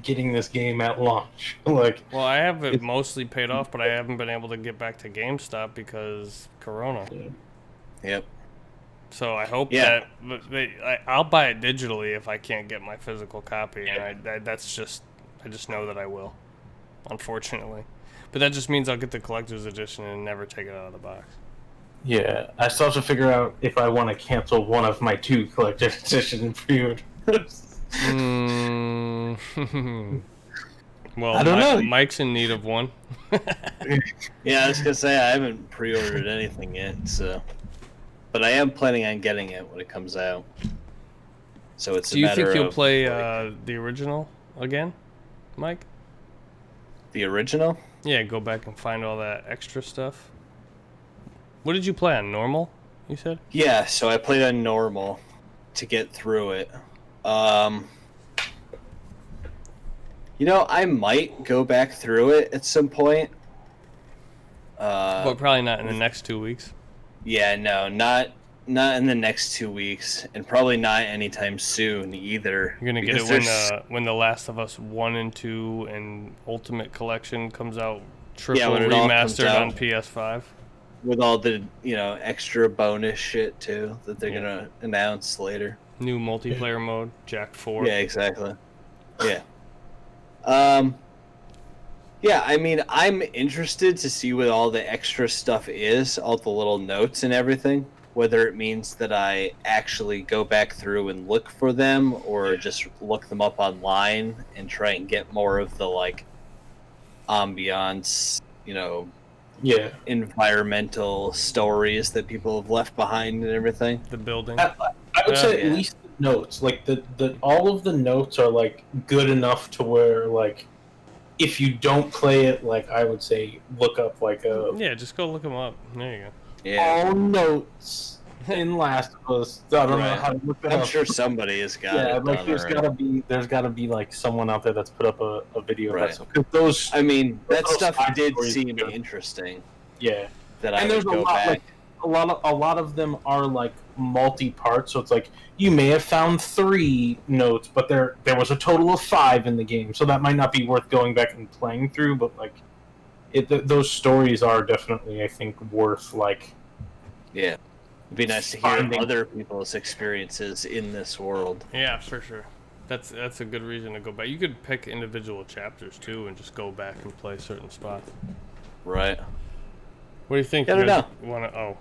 getting this game at launch? Like, Well, I have it It's- mostly paid off, but I haven't been able to get back to GameStop because Corona. Yep. So I hope Yeah. I'll buy it digitally if I can't get my physical copy, and I just know that I will, unfortunately. But that just means I'll get the collector's edition and never take it out of the box. Yeah, I still have to figure out if I want to cancel one of my 2 collector's edition pre-orders. Well, I don't know. Mike's in need of one. Yeah, I was gonna say I haven't pre-ordered anything yet, so. But I am planning on getting it when it comes out. So it's. Do a you matter think you'll of, play like, the original again, Mike? the original? Yeah, go back and find all that extra stuff. What did you play on normal? You said. Yeah, so I played on normal to get through it. I might go back through it at some point. But probably not in the next 2 weeks. Yeah, no, not in the next 2 weeks, and probably not anytime soon either. You're gonna get because it when the Last of Us 1 and 2 and Ultimate Collection comes out, triple when it all comes remastered out. on PS5. with all the extra bonus shit too that they're gonna announce later. New multiplayer mode, Jack 4. Yeah, exactly. Yeah. Yeah, I mean, I'm interested to see what all the extra stuff is, all the little notes and everything, whether it means that I actually go back through and look for them or just look them up online and try and get more of the, like, ambiance, Yeah. environmental stories that people have left behind and everything. The building. I would say Yeah. at least the notes. Like, the all of the notes are, like, good enough to where, like, if you don't play it, like, I would say look up, like, Yeah, just go look them up. There you go. Yeah. all notes in Last of Us. I don't know Right. how to look that I'm up. sure somebody has got Yeah, it like, done there's already. gotta be, like, someone out there that's put up a video of Right. that stuff. 'Cause those, I mean, that Those stuff side did stories seem are- interesting. yeah. That I And would there's a go lot, back. like, a lot of them are, like, multi-part, so it's like you may have found 3 notes, but there was a total of 5 in the game, so that might not be worth going back and playing through. But, like, those stories are definitely, I think, worth, like, Yeah, it'd be nice to hear Finding- other people's experiences in this world. Yeah, for sure. That's a good reason to go back. You could pick individual chapters too and just go back and play certain spots. Right. What do you think? I You don't guys wanna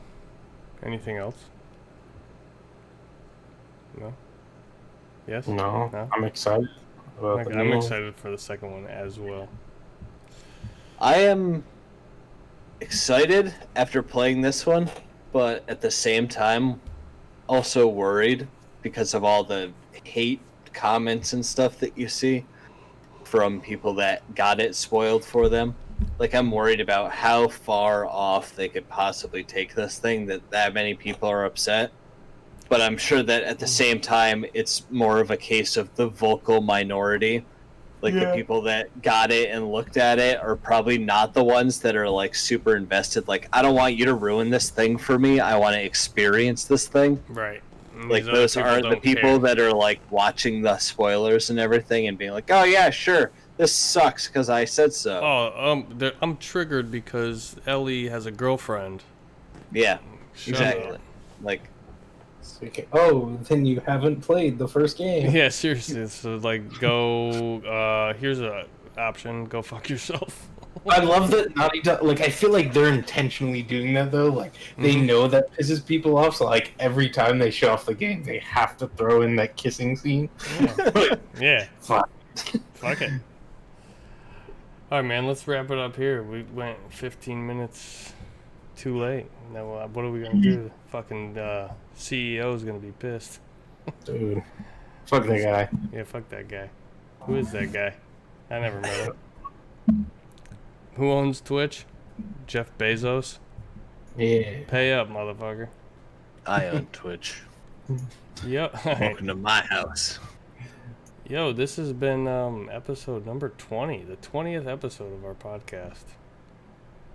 anything else? No? Yes? no, No? I'm excited about the I'm new- excited for the second one as well. I am excited after playing this one, but at the same time, also worried because of all the hate comments and stuff that you see from people that got it spoiled for them. Like, I'm worried about how far off they could possibly take this thing that many people are upset. But I'm sure that at the same time, it's more of a case of the vocal minority. Like, the people that got it and looked at it are probably not the ones that are, like, super invested. Like, I don't want you to ruin this thing for me. I want to experience this thing. Right. And Like, these other those people aren't the don't people care. that are, like, watching the spoilers and everything and being like, oh, yeah, sure, this sucks because I said so. I'm triggered because Ellie has a girlfriend. Yeah, Shut exactly. up. Like, Okay. Oh, then you haven't played the first game. Yeah, seriously. So like, go. Here's a option. Go fuck yourself. I love that Naughty Dog. Like, I feel like they're intentionally doing that though. Like, they know that pisses people off. So, like, every time they show off the game, they have to throw in that kissing scene. Yeah. Like, Yeah. fuck. Fuck it. All right, man. Let's wrap it up here. We went 15 minutes too late. Now, what are we gonna do? Fucking CEO is gonna be pissed. Dude, fuck that guy. Yeah, fuck that guy. Who is that guy? I never met him. Who owns Twitch? Jeff Bezos. Yeah. Pay up, motherfucker. I own Twitch. Yep. Welcome to my house. Yo, this has been episode number 20, the 20th episode of our podcast.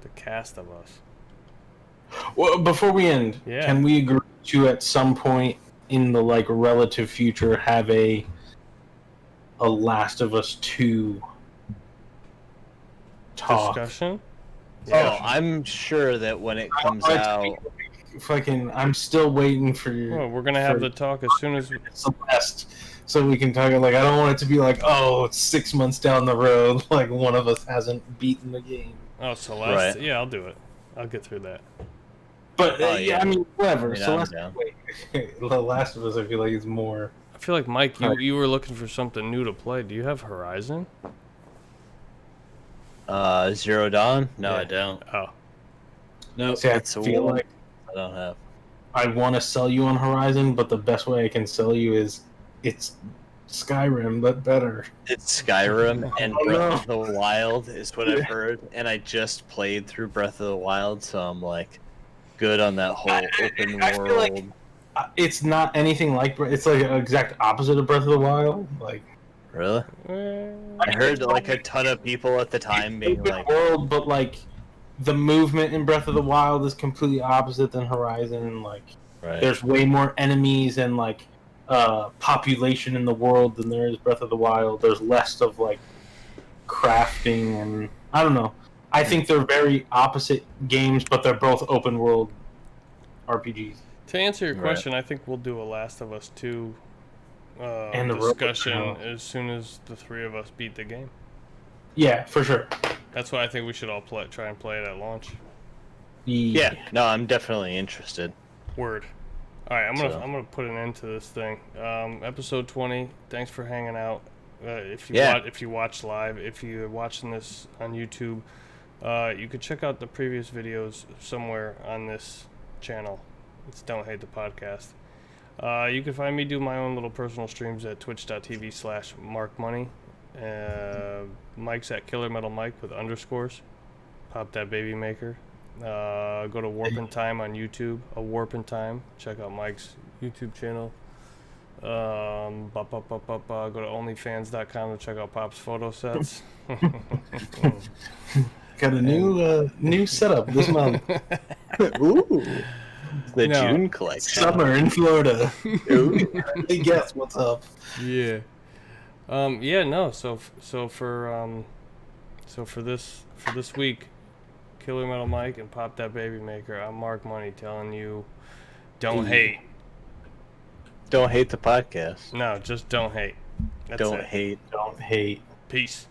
The cast of us. Well, before we end, Yeah. can we agree to at some point in the, like, relative future have a Last of Us 2 talk? Discussion? Oh, I'm sure that when it comes out, fucking, I'm still waiting for your. Well, we're gonna have the talk as soon as. Celeste, so we can talk. Like, I don't want it to be like, oh, it's 6 months down the road, like one of us hasn't beaten the game. Oh, Celeste. Right. Yeah, I'll do it. I'll get through that. But Oh, yeah, yeah. I mean, whatever. I mean, I'm Celeste, down. wait, The Last of Us, I feel like is more. I feel like Mike, you were looking for something new to play. Do you have Horizon? Zero Dawn? No, Yeah. I don't. Oh, No, See, I it's a feel one like I don't have. I want to sell you on Horizon, but the best way I can sell you is it's Skyrim, but better. It's Skyrim and Oh, Breath no. of the Wild is what Yeah. I've heard, and I just played through Breath of the Wild, so I'm like good on that whole open I feel like- world. It's not anything like. It's like an exact opposite of Breath of the Wild. Like, Really? I heard like a ton of people at the time being open like, world, but like the movement in Breath of the Wild is completely opposite than Horizon. And like, right? there's way more enemies and like population in the world than there is Breath of the Wild. There's less of like crafting and I don't know. I think they're very opposite games, but they're both open world RPGs. to answer your Right. question, I think we'll do a Last of Us 2 And the discussion Robot as soon as the three of us beat the game. Yeah, for sure. That's why I think we should all try and play it at launch. Yeah, no, I'm definitely interested. Word. All right, I'm gonna So- put an end to this thing. Episode 20. Thanks for hanging out. If you Yeah. if you watch live, if you're watching this on YouTube, you could check out the previous videos somewhere on this channel. It's Don't Hate the Podcast. You can find me do my own little personal streams at twitch.tv/markmoney. Mike's at Killer Metal Mike with underscores. Pop that baby maker. Go to Warp in Time on YouTube. A Warp in Time. Check out Mike's YouTube channel. Go to OnlyFans.com to check out Pop's photo sets. Got a new setup this month. Ooh, the No. June collection. Summer in Florida. Ooh. Hey, guess what's up? Yeah. Yeah. No. So for this week, Killer Metal Mike and Pop That Baby Maker. I'm Mark Money telling you, don't hate. Don't hate the podcast. No, just don't hate. That's Don't it. hate. Don't hate. Peace.